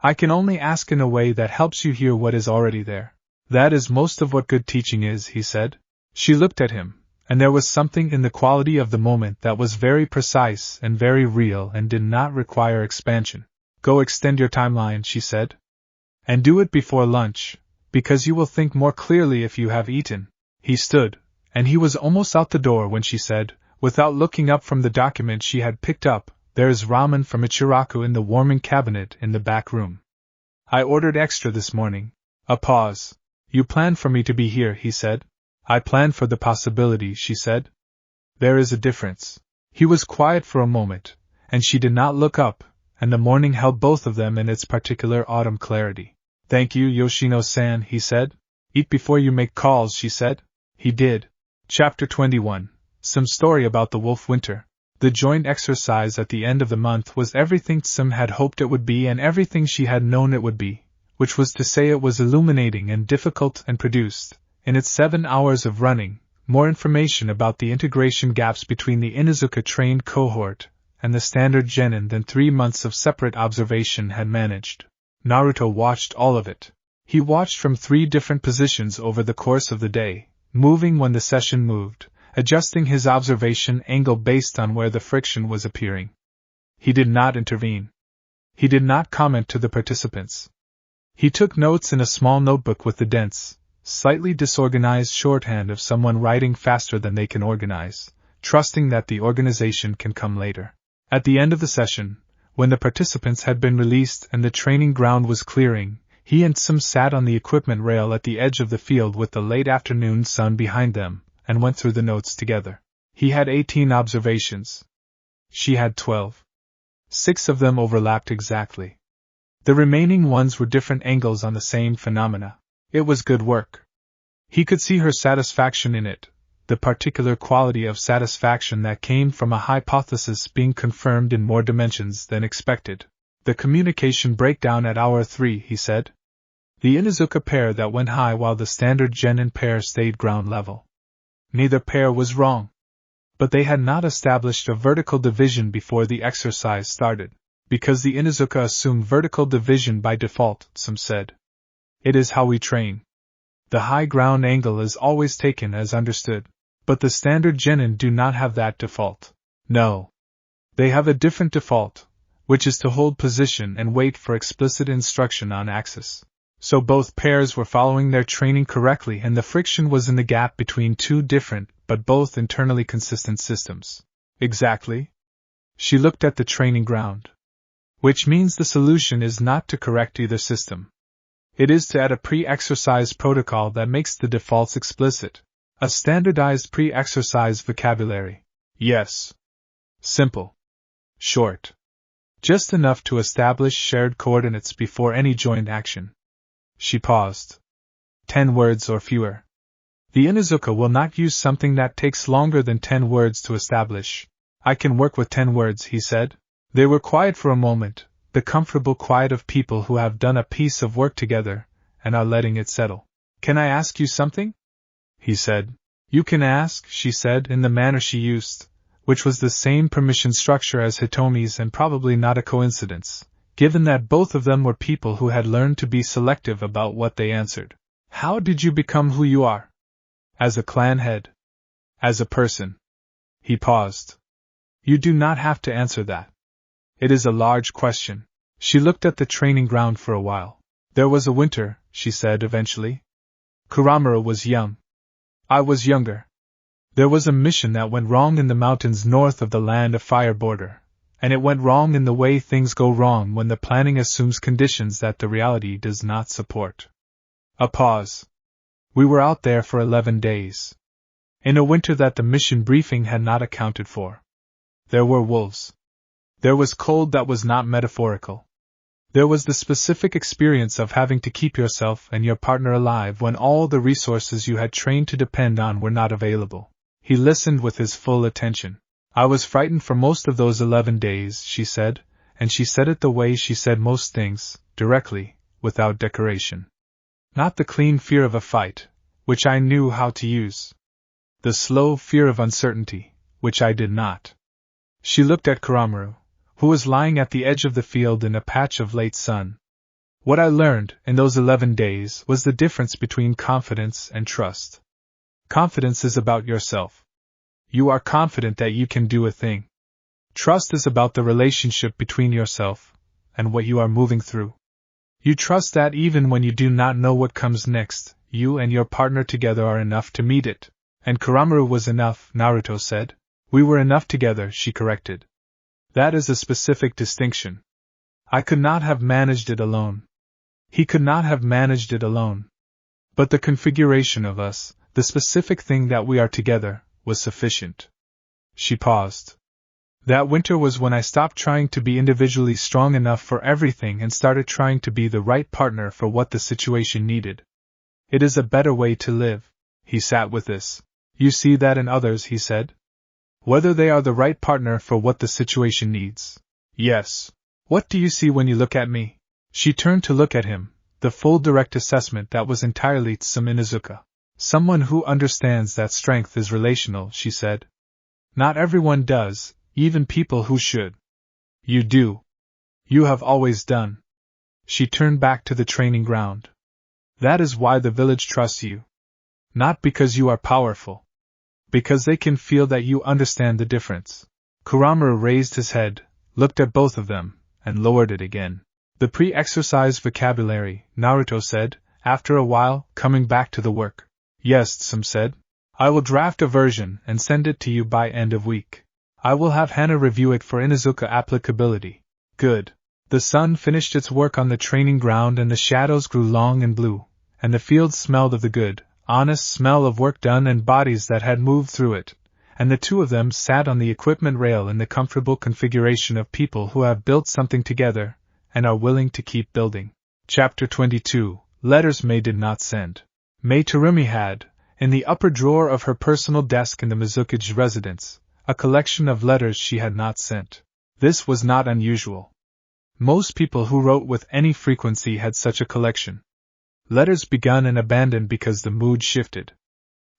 I can only ask in a way that helps you hear what is already there. That is most of what good teaching is, he said. She looked at him, and there was something in the quality of the moment that was very precise and very real and did not require expansion. Go extend your timeline, she said. And do it before lunch, because you will think more clearly if you have eaten. He stood, and he was almost out the door when she said, without looking up from the document she had picked up, there is ramen from Ichiraku in the warming cabinet in the back room. I ordered extra this morning. A pause. You planned for me to be here, he said. I planned for the possibility, she said. There is a difference. He was quiet for a moment, and she did not look up, and the morning held both of them in its particular autumn clarity. Thank you, Yoshino-san, he said. Eat before you make calls, she said. He did. Chapter 21. Some story about the wolf winter. The joint exercise at the end of the month was everything Tsum had hoped it would be and everything she had known it would be, which was to say it was illuminating and difficult and produced, in its 7 hours of running, more information about the integration gaps between the Inuzuka-trained cohort and the standard genin than 3 months of separate observation had managed. Naruto watched all of it. He watched from 3 different positions over the course of the day, moving when the session moved, adjusting his observation angle based on where the friction was appearing. He did not intervene. He did not comment to the participants. He took notes in a small notebook with the dense, slightly disorganized shorthand of someone writing faster than they can organize, trusting that the organization can come later. At the end of the session, when the participants had been released and the training ground was clearing, he and Tsum sat on the equipment rail at the edge of the field with the late afternoon sun behind them, and went through the notes together. He had 18 observations. She had 12. 6 of them overlapped exactly. The remaining ones were different angles on the same phenomena. It was good work. He could see her satisfaction in it, the particular quality of satisfaction that came from a hypothesis being confirmed in more dimensions than expected. The communication breakdown at hour 3, he said. The Inuzuka pair that went high while the standard genin pair stayed ground level. Neither pair was wrong. But they had not established a vertical division before the exercise started, because the Inuzuka assumed vertical division by default, Tsum said. It is how we train. The high ground angle is always taken as understood, but the standard genin do not have that default. No. They have a different default, which is to hold position and wait for explicit instruction on axis. So both pairs were following their training correctly and the friction was in the gap between 2 different, but both internally consistent systems. Exactly. She looked at the training ground. Which means the solution is not to correct either system. It is to add a pre-exercise protocol that makes the defaults explicit. A standardized pre-exercise vocabulary. Yes. Simple. Short. Just enough to establish shared coordinates before any joint action. She paused. 10 words or fewer. The Inuzuka will not use something that takes longer than 10 words to establish. I can work with 10 words, he said. They were quiet for a moment, the comfortable quiet of people who have done a piece of work together, and are letting it settle. Can I ask you something? He said. You can ask, she said in the manner she used, which was the same permission structure as Hitomi's and probably not a coincidence, given that both of them were people who had learned to be selective about what they answered. How did you become who you are? As a clan head? As a person? He paused. You do not have to answer that. It is a large question. She looked at the training ground for a while. There was a winter, she said eventually. Kuramura was young. I was younger. There was a mission that went wrong in the mountains north of the Land of Fire border, and it went wrong in the way things go wrong when the planning assumes conditions that the reality does not support. A pause. We were out there for 11 days. In a winter that the mission briefing had not accounted for. There were wolves. There was cold that was not metaphorical. There was the specific experience of having to keep yourself and your partner alive when all the resources you had trained to depend on were not available. He listened with his full attention. I was frightened for most of those 11 days, she said, and she said it the way she said most things, directly, without decoration. Not the clean fear of a fight, which I knew how to use. The slow fear of uncertainty, which I did not. She looked at Kuramaru, who was lying at the edge of the field in a patch of late sun. What I learned in those 11 days was the difference between confidence and trust. Confidence is about yourself. You are confident that you can do a thing. Trust is about the relationship between yourself and what you are moving through. You trust that even when you do not know what comes next, you and your partner together are enough to meet it. And Kuramaru was enough, Naruto said. We were enough together, she corrected. That is a specific distinction. I could not have managed it alone. He could not have managed it alone. But the configuration of us, the specific thing that we are together, was sufficient. She paused. That winter was when I stopped trying to be individually strong enough for everything and started trying to be the right partner for what the situation needed. It is a better way to live. He sat with this. You see that in others, he said. Whether they are the right partner for what the situation needs. Yes. What do you see when you look at me? She turned to look at him, the full direct assessment that was entirely Tsum Inuzuka. Someone who understands that strength is relational, she said. Not everyone does, even people who should. You do. You have always done. She turned back to the training ground. That is why the village trusts you. Not because you are powerful. Because they can feel that you understand the difference. Kuramaru raised his head, looked at both of them, and lowered it again. The pre-exercise vocabulary, Naruto said, after a while, coming back to the work. Yes, Tsum said. I will draft a version and send it to you by end of week. I will have Hana review it for Inuzuka applicability. Good. The sun finished its work on the training ground and the shadows grew long and blue, and the field smelled of the good, honest smell of work done and bodies that had moved through it, and the two of them sat on the equipment rail in the comfortable configuration of people who have built something together, and are willing to keep building. Chapter 22. Letters Mei did not send. Mei Terumi had, in the upper drawer of her personal desk in the Mizukage residence, a collection of letters she had not sent. This was not unusual. Most people who wrote with any frequency had such a collection. Letters begun and abandoned because the mood shifted.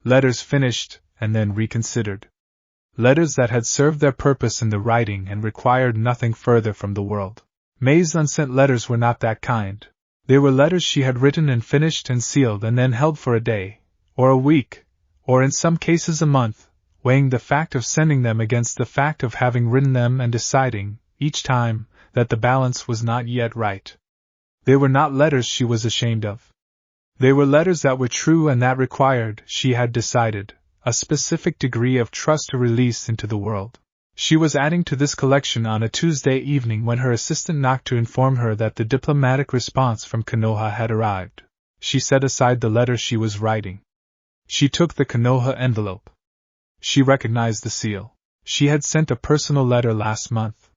Letters finished, and then reconsidered. Letters that had served their purpose in the writing and required nothing further from the world. Mei's unsent letters were not that kind. They were letters she had written and finished and sealed and then held for a day, or a week, or in some cases a month, weighing the fact of sending them against the fact of having written them and deciding, each time, that the balance was not yet right. They were not letters she was ashamed of. They were letters that were true and that required, she had decided, a specific degree of trust to release into the world. She was adding to this collection on a Tuesday evening when her assistant knocked to inform her that the diplomatic response from Konoha had arrived. She set aside the letter she was writing. She took the Konoha envelope. She recognized the seal. She had sent a personal letter last month.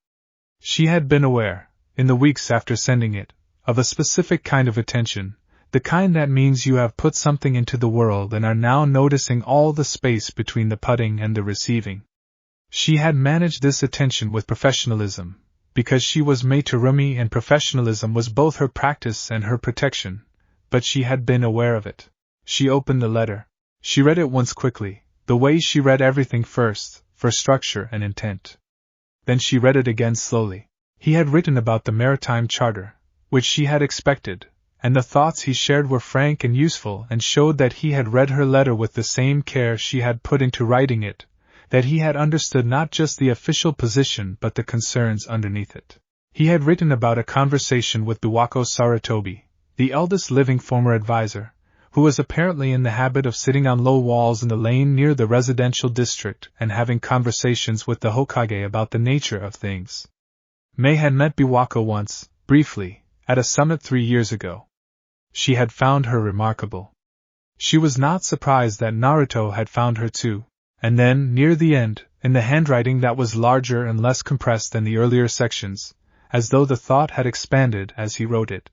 She had been aware, in the weeks after sending it, of a specific kind of attention, the kind that means you have put something into the world and are now noticing all the space between the putting and the receiving. She had managed this attention with professionalism, because she was Mei Terumi and professionalism was both her practice and her protection, but she had been aware of it. She opened the letter. She read it once quickly, the way she read everything first, for structure and intent. Then she read it again slowly. He had written about the Maritime Charter, which she had expected, and the thoughts he shared were frank and useful and showed that he had read her letter with the same care she had put into writing it, that he had understood not just the official position but the concerns underneath it. He had written about a conversation with Biwako Sarutobi, the eldest living former advisor, who was apparently in the habit of sitting on low walls in the lane near the residential district and having conversations with the Hokage about the nature of things. Mei had met Biwako once, briefly, at a summit 3 years ago. She had found her remarkable. She was not surprised that Naruto had found her too. And then, near the end, in the handwriting that was larger and less compressed than the earlier sections, as though the thought had expanded as he wrote it.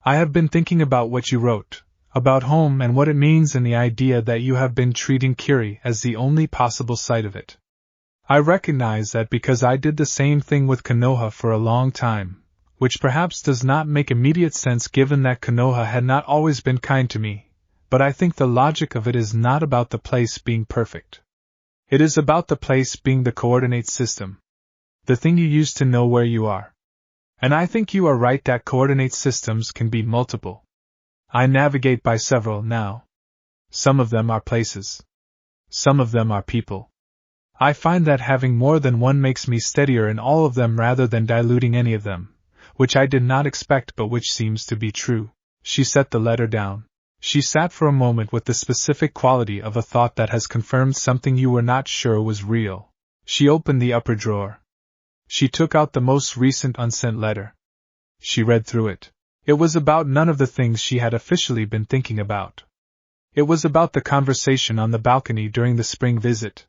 I have been thinking about what you wrote, about home and what it means and the idea that you have been treating Kiri as the only possible site of it. I recognize that because I did the same thing with Konoha for a long time, which perhaps does not make immediate sense given that Konoha had not always been kind to me, but I think the logic of it is not about the place being perfect. It is about the place being the coordinate system. The thing you use to know where you are. And I think you are right that coordinate systems can be multiple. I navigate by several now. Some of them are places. Some of them are people. I find that having more than one makes me steadier in all of them rather than diluting any of them, which I did not expect but which seems to be true. She set the letter down. She sat for a moment with the specific quality of a thought that has confirmed something you were not sure was real. She opened the upper drawer. She took out the most recent unsent letter. She read through it. It was about none of the things she had officially been thinking about. It was about the conversation on the balcony during the spring visit.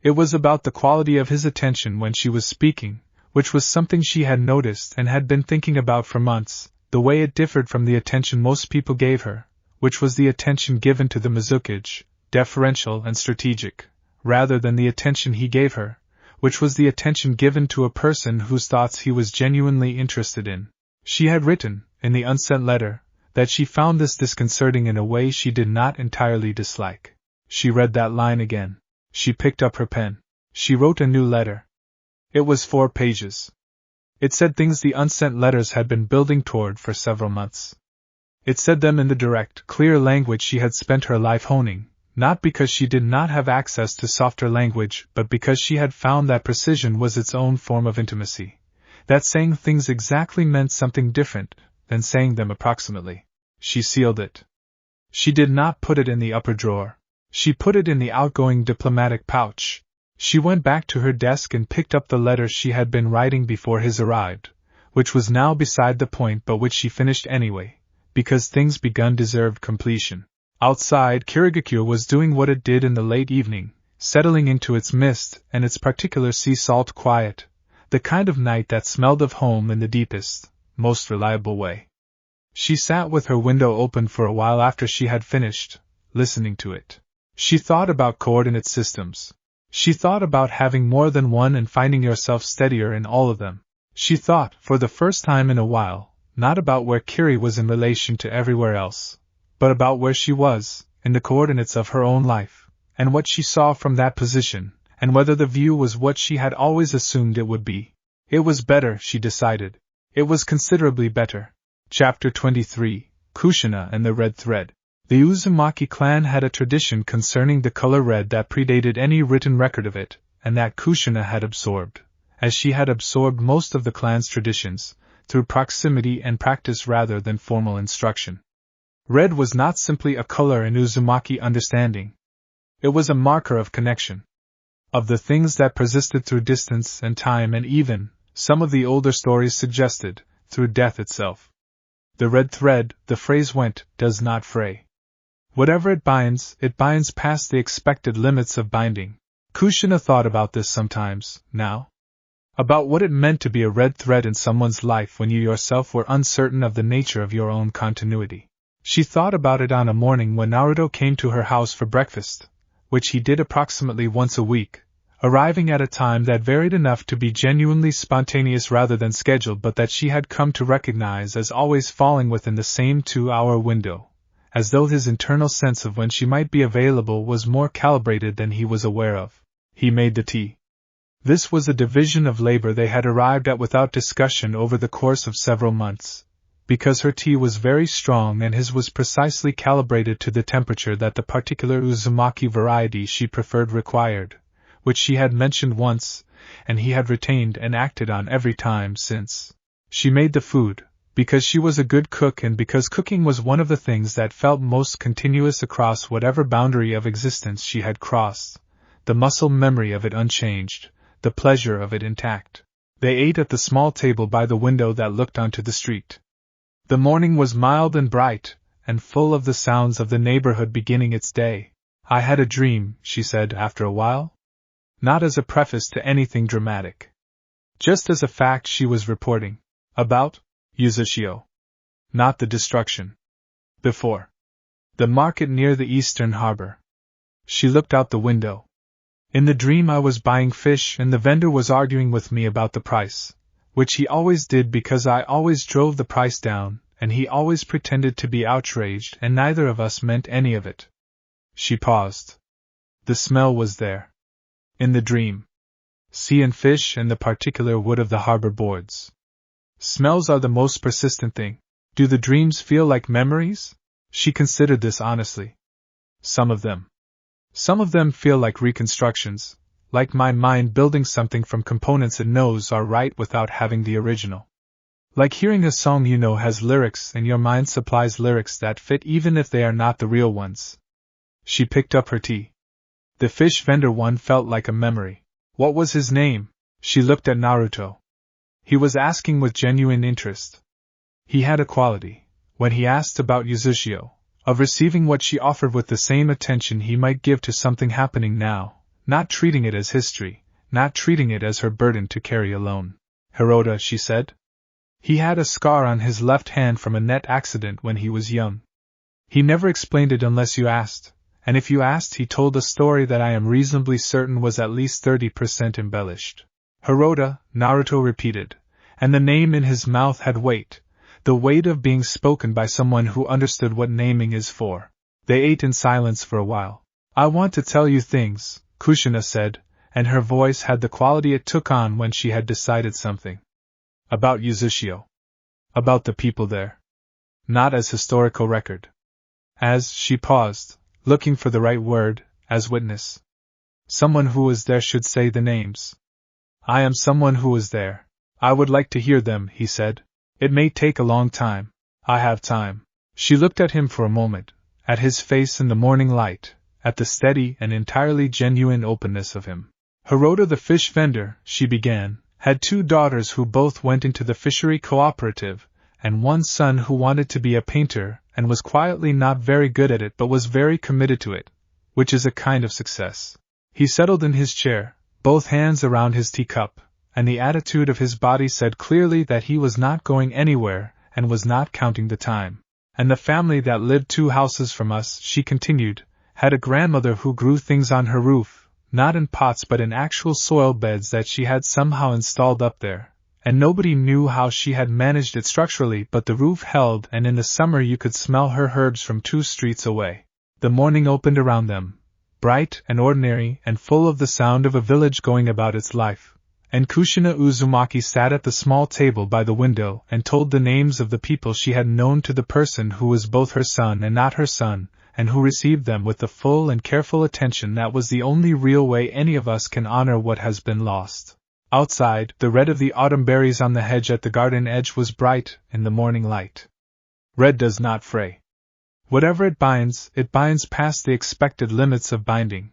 It was about the quality of his attention when she was speaking, which was something she had noticed and had been thinking about for months, the way it differed from the attention most people gave her, which was the attention given to the Mizukage, deferential and strategic, rather than the attention he gave her, which was the attention given to a person whose thoughts he was genuinely interested in. She had written, in the unsent letter, that she found this disconcerting in a way she did not entirely dislike. She read that line again. She picked up her pen. She wrote a new letter. It was 4 pages. It said things the unsent letters had been building toward for several months. It said them in the direct, clear language she had spent her life honing, not because she did not have access to softer language, but because she had found that precision was its own form of intimacy, that saying things exactly meant something different than saying them approximately. She sealed it. She did not put it in the upper drawer. She put it in the outgoing diplomatic pouch. She went back to her desk and picked up the letter she had been writing before his arrived, which was now beside the point but which she finished anyway, because things begun deserved completion. Outside, Kirigakure was doing what it did in the late evening, settling into its mist and its particular sea salt quiet, the kind of night that smelled of home in the deepest, most reliable way. She sat with her window open for a while after she had finished, listening to it. She thought about coordinate systems. She thought about having more than one and finding yourself steadier in all of them. She thought, for the first time in a while, not about where Kiri was in relation to everywhere else, but about where she was, in the coordinates of her own life, and what she saw from that position, and whether the view was what she had always assumed it would be. It was better, she decided. It was considerably better. Chapter 23, Kushina and the Red Thread. The Uzumaki clan had a tradition concerning the color red that predated any written record of it, and that Kushina had absorbed, as she had absorbed most of the clan's traditions, through proximity and practice rather than formal instruction. Red was not simply a color in Uzumaki understanding. It was a marker of connection. Of the things that persisted through distance and time and even, some of the older stories suggested, through death itself. The red thread, the phrase went, does not fray. Whatever it binds past the expected limits of binding. Kushina thought about this sometimes, now. About what it meant to be a red thread in someone's life when you yourself were uncertain of the nature of your own continuity. She thought about it on a morning when Naruto came to her house for breakfast, which he did approximately once a week, arriving at a time that varied enough to be genuinely spontaneous rather than scheduled but that she had come to recognize as always falling within the same 2-hour window, as though his internal sense of when she might be available was more calibrated than he was aware of. He made the tea. This was a division of labor they had arrived at without discussion over the course of several months, because her tea was very strong and his was precisely calibrated to the temperature that the particular Uzumaki variety she preferred required, which she had mentioned once, and he had retained and acted on every time since. She made the food, because she was a good cook and because cooking was one of the things that felt most continuous across whatever boundary of existence she had crossed, the muscle memory of it unchanged, the pleasure of it intact. They ate at the small table by the window that looked onto the street. The morning was mild and bright, and full of the sounds of the neighborhood beginning its day. I had a dream, she said after a while. Not as a preface to anything dramatic. Just as a fact she was reporting. About Yuzushio. Not the destruction. Before. The market near the eastern harbor. She looked out the window. In the dream I was buying fish and the vendor was arguing with me about the price, which he always did because I always drove the price down, and he always pretended to be outraged, and neither of us meant any of it. She paused. The smell was there. In the dream. Sea and fish and the particular wood of the harbor boards. Smells are the most persistent thing. Do the dreams feel like memories? She considered this honestly. Some of them. Some of them feel like reconstructions, like my mind building something from components it knows are right without having the original. Like hearing a song you know has lyrics and your mind supplies lyrics that fit even if they are not the real ones. She picked up her tea. The fish vendor one felt like a memory. What was his name? She looked at Naruto. He was asking with genuine interest. He had a quality, when he asked about Yuzashio, of receiving what she offered with the same attention he might give to something happening now, not treating it as history, not treating it as her burden to carry alone. Hirota, she said. He had a scar on his left hand from a net accident when he was young. He never explained it unless you asked, and if you asked he told a story that I am reasonably certain was at least 30% embellished. Hirota, Naruto repeated, and the name in his mouth had weight, the weight of being spoken by someone who understood what naming is for. They ate in silence for a while. I want to tell you things, Kushina said, and her voice had the quality it took on when she had decided something. About Yuzashio. About the people there. Not as historical record. As, she paused, looking for the right word, as witness. Someone who was there should say the names. I am someone who was there. I would like to hear them, he said. It may take a long time. I have time. She looked at him for a moment, at his face in the morning light, at the steady and entirely genuine openness of him. Hirota the fish vendor, she began, had 2 daughters who both went into the fishery cooperative, and one son who wanted to be a painter and was quietly not very good at it but was very committed to it, which is a kind of success. He settled in his chair, both hands around his teacup, and the attitude of his body said clearly that he was not going anywhere and was not counting the time. And the family that lived 2 houses from us, she continued, had a grandmother who grew things on her roof, not in pots but in actual soil beds that she had somehow installed up there, and nobody knew how she had managed it structurally, but the roof held, and in the summer you could smell her herbs from 2 streets away. The morning opened around them, bright and ordinary and full of the sound of a village going about its life, and Kushina Uzumaki sat at the small table by the window and told the names of the people she had known to the person who was both her son and not her son, and who received them with the full and careful attention that was the only real way any of us can honor what has been lost. Outside, the red of the autumn berries on the hedge at the garden edge was bright in the morning light. Red does not fray. Whatever it binds past the expected limits of binding.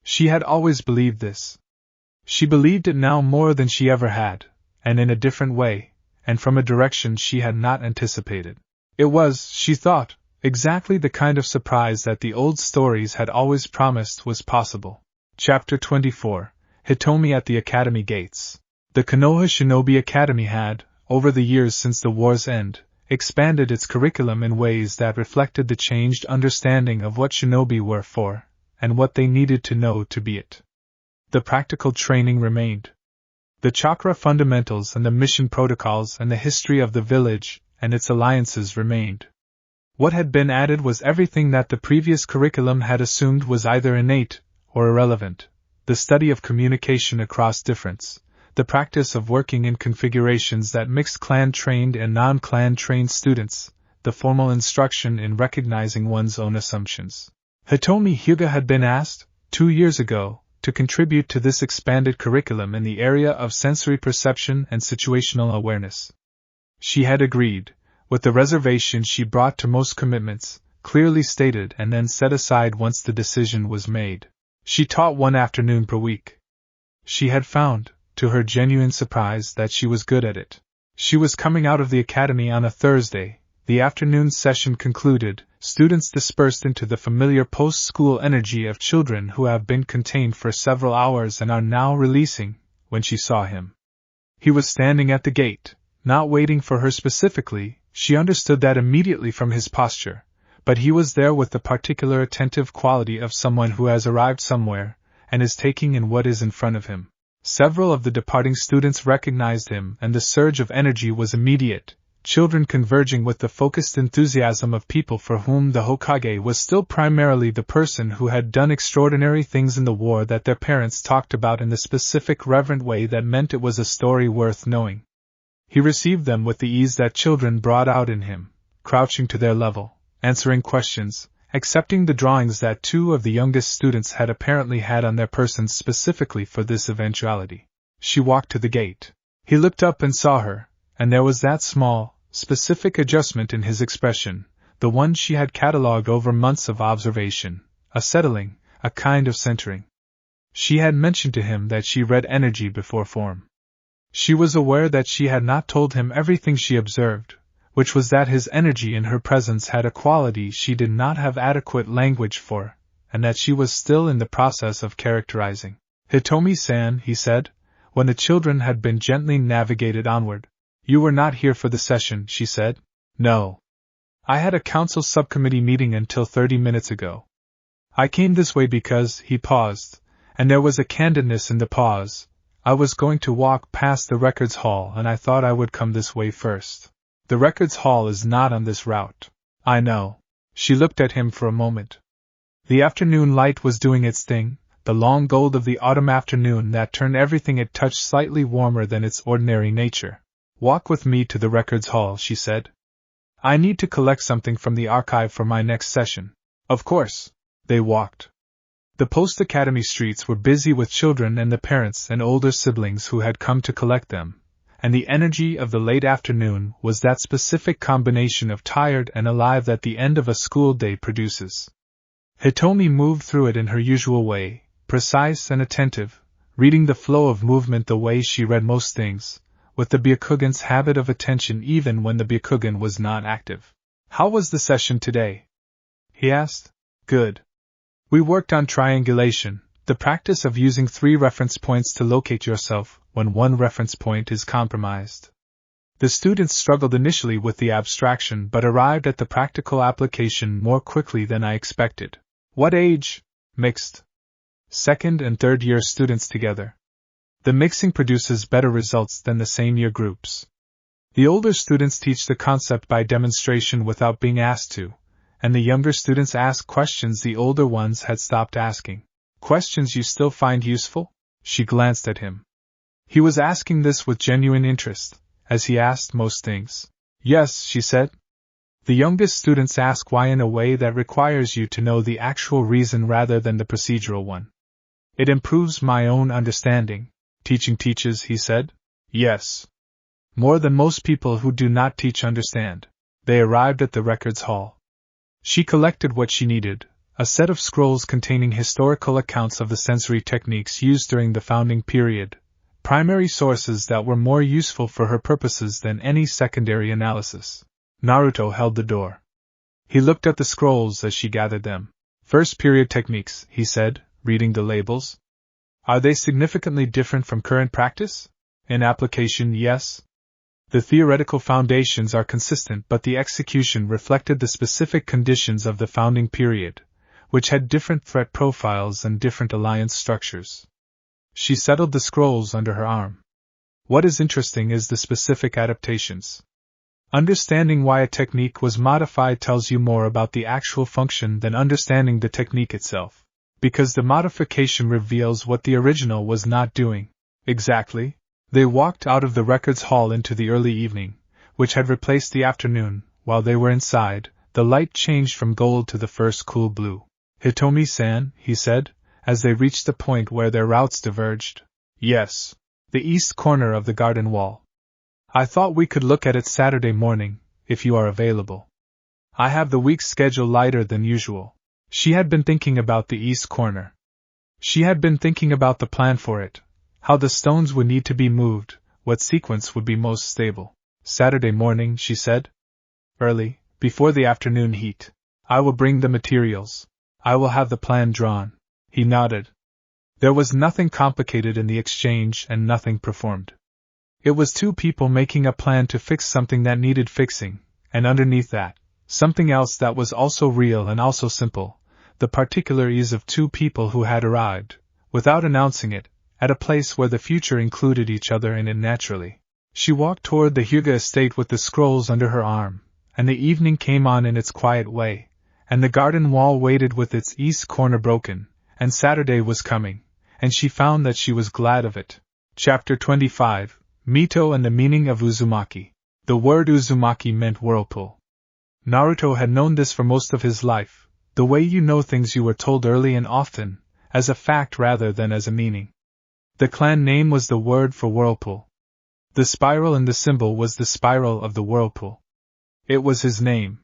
She had always believed this. She believed it now more than she ever had, and in a different way, and from a direction she had not anticipated. It was, she thought, exactly the kind of surprise that the old stories had always promised was possible. Chapter 24. Hitomi at the Academy Gates. The Konoha Shinobi Academy had, over the years since the war's end, expanded its curriculum in ways that reflected the changed understanding of what shinobi were for, and what they needed to know to be it. The practical training remained. The chakra fundamentals and the mission protocols and the history of the village and its alliances remained. What had been added was everything that the previous curriculum had assumed was either innate or irrelevant: the study of communication across difference, the practice of working in configurations that mixed clan-trained and non-clan-trained students, the formal instruction in recognizing one's own assumptions. Hitomi Hyuga had been asked, 2 years ago, to contribute to this expanded curriculum in the area of sensory perception and situational awareness. She had agreed, with the reservation she brought to most commitments, clearly stated and then set aside once the decision was made. She taught 1 afternoon per week. She had found, to her genuine surprise, that she was good at it. She was coming out of the academy on a Thursday. The afternoon session concluded, students dispersed into the familiar post-school energy of children who have been contained for several hours and are now releasing, when she saw him. He was standing at the gate, not waiting for her specifically. She understood that immediately from his posture, but he was there with the particular attentive quality of someone who has arrived somewhere, and is taking in what is in front of him. Several of the departing students recognized him, and the surge of energy was immediate. children converging with the focused enthusiasm of people for whom the Hokage was still primarily the person who had done extraordinary things in the war that their parents talked about in the specific reverent way that meant it was a story worth knowing. He received them with the ease that children brought out in him, crouching to their level, answering questions, accepting the drawings that two of the youngest students had apparently had on their persons specifically for this eventuality. She walked to the gate. He looked up and saw her, and there was that small, specific adjustment in his expression, the one she had catalogued over months of observation, a settling, a kind of centering. She had mentioned to him that she read energy before form. She was aware that she had not told him everything she observed, which was that his energy in her presence had a quality she did not have adequate language for, and that she was still in the process of characterizing. "Hitomi-san," he said, when the children had been gently navigated onward. "You were not here for the session," she said. "No. I had a council subcommittee meeting until 30 minutes ago. I came this way because," he paused, and there was a candidness in the pause, "I was going to walk past the records hall and I thought I would come this way first. The records hall is not on this route." "I know." She looked at him for a moment. The afternoon light was doing its thing, the long gold of the autumn afternoon that turned everything it touched slightly warmer than its ordinary nature. "Walk with me to the records hall," she said. "I need to collect something from the archive for my next session." "Of course." They walked. The post-academy streets were busy with children and the parents and older siblings who had come to collect them, and the energy of the late afternoon was that specific combination of tired and alive that the end of a school day produces. Hitomi moved through it in her usual way, precise and attentive, reading the flow of movement the way she read most things, with the Byakugan's habit of attention even when the Byakugan was not active. "How was the session today?" he asked. "Good. We worked on triangulation, the practice of using 3 reference points to locate yourself when one reference point is compromised. The students struggled initially with the abstraction but arrived at the practical application more quickly than I expected." "What age?" "Mixed. 2nd and 3rd year students together. The mixing produces better results than the same year groups. The older students teach the concept by demonstration without being asked to, and the younger students ask questions the older ones had stopped asking." "Questions you still find useful?" She glanced at him. He was asking this with genuine interest, as he asked most things. "Yes," she said. "The youngest students ask why in a way that requires you to know the actual reason rather than the procedural one. It improves my own understanding." "Teaching teaches," he said. "Yes. More than most people who do not teach understand." They arrived at the records hall. She collected what she needed, a set of scrolls containing historical accounts of the sensory techniques used during the founding period, primary sources that were more useful for her purposes than any secondary analysis. Naruto held the door. He looked at the scrolls as she gathered them. "First period techniques," he said, reading the labels. "Are they significantly different from current practice?" "In application, yes. The theoretical foundations are consistent, but the execution reflected the specific conditions of the founding period, which had different threat profiles and different alliance structures." She settled the scrolls under her arm. "What is interesting is the specific adaptations. Understanding why a technique was modified tells you more about the actual function than understanding the technique itself, because the modification reveals what the original was not doing." "Exactly." They walked out of the records hall into the early evening, which had replaced the afternoon. While they were inside, the light changed from gold to the first cool blue. "Hitomi-san," he said, as they reached the point where their routes diverged. "Yes. The east corner of the garden wall. I thought we could look at it Saturday morning, if you are available. I have the week's schedule lighter than usual." She had been thinking about the east corner. She had been thinking about the plan for it, how the stones would need to be moved, what sequence would be most stable. "Saturday morning," she said. "Early, before the afternoon heat. I will bring the materials. I will have the plan drawn." He nodded. There was nothing complicated in the exchange and nothing performed. It was 2 people making a plan to fix something that needed fixing, and underneath that, something else that was also real and also simple, the particular ease of 2 people who had arrived, without announcing it, at a place where the future included each other in it naturally. She walked toward the Hyuga estate with the scrolls under her arm, and the evening came on in its quiet way, and the garden wall waited with its east corner broken, and Saturday was coming, and she found that she was glad of it. Chapter 25, Mito and the Meaning of Uzumaki. The word Uzumaki meant whirlpool. Naruto had known this for most of his life, the way you know things you were told early and often, as a fact rather than as a meaning. The clan name was the word for whirlpool. The spiral in the symbol was the spiral of the whirlpool. It was his name.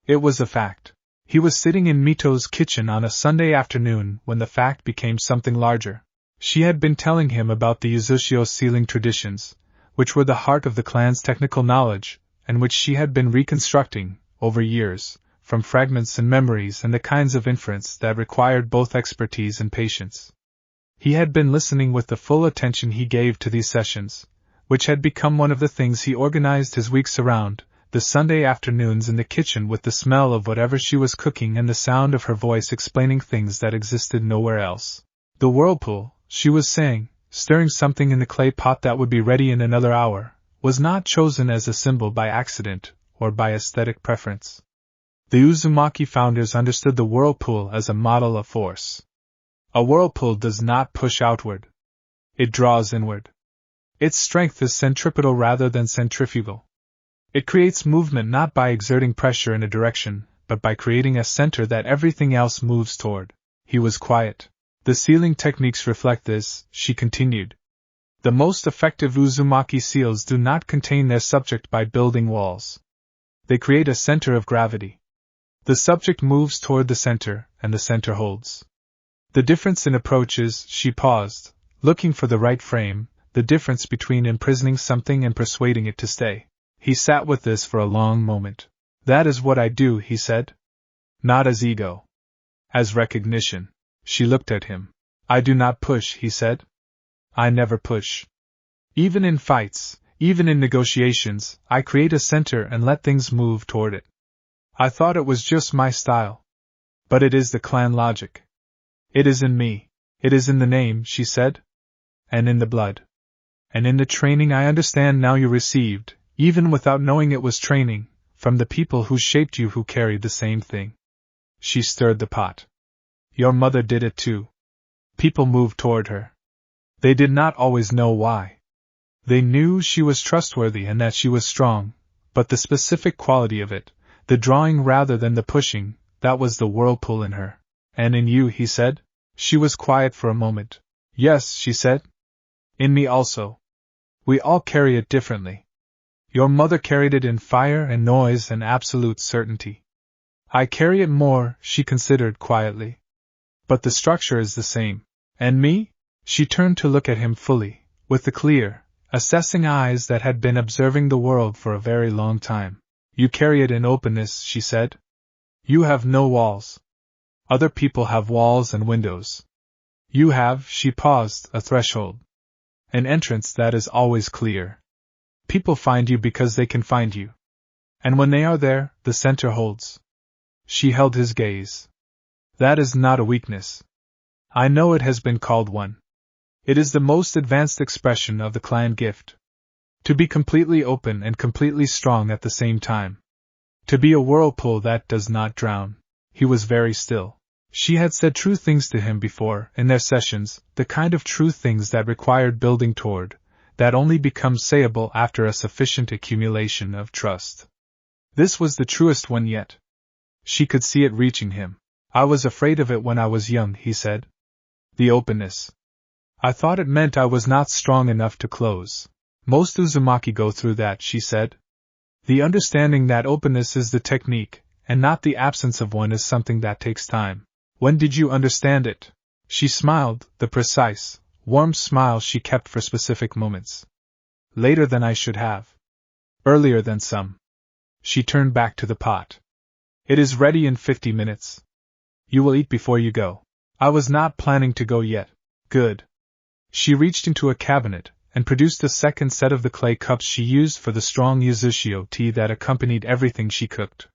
It was a fact. He was sitting in Mito's kitchen on a Sunday afternoon when the fact became something larger. She had been telling him about the Uzushio sealing traditions, which were the heart of the clan's technical knowledge, and which she had been reconstructing, over years, from fragments and memories and the kinds of inference that required both expertise and patience. He had been listening with the full attention he gave to these sessions, which had become one of the things he organized his weeks around, the Sunday afternoons in the kitchen with the smell of whatever she was cooking and the sound of her voice explaining things that existed nowhere else. The whirlpool, she was saying, stirring something in the clay pot that would be ready in another hour, was not chosen as a symbol by accident or by aesthetic preference. The Uzumaki founders understood the whirlpool as a model of force. A whirlpool does not push outward. It draws inward. Its strength is centripetal rather than centrifugal. It creates movement not by exerting pressure in a direction, but by creating a center that everything else moves toward. He was quiet. The sealing techniques reflect this, she continued. The most effective Uzumaki seals do not contain their subject by building walls. They create a center of gravity. The subject moves toward the center, and the center holds. The difference in approach is, she paused, looking for the right frame, the difference between imprisoning something and persuading it to stay. He sat with this for a long moment. That is what I do, he said. Not as ego. As recognition. She looked at him. I do not push, he said. I never push. Even in fights, even in negotiations, I create a center and let things move toward it. I thought it was just my style. But it is the clan logic. It is in me. It is in the name, she said. And in the blood. And in the training I understand now you received, even without knowing it was training, from the people who shaped you who carried the same thing. She stirred the pot. Your mother did it too. People moved toward her. They did not always know why. They knew she was trustworthy and that she was strong, but the specific quality of it, the drawing rather than the pushing, that was the whirlpool in her. And in you, he said? She was quiet for a moment. Yes, she said. In me also. We all carry it differently. Your mother carried it in fire and noise and absolute certainty. I carry it more, she considered quietly. But the structure is the same. And me? She turned to look at him fully, with the clear, assessing eyes that had been observing the world for a very long time. You carry it in openness, she said. You have no walls. Other people have walls and windows. You have, she paused, a threshold. An entrance that is always clear. People find you because they can find you. And when they are there, the center holds. She held his gaze. That is not a weakness. I know it has been called one. It is the most advanced expression of the clan gift. To be completely open and completely strong at the same time. To be a whirlpool that does not drown. He was very still. She had said true things to him before, in their sessions, the kind of true things that required building toward, that only become sayable after a sufficient accumulation of trust. This was the truest one yet. She could see it reaching him. I was afraid of it when I was young, he said. The openness. I thought it meant I was not strong enough to close. Most Uzumaki go through that, she said. The understanding that openness is the technique, and not the absence of one, is something that takes time. When did you understand it? She smiled, the precise, warm smile she kept for specific moments. Later than I should have. Earlier than some. She turned back to the pot. It is ready in 50 minutes. You will eat before you go. I was not planning to go yet. Good. She reached into a cabinet and produced a second set of the clay cups she used for the strong Uzushio tea that accompanied everything she cooked.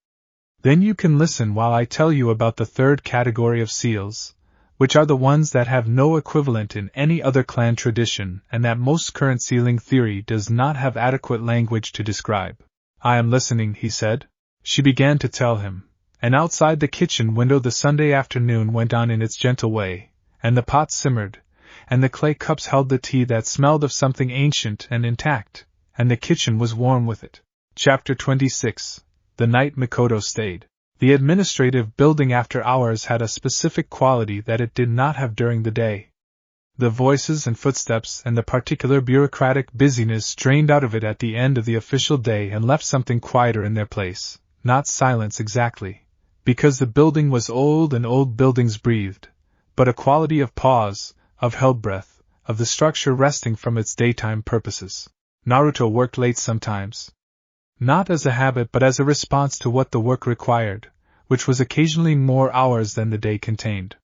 Then you can listen while I tell you about the third category of seals, which are the ones that have no equivalent in any other clan tradition and that most current sealing theory does not have adequate language to describe. I am listening, he said. She began to tell him, and outside the kitchen window the Sunday afternoon went on in its gentle way, and the pot simmered, and the clay cups held the tea that smelled of something ancient and intact, and the kitchen was warm with it. Chapter 26. The night Mikoto stayed. The administrative building after hours had a specific quality that it did not have during the day. The voices and footsteps and the particular bureaucratic busyness drained out of it at the end of the official day and left something quieter in their place, not silence exactly, because the building was old and old buildings breathed, but a quality of pause, of held breath, of the structure resting from its daytime purposes. Naruto worked late sometimes. Not as a habit but as a response to what the work required, which was occasionally more hours than the day contained.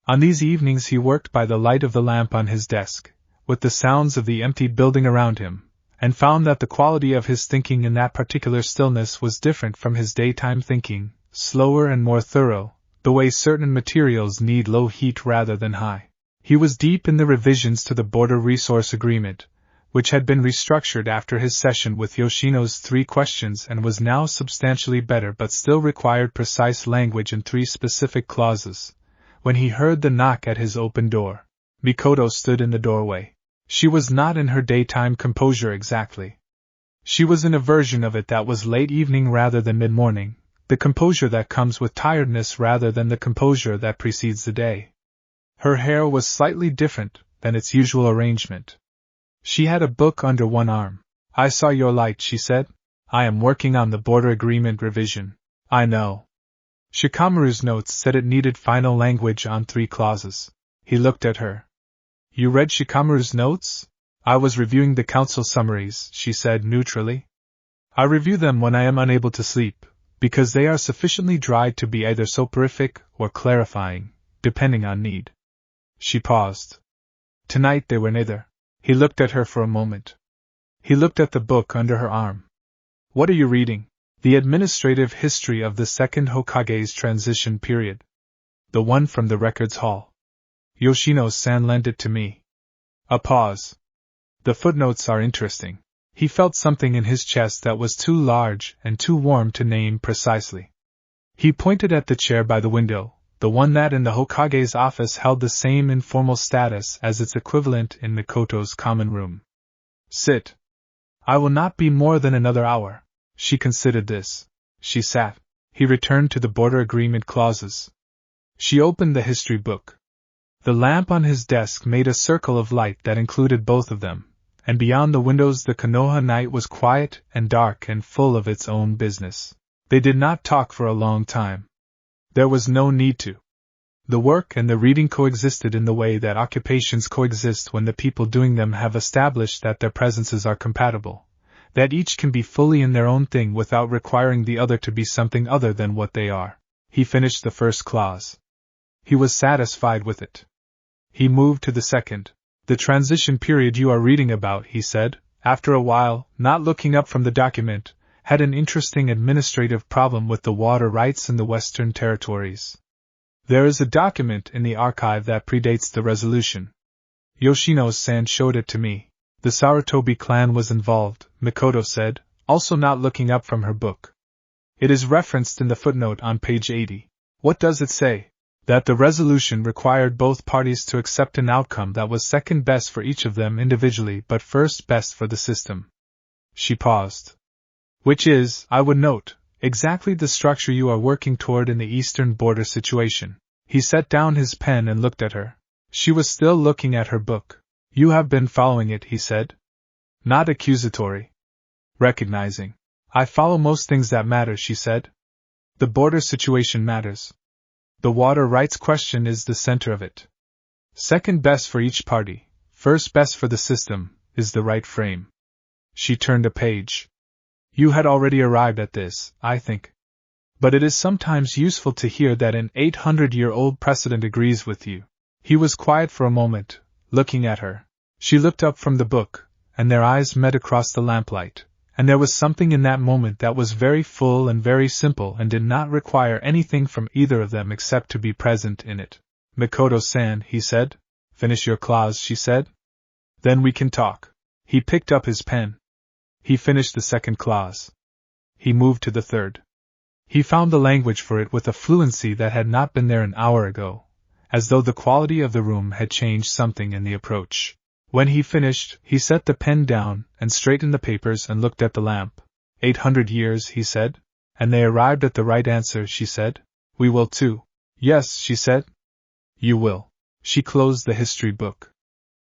On these evenings he worked by the light of the lamp on his desk, with the sounds of the empty building around him, and found that the quality of his thinking in that particular stillness was different from his daytime thinking, slower and more thorough, the way certain materials need low heat rather than high. He was deep in the revisions to the Border Resource Agreement, which had been restructured after his session with Yoshino's 3 questions and was now substantially better but still required precise language and 3 specific clauses, when he heard the knock at his open door. Mikoto stood in the doorway. She was not in her daytime composure exactly. She was in a version of it that was late evening rather than mid-morning, the composure that comes with tiredness rather than the composure that precedes the day. Her hair was slightly different than its usual arrangement. She had a book under one arm. I saw your light, she said. I am working on the border agreement revision. I know. Shikamaru's notes said it needed final language on 3 clauses. He looked at her. You read Shikamaru's notes? I was reviewing the council summaries, she said neutrally. I review them when I am unable to sleep, because they are sufficiently dry to be either soporific or clarifying, depending on need. She paused. Tonight they were neither. He looked at her for a moment. He looked at the book under her arm. What are you reading? The Administrative History of the Second Hokage's Transition Period. The one from the Records Hall. Yoshino-san lent it to me. A pause. The footnotes are interesting. He felt something in his chest that was too large and too warm to name precisely. He pointed at the chair by the window, the one that in the Hokage's office held the same informal status as its equivalent in Mikoto's common room. Sit. I will not be more than another hour. She considered this. She sat. He returned to the border agreement clauses. She opened the history book. The lamp on his desk made a circle of light that included both of them, and beyond the windows the Konoha night was quiet and dark and full of its own business. They did not talk for a long time. There was no need to. The work and the reading coexisted in the way that occupations coexist when the people doing them have established that their presences are compatible, that each can be fully in their own thing without requiring the other to be something other than what they are. He finished the first clause. He was satisfied with it. He moved to the second. The transition period you are reading about, he said, after a while, not looking up from the document, had an interesting administrative problem with the water rights in the Western Territories. There is a document in the archive that predates the resolution. Yoshino-san showed it to me. The Sarutobi clan was involved, Mikoto said, also not looking up from her book. It is referenced in the footnote on page 80. What does it say? That the resolution required both parties to accept an outcome that was second best for each of them individually but first best for the system. She paused. Which is, I would note, exactly the structure you are working toward in the eastern border situation. He set down his pen and looked at her. She was still looking at her book. You have been following it, he said. Not accusatory. Recognizing. I follow most things that matter, she said. The border situation matters. The water rights question is the center of it. Second best for each party, first best for the system, is the right frame. She turned a page. You had already arrived at this, I think. But it is sometimes useful to hear that an 800-year-old precedent agrees with you. He was quiet for a moment, looking at her. She looked up from the book, and their eyes met across the lamplight, and there was something in that moment that was very full and very simple and did not require anything from either of them except to be present in it. Mikoto-san, he said. Finish your clause, she said. Then we can talk. He picked up his pen. He finished the second clause. He moved to the third. He found the language for it with a fluency that had not been there an hour ago, as though the quality of the room had changed something in the approach. When he finished, he set the pen down and straightened the papers and looked at the lamp. 800 years, he said. And they arrived at the right answer, she said. We will too. Yes, she said. You will. She closed the history book.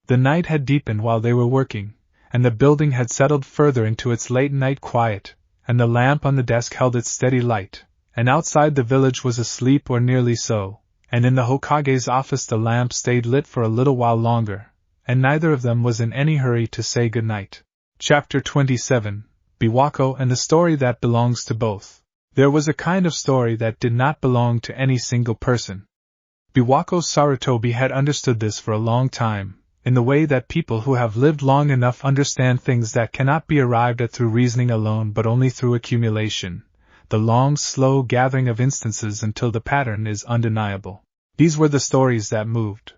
The night had deepened while they were working, and the building had settled further into its late-night quiet, and the lamp on the desk held its steady light, and outside the village was asleep or nearly so, and in the Hokage's office the lamp stayed lit for a little while longer, and neither of them was in any hurry to say good night. Chapter 27, Biwako and the story that belongs to both. There was a kind of story that did not belong to any single person. Biwako Sarutobi had understood this for a long time, in the way that people who have lived long enough understand things that cannot be arrived at through reasoning alone but only through accumulation, the long, slow gathering of instances until the pattern is undeniable. These were the stories that moved.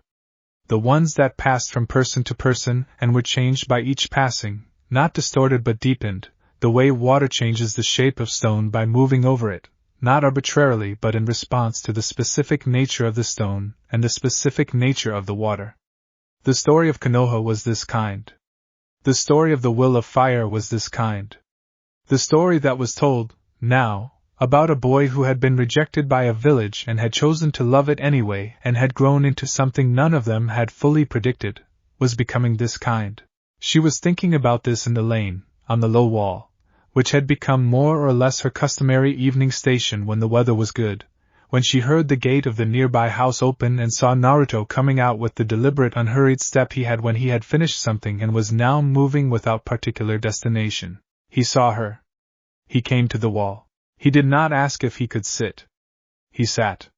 The ones that passed from person to person and were changed by each passing, not distorted but deepened, the way water changes the shape of stone by moving over it, not arbitrarily but in response to the specific nature of the stone and the specific nature of the water. The story of Konoha was this kind. The story of the Will of Fire was this kind. The story that was told, now, about a boy who had been rejected by a village and had chosen to love it anyway and had grown into something none of them had fully predicted, was becoming this kind. She was thinking about this in the lane, on the low wall, which had become more or less her customary evening station when the weather was good, when she heard the gate of the nearby house open and saw Naruto coming out with the deliberate unhurried step he had when he had finished something and was now moving without particular destination. He saw her. He came to the wall. He did not ask if he could sit. He sat.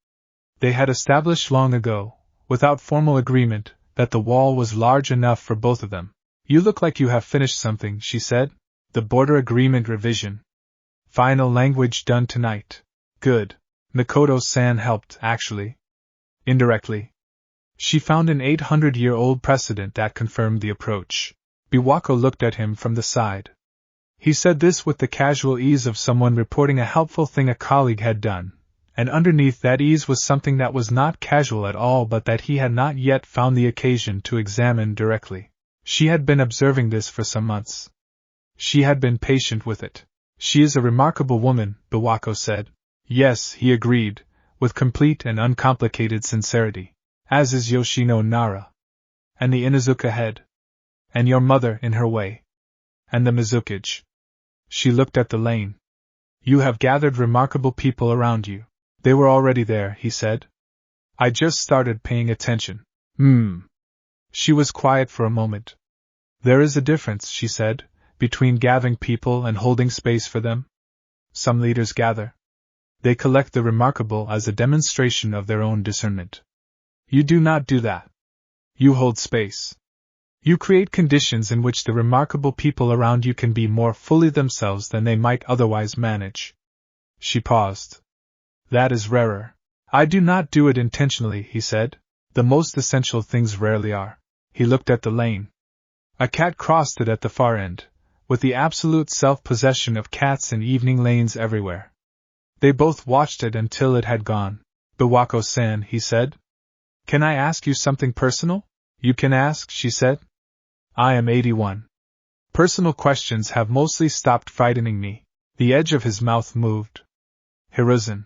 They had established long ago, without formal agreement, that the wall was large enough for both of them. You look like you have finished something, she said. The border agreement revision. Final language done tonight. Good. Mikoto-san helped, actually. Indirectly. She found an 800-year-old precedent that confirmed the approach. Biwako looked at him from the side. He said this with the casual ease of someone reporting a helpful thing a colleague had done, and underneath that ease was something that was not casual at all but that he had not yet found the occasion to examine directly. She had been observing this for some months. She had been patient with it. She is a remarkable woman, Biwako said. Yes, he agreed, with complete and uncomplicated sincerity. As is Yoshino Nara. And the Inuzuka head. And your mother in her way. And the Mizukage. She looked at the lane. You have gathered remarkable people around you. They were already there, he said. I just started paying attention. She was quiet for a moment. There is a difference, she said, between gathering people and holding space for them. Some leaders gather. They collect the remarkable as a demonstration of their own discernment. You do not do that. You hold space. You create conditions in which the remarkable people around you can be more fully themselves than they might otherwise manage. She paused. That is rarer. I do not do it intentionally, he said. The most essential things rarely are. He looked at the lane. A cat crossed it at the far end, with the absolute self-possession of cats in evening lanes everywhere. They both watched it until it had gone. Biwako-san, he said. Can I ask you something personal? You can ask, she said. I am 81. Personal questions have mostly stopped frightening me. The edge of his mouth moved. Hiruzen.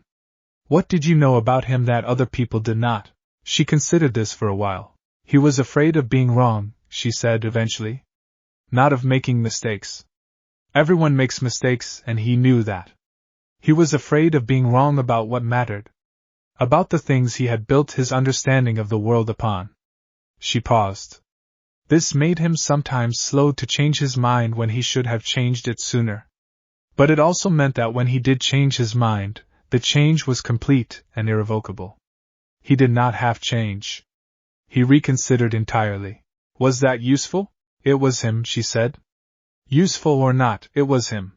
What did you know about him that other people did not? She considered this for a while. He was afraid of being wrong, she said eventually. Not of making mistakes. Everyone makes mistakes, and he knew that. He was afraid of being wrong about what mattered. About the things he had built his understanding of the world upon. She paused. This made him sometimes slow to change his mind when he should have changed it sooner. But it also meant that when he did change his mind, the change was complete and irrevocable. He did not half change. He reconsidered entirely. Was that useful? It was him, she said. Useful or not, it was him.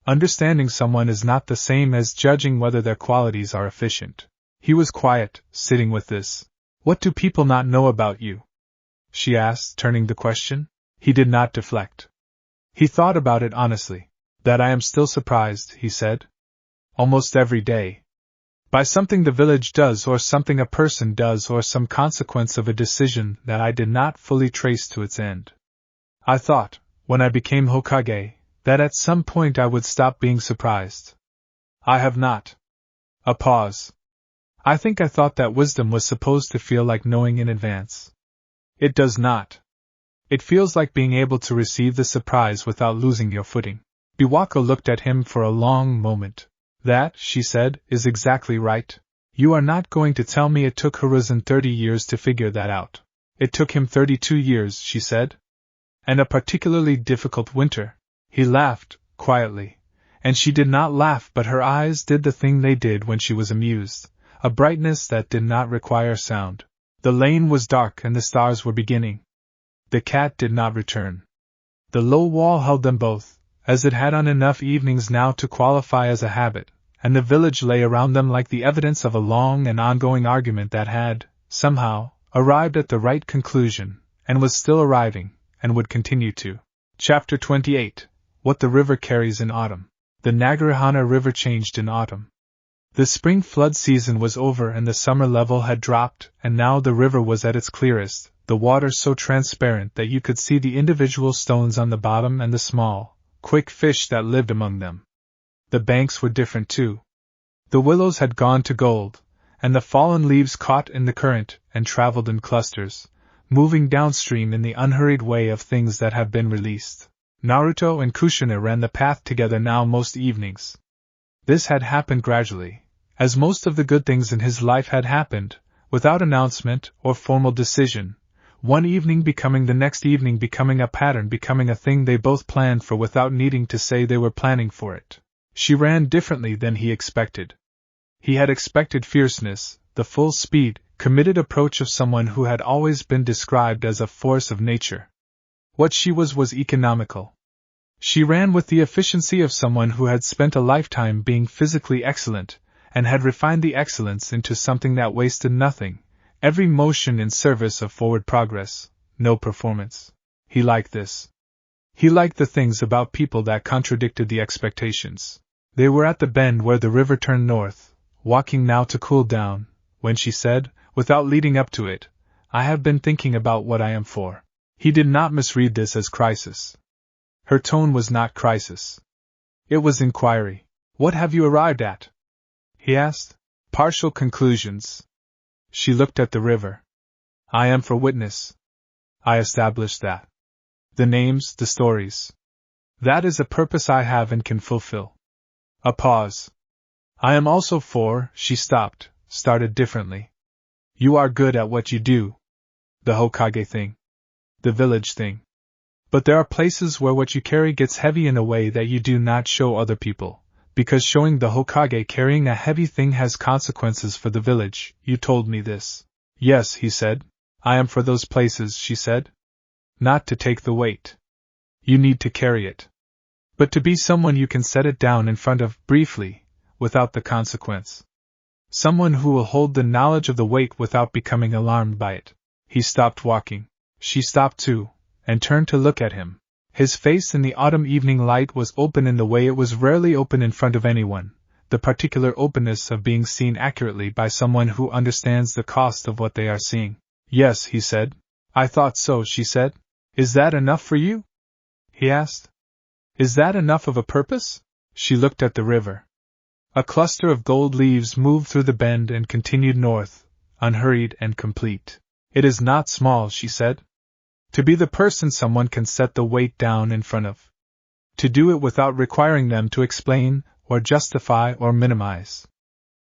Understanding someone is not the same as judging whether their qualities are efficient. He was quiet, sitting with this. What do people not know about you? She asked, turning the question. He did not deflect. He thought about it honestly. That I am still surprised, he said. Almost every day. By something the village does or something a person does or some consequence of a decision that I did not fully trace to its end. I thought, when I became Hokage, that at some point I would stop being surprised. I have not. A pause. I think I thought that wisdom was supposed to feel like knowing in advance. It does not. It feels like being able to receive the surprise without losing your footing. Biwako looked at him for a long moment. That, she said, is exactly right. You are not going to tell me it took Hiruzen 30 years to figure that out. It took him 32 years, she said. And a particularly difficult winter. He laughed, quietly. And she did not laugh, but her eyes did the thing they did when she was amused. A brightness that did not require sound. The lane was dark and the stars were beginning. The cat did not return. The low wall held them both, as it had on enough evenings now to qualify as a habit, and the village lay around them like the evidence of a long and ongoing argument that had, somehow, arrived at the right conclusion, and was still arriving, and would continue to. Chapter 28. What the River Carries in Autumn. The Nagarihana River changed in autumn. The spring flood season was over and the summer level had dropped, and now the river was at its clearest, the water so transparent that you could see the individual stones on the bottom and the small, quick fish that lived among them. The banks were different too. The willows had gone to gold, and the fallen leaves caught in the current and traveled in clusters, moving downstream in the unhurried way of things that have been released. Naruto and Kushina ran the path together now most evenings. This had happened gradually, as most of the good things in his life had happened, without announcement or formal decision, one evening becoming the next evening, becoming a pattern, becoming a thing they both planned for without needing to say they were planning for it. She ran differently than he expected. He had expected fierceness, the full speed, committed approach of someone who had always been described as a force of nature. What she was economical. She ran with the efficiency of someone who had spent a lifetime being physically excellent, and had refined the excellence into something that wasted nothing, every motion in service of forward progress, no performance. He liked this. He liked the things about people that contradicted the expectations. They were at the bend where the river turned north, walking now to cool down, when she said, without leading up to it, I have been thinking about what I am for. He did not misread this as crisis. Her tone was not crisis. It was inquiry. What have you arrived at? He asked. Partial conclusions. She looked at the river. I am for witness. I established that. The names, the stories. That is a purpose I have and can fulfill. A pause. I am also for, she stopped, started differently. You are good at what you do. The Hokage thing. The village thing. But there are places where what you carry gets heavy in a way that you do not show other people, because showing the Hokage carrying a heavy thing has consequences for the village. You told me this. Yes, he said. I am for those places, she said. Not to take the weight. You need to carry it. But to be someone you can set it down in front of, briefly, without the consequence. Someone who will hold the knowledge of the weight without becoming alarmed by it. He stopped walking. She stopped too, and turned to look at him. His face in the autumn evening light was open in the way it was rarely open in front of anyone, the particular openness of being seen accurately by someone who understands the cost of what they are seeing. Yes, he said. I thought so, she said. Is that enough for you? He asked. Is that enough of a purpose? She looked at the river. A cluster of gold leaves moved through the bend and continued north, unhurried and complete. It is not small, she said. To be the person someone can set the weight down in front of. To do it without requiring them to explain, or justify, or minimize.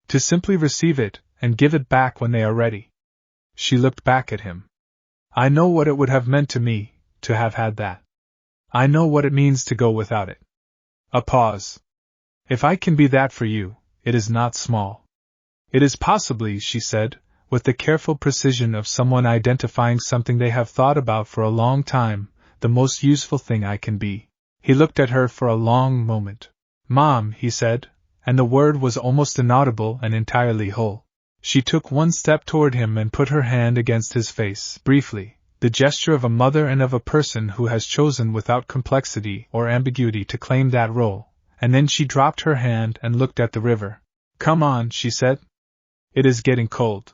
To simply receive it, and give it back when they are ready. She looked back at him. I know what it would have meant to me, to have had that. I know what it means to go without it. A pause. If I can be that for you, it is not small. It is possibly, she said, with the careful precision of someone identifying something they have thought about for a long time, the most useful thing I can be. He looked at her for a long moment. Mom, he said, and the word was almost inaudible and entirely whole. She took one step toward him and put her hand against his face, briefly, the gesture of a mother and of a person who has chosen without complexity or ambiguity to claim that role, and then she dropped her hand and looked at the river. "Come on," she said. "It is getting cold.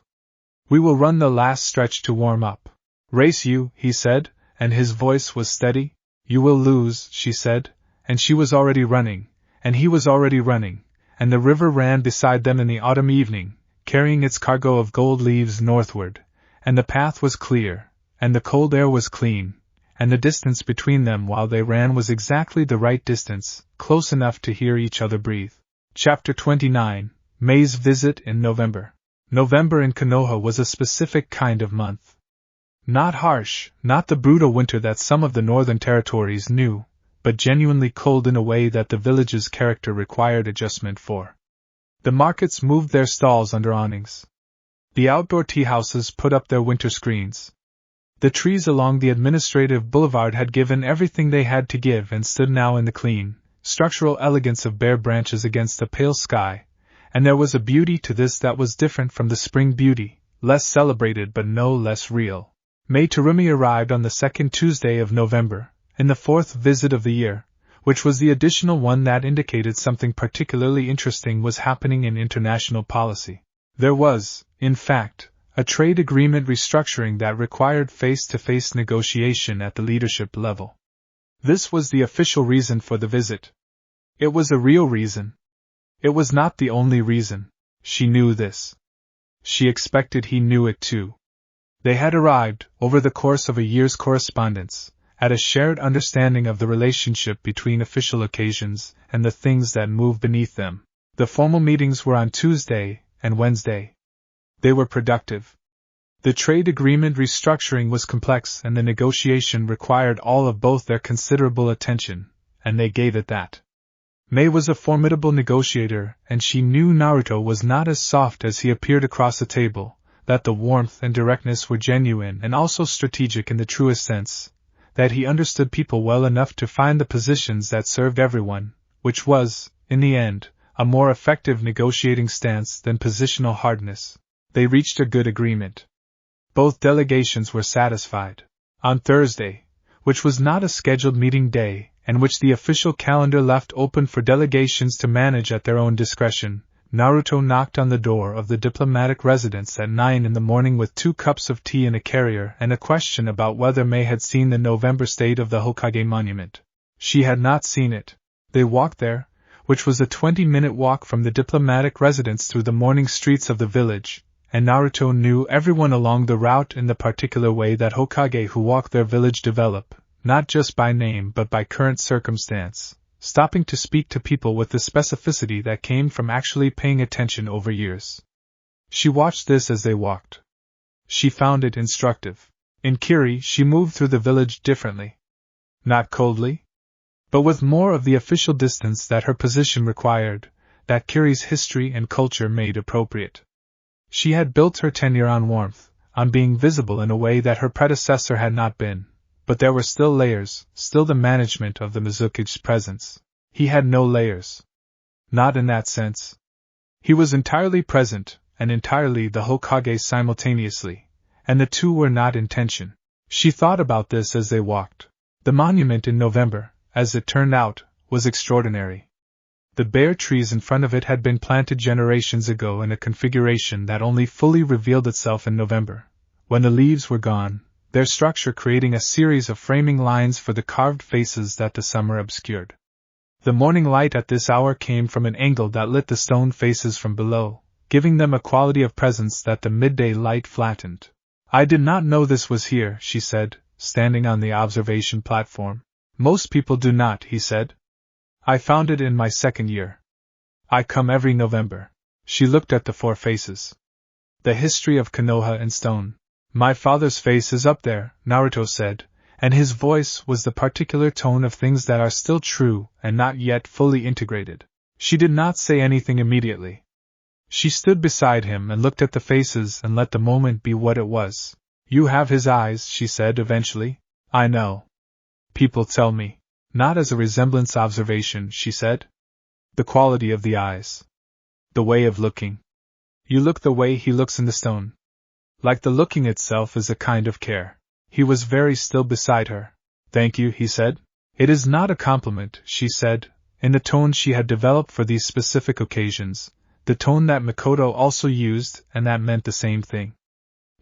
We will run the last stretch to warm up." "Race you," he said, and his voice was steady. "You will lose," she said, and she was already running, and he was already running, and the river ran beside them in the autumn evening, carrying its cargo of gold leaves northward, and the path was clear, and the cold air was clean, and the distance between them while they ran was exactly the right distance, close enough to hear each other breathe. Chapter 29, May's Visit in November. November in Konoha was a specific kind of month. Not harsh, not the brutal winter that some of the northern territories knew, but genuinely cold in a way that the village's character required adjustment for. The markets moved their stalls under awnings. The outdoor tea houses put up their winter screens. The trees along the administrative boulevard had given everything they had to give and stood now in the clean, structural elegance of bare branches against the pale sky, and there was a beauty to this that was different from the spring beauty, less celebrated but no less real. May Terumi arrived on the second Tuesday of November, in the fourth visit of the year, which was the additional one that indicated something particularly interesting was happening in international policy. There was, in fact, a trade agreement restructuring that required face-to-face negotiation at the leadership level. This was the official reason for the visit. It was a real reason. It was not the only reason. She knew this. She expected he knew it too. They had arrived, over the course of a year's correspondence, at a shared understanding of the relationship between official occasions and the things that move beneath them. The formal meetings were on Tuesday and Wednesday. They were productive. The trade agreement restructuring was complex and the negotiation required all of both their considerable attention, and they gave it that. May was a formidable negotiator, and she knew Naruto was not as soft as he appeared across the table, that the warmth and directness were genuine and also strategic in the truest sense, that he understood people well enough to find the positions that served everyone, which was, in the end, a more effective negotiating stance than positional hardness. They reached a good agreement. Both delegations were satisfied. On Thursday, which was not a scheduled meeting day, and which the official calendar left open for delegations to manage at their own discretion, Naruto knocked on the door of the diplomatic residence at 9 in the morning with 2 cups of tea in a carrier and a question about whether May had seen the November state of the Hokage monument. She had not seen it. They walked there, which was a 20-minute walk from the diplomatic residence through the morning streets of the village, and Naruto knew everyone along the route in the particular way that Hokage who walk their village develop, not just by name but by current circumstance, stopping to speak to people with the specificity that came from actually paying attention over years. She watched this as they walked. She found it instructive. In Kiri, she moved through the village differently. Not coldly, but with more of the official distance that her position required, that Kiri's history and culture made appropriate. She had built her tenure on warmth, on being visible in a way that her predecessor had not been, but there were still layers, still the management of the Mizuki's presence. He had no layers. Not in that sense. He was entirely present, and entirely the Hokage simultaneously, and the two were not in tension. She thought about this as they walked. The monument in November, as it turned out, was extraordinary. The bare trees in front of it had been planted generations ago in a configuration that only fully revealed itself in November, when the leaves were gone, their structure creating a series of framing lines for the carved faces that the summer obscured. The morning light at this hour came from an angle that lit the stone faces from below, giving them a quality of presence that the midday light flattened. "I did not know this was here," she said, standing on the observation platform. "Most people do not," he said. "I found it in my second year. I come every November." She looked at the 4 faces. "The history of Konoha in stone. My father's face is up there," Naruto said, and his voice was the particular tone of things that are still true and not yet fully integrated. She did not say anything immediately. She stood beside him and looked at the faces and let the moment be what it was. "You have his eyes," she said eventually. "I know. People tell me." "Not as a resemblance observation," she said. "The quality of the eyes. The way of looking." You look the way he looks in the stone. Like the looking itself is a kind of care. He was very still beside her. Thank you, he said. It is not a compliment, she said, in the tone she had developed for these specific occasions, the tone that Makoto also used and that meant the same thing.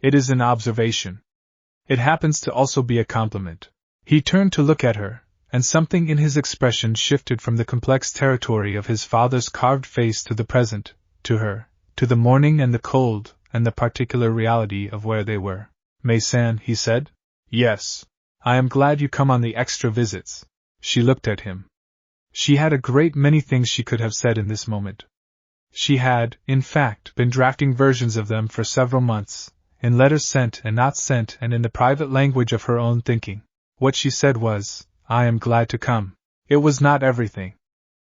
It is an observation. It happens to also be a compliment. He turned to look at her, and something in his expression shifted from the complex territory of his father's carved face to the present, to her, to the morning and the cold, and the particular reality of where they were. Mei-san, he said. Yes. I am glad you come on the extra visits. She looked at him. She had a great many things she could have said in this moment. She had, in fact, been drafting versions of them for several months, in letters sent and not sent and in the private language of her own thinking. What she said was, I am glad to come. It was not everything.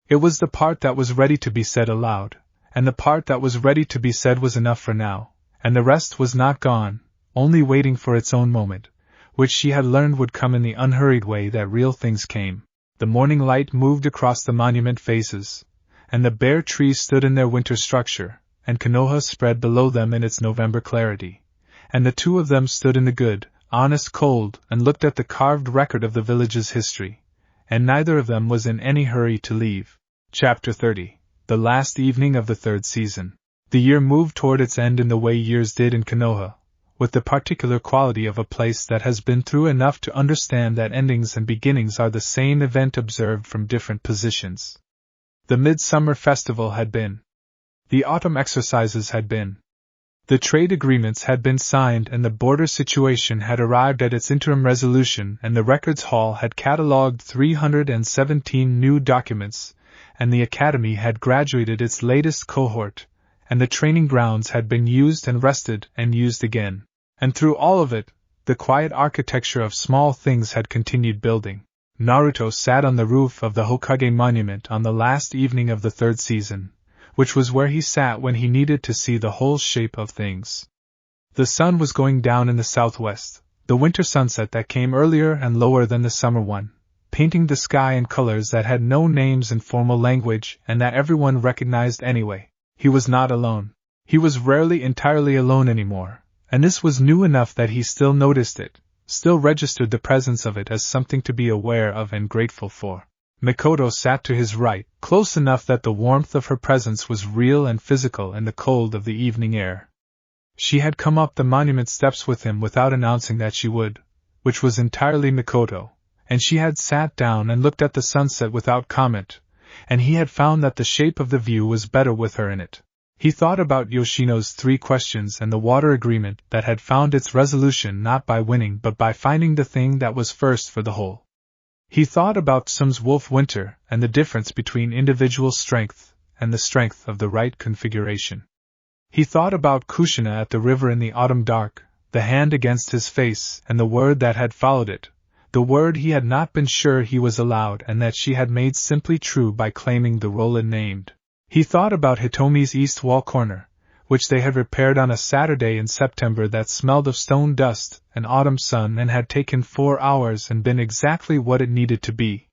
It was the part that was ready to be said aloud, and the part that was ready to be said was enough for now, and the rest was not gone, only waiting for its own moment, which she had learned would come in the unhurried way that real things came. The morning light moved across the monument faces, and the bare trees stood in their winter structure, and Konoha spread below them in its November clarity, and the two of them stood in the good, honest cold and looked at the carved record of the village's history, and neither of them was in any hurry to leave. Chapter 30. The last evening of the third season. The year moved toward its end in the way years did in Konoha, with the particular quality of a place that has been through enough to understand that endings and beginnings are the same event observed from different positions. The midsummer festival had been. The autumn exercises had been. The trade agreements had been signed and the border situation had arrived at its interim resolution and the records hall had catalogued 317 new documents, and the academy had graduated its latest cohort, and the training grounds had been used and rested and used again. And through all of it, the quiet architecture of small things had continued building. Naruto sat on the roof of the Hokage monument on the last evening of the third season, which was where he sat when he needed to see the whole shape of things. The sun was going down in the southwest, the winter sunset that came earlier and lower than the summer one, painting the sky in colors that had no names in formal language and that everyone recognized anyway. He was not alone. He was rarely entirely alone anymore, and this was new enough that he still noticed it, still registered the presence of it as something to be aware of and grateful for. Makoto sat to his right, close enough that the warmth of her presence was real and physical in the cold of the evening air. She had come up the monument steps with him without announcing that she would, which was entirely Makoto, and she had sat down and looked at the sunset without comment, and he had found that the shape of the view was better with her in it. He thought about Yoshino's 3 questions and the water agreement that had found its resolution not by winning but by finding the thing that was first for the whole. He thought about Sum's Wolf Winter and the difference between individual strength and the strength of the right configuration. He thought about Kushina at the river in the autumn dark, the hand against his face and the word that had followed it, the word he had not been sure he was allowed and that she had made simply true by claiming the role it named. He thought about Hitomi's east wall corner, which they had repaired on a Saturday in September that smelled of stone dust and autumn sun and had taken 4 hours and been exactly what it needed to be.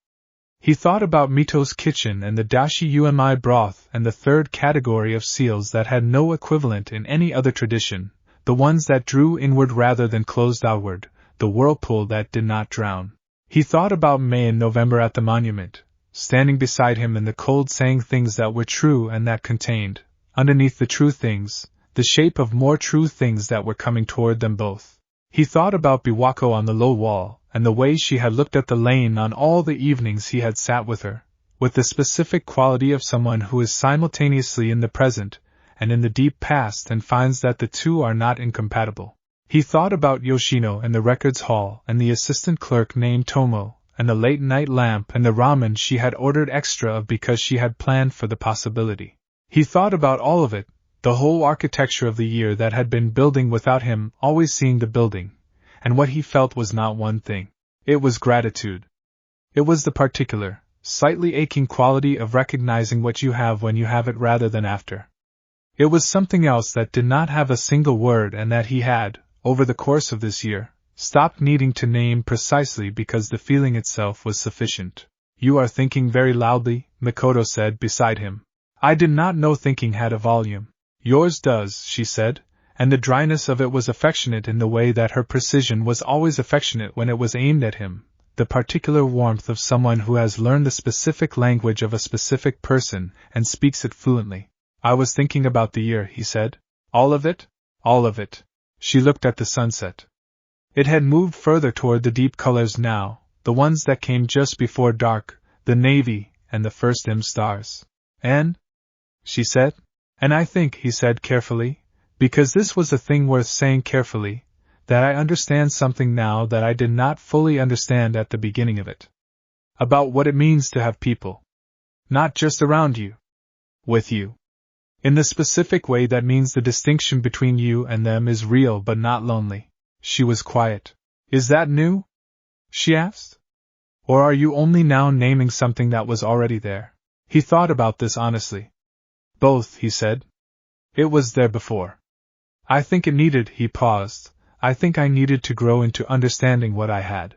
He thought about Mito's kitchen and the dashi umi broth and the third category of seals that had no equivalent in any other tradition, the ones that drew inward rather than closed outward, the whirlpool that did not drown. He thought about May in November at the monument, standing beside him in the cold saying things that were true and that contained, underneath the true things, the shape of more true things that were coming toward them both. He thought about Biwako on the low wall, and the way she had looked at the lane on all the evenings he had sat with her, with the specific quality of someone who is simultaneously in the present and in the deep past and finds that the two are not incompatible. He thought about Yoshino and the records hall and the assistant clerk named Tomo, and the late-night lamp and the ramen she had ordered extra of because she had planned for the possibility. He thought about all of it, the whole architecture of the year that had been building without him always seeing the building, and what he felt was not one thing. It was gratitude. It was the particular, slightly aching quality of recognizing what you have when you have it rather than after. It was something else that did not have a single word and that he had, over the course of this year, stopped needing to name precisely because the feeling itself was sufficient. You are thinking very loudly, Makoto said beside him. I did not know thinking had a volume. Yours does, she said, and the dryness of it was affectionate in the way that her precision was always affectionate when it was aimed at him, the particular warmth of someone who has learned the specific language of a specific person and speaks it fluently. I was thinking about the year, he said. All of it? All of it. She looked at the sunset. It had moved further toward the deep colors now, the ones that came just before dark, the navy, and the first dim stars. And? She said. And I think, he said carefully, because this was a thing worth saying carefully, that I understand something now that I did not fully understand at the beginning of it. About what it means to have people. Not just around you. With you. In the specific way that means the distinction between you and them is real but not lonely. She was quiet. Is that new? She asked. Or are you only now naming something that was already there? He thought about this honestly. Both, he said. It was there before. I think it needed, he paused, I think I needed to grow into understanding what I had.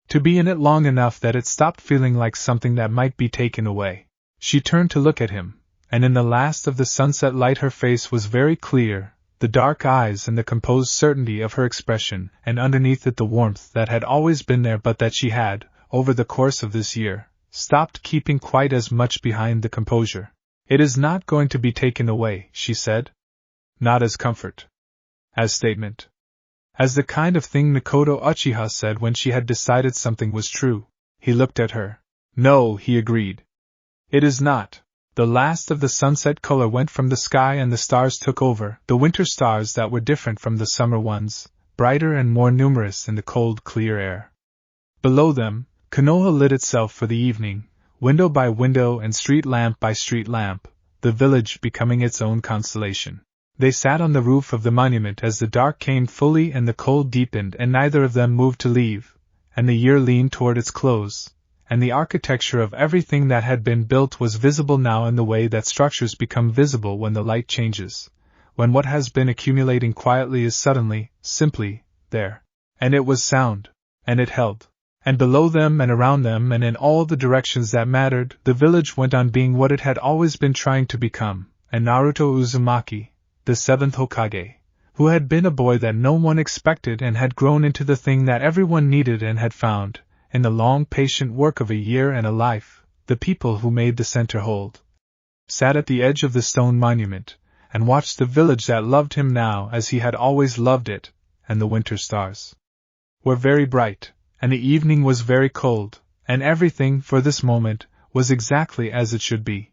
To be in it long enough that it stopped feeling like something that might be taken away. She turned to look at him, and in the last of the sunset light her face was very clear, the dark eyes and the composed certainty of her expression, and underneath it the warmth that had always been there but that she had, over the course of this year, stopped keeping quite as much behind the composure. It is not going to be taken away, she said. Not as comfort. As statement. As the kind of thing Mikoto Uchiha said when she had decided something was true. He looked at her. No, he agreed. It is not. The last of the sunset color went from the sky and the stars took over, the winter stars that were different from the summer ones, brighter and more numerous in the cold, clear air. Below them, Konoha lit itself for the evening, window by window and street lamp by street lamp, the village becoming its own constellation. They sat on the roof of the monument as the dark came fully and the cold deepened and neither of them moved to leave, and the year leaned toward its close, and the architecture of everything that had been built was visible now in the way that structures become visible when the light changes, when what has been accumulating quietly is suddenly, simply, there. And it was sound, and it held. And below them and around them and in all the directions that mattered, the village went on being what it had always been trying to become, and Naruto Uzumaki, the seventh Hokage, who had been a boy that no one expected and had grown into the thing that everyone needed and had found, in the long patient work of a year and a life, the people who made the center hold, sat at the edge of the stone monument, and watched the village that loved him now as he had always loved it, and the winter stars were very bright. And the evening was very cold, and everything, for this moment, was exactly as it should be.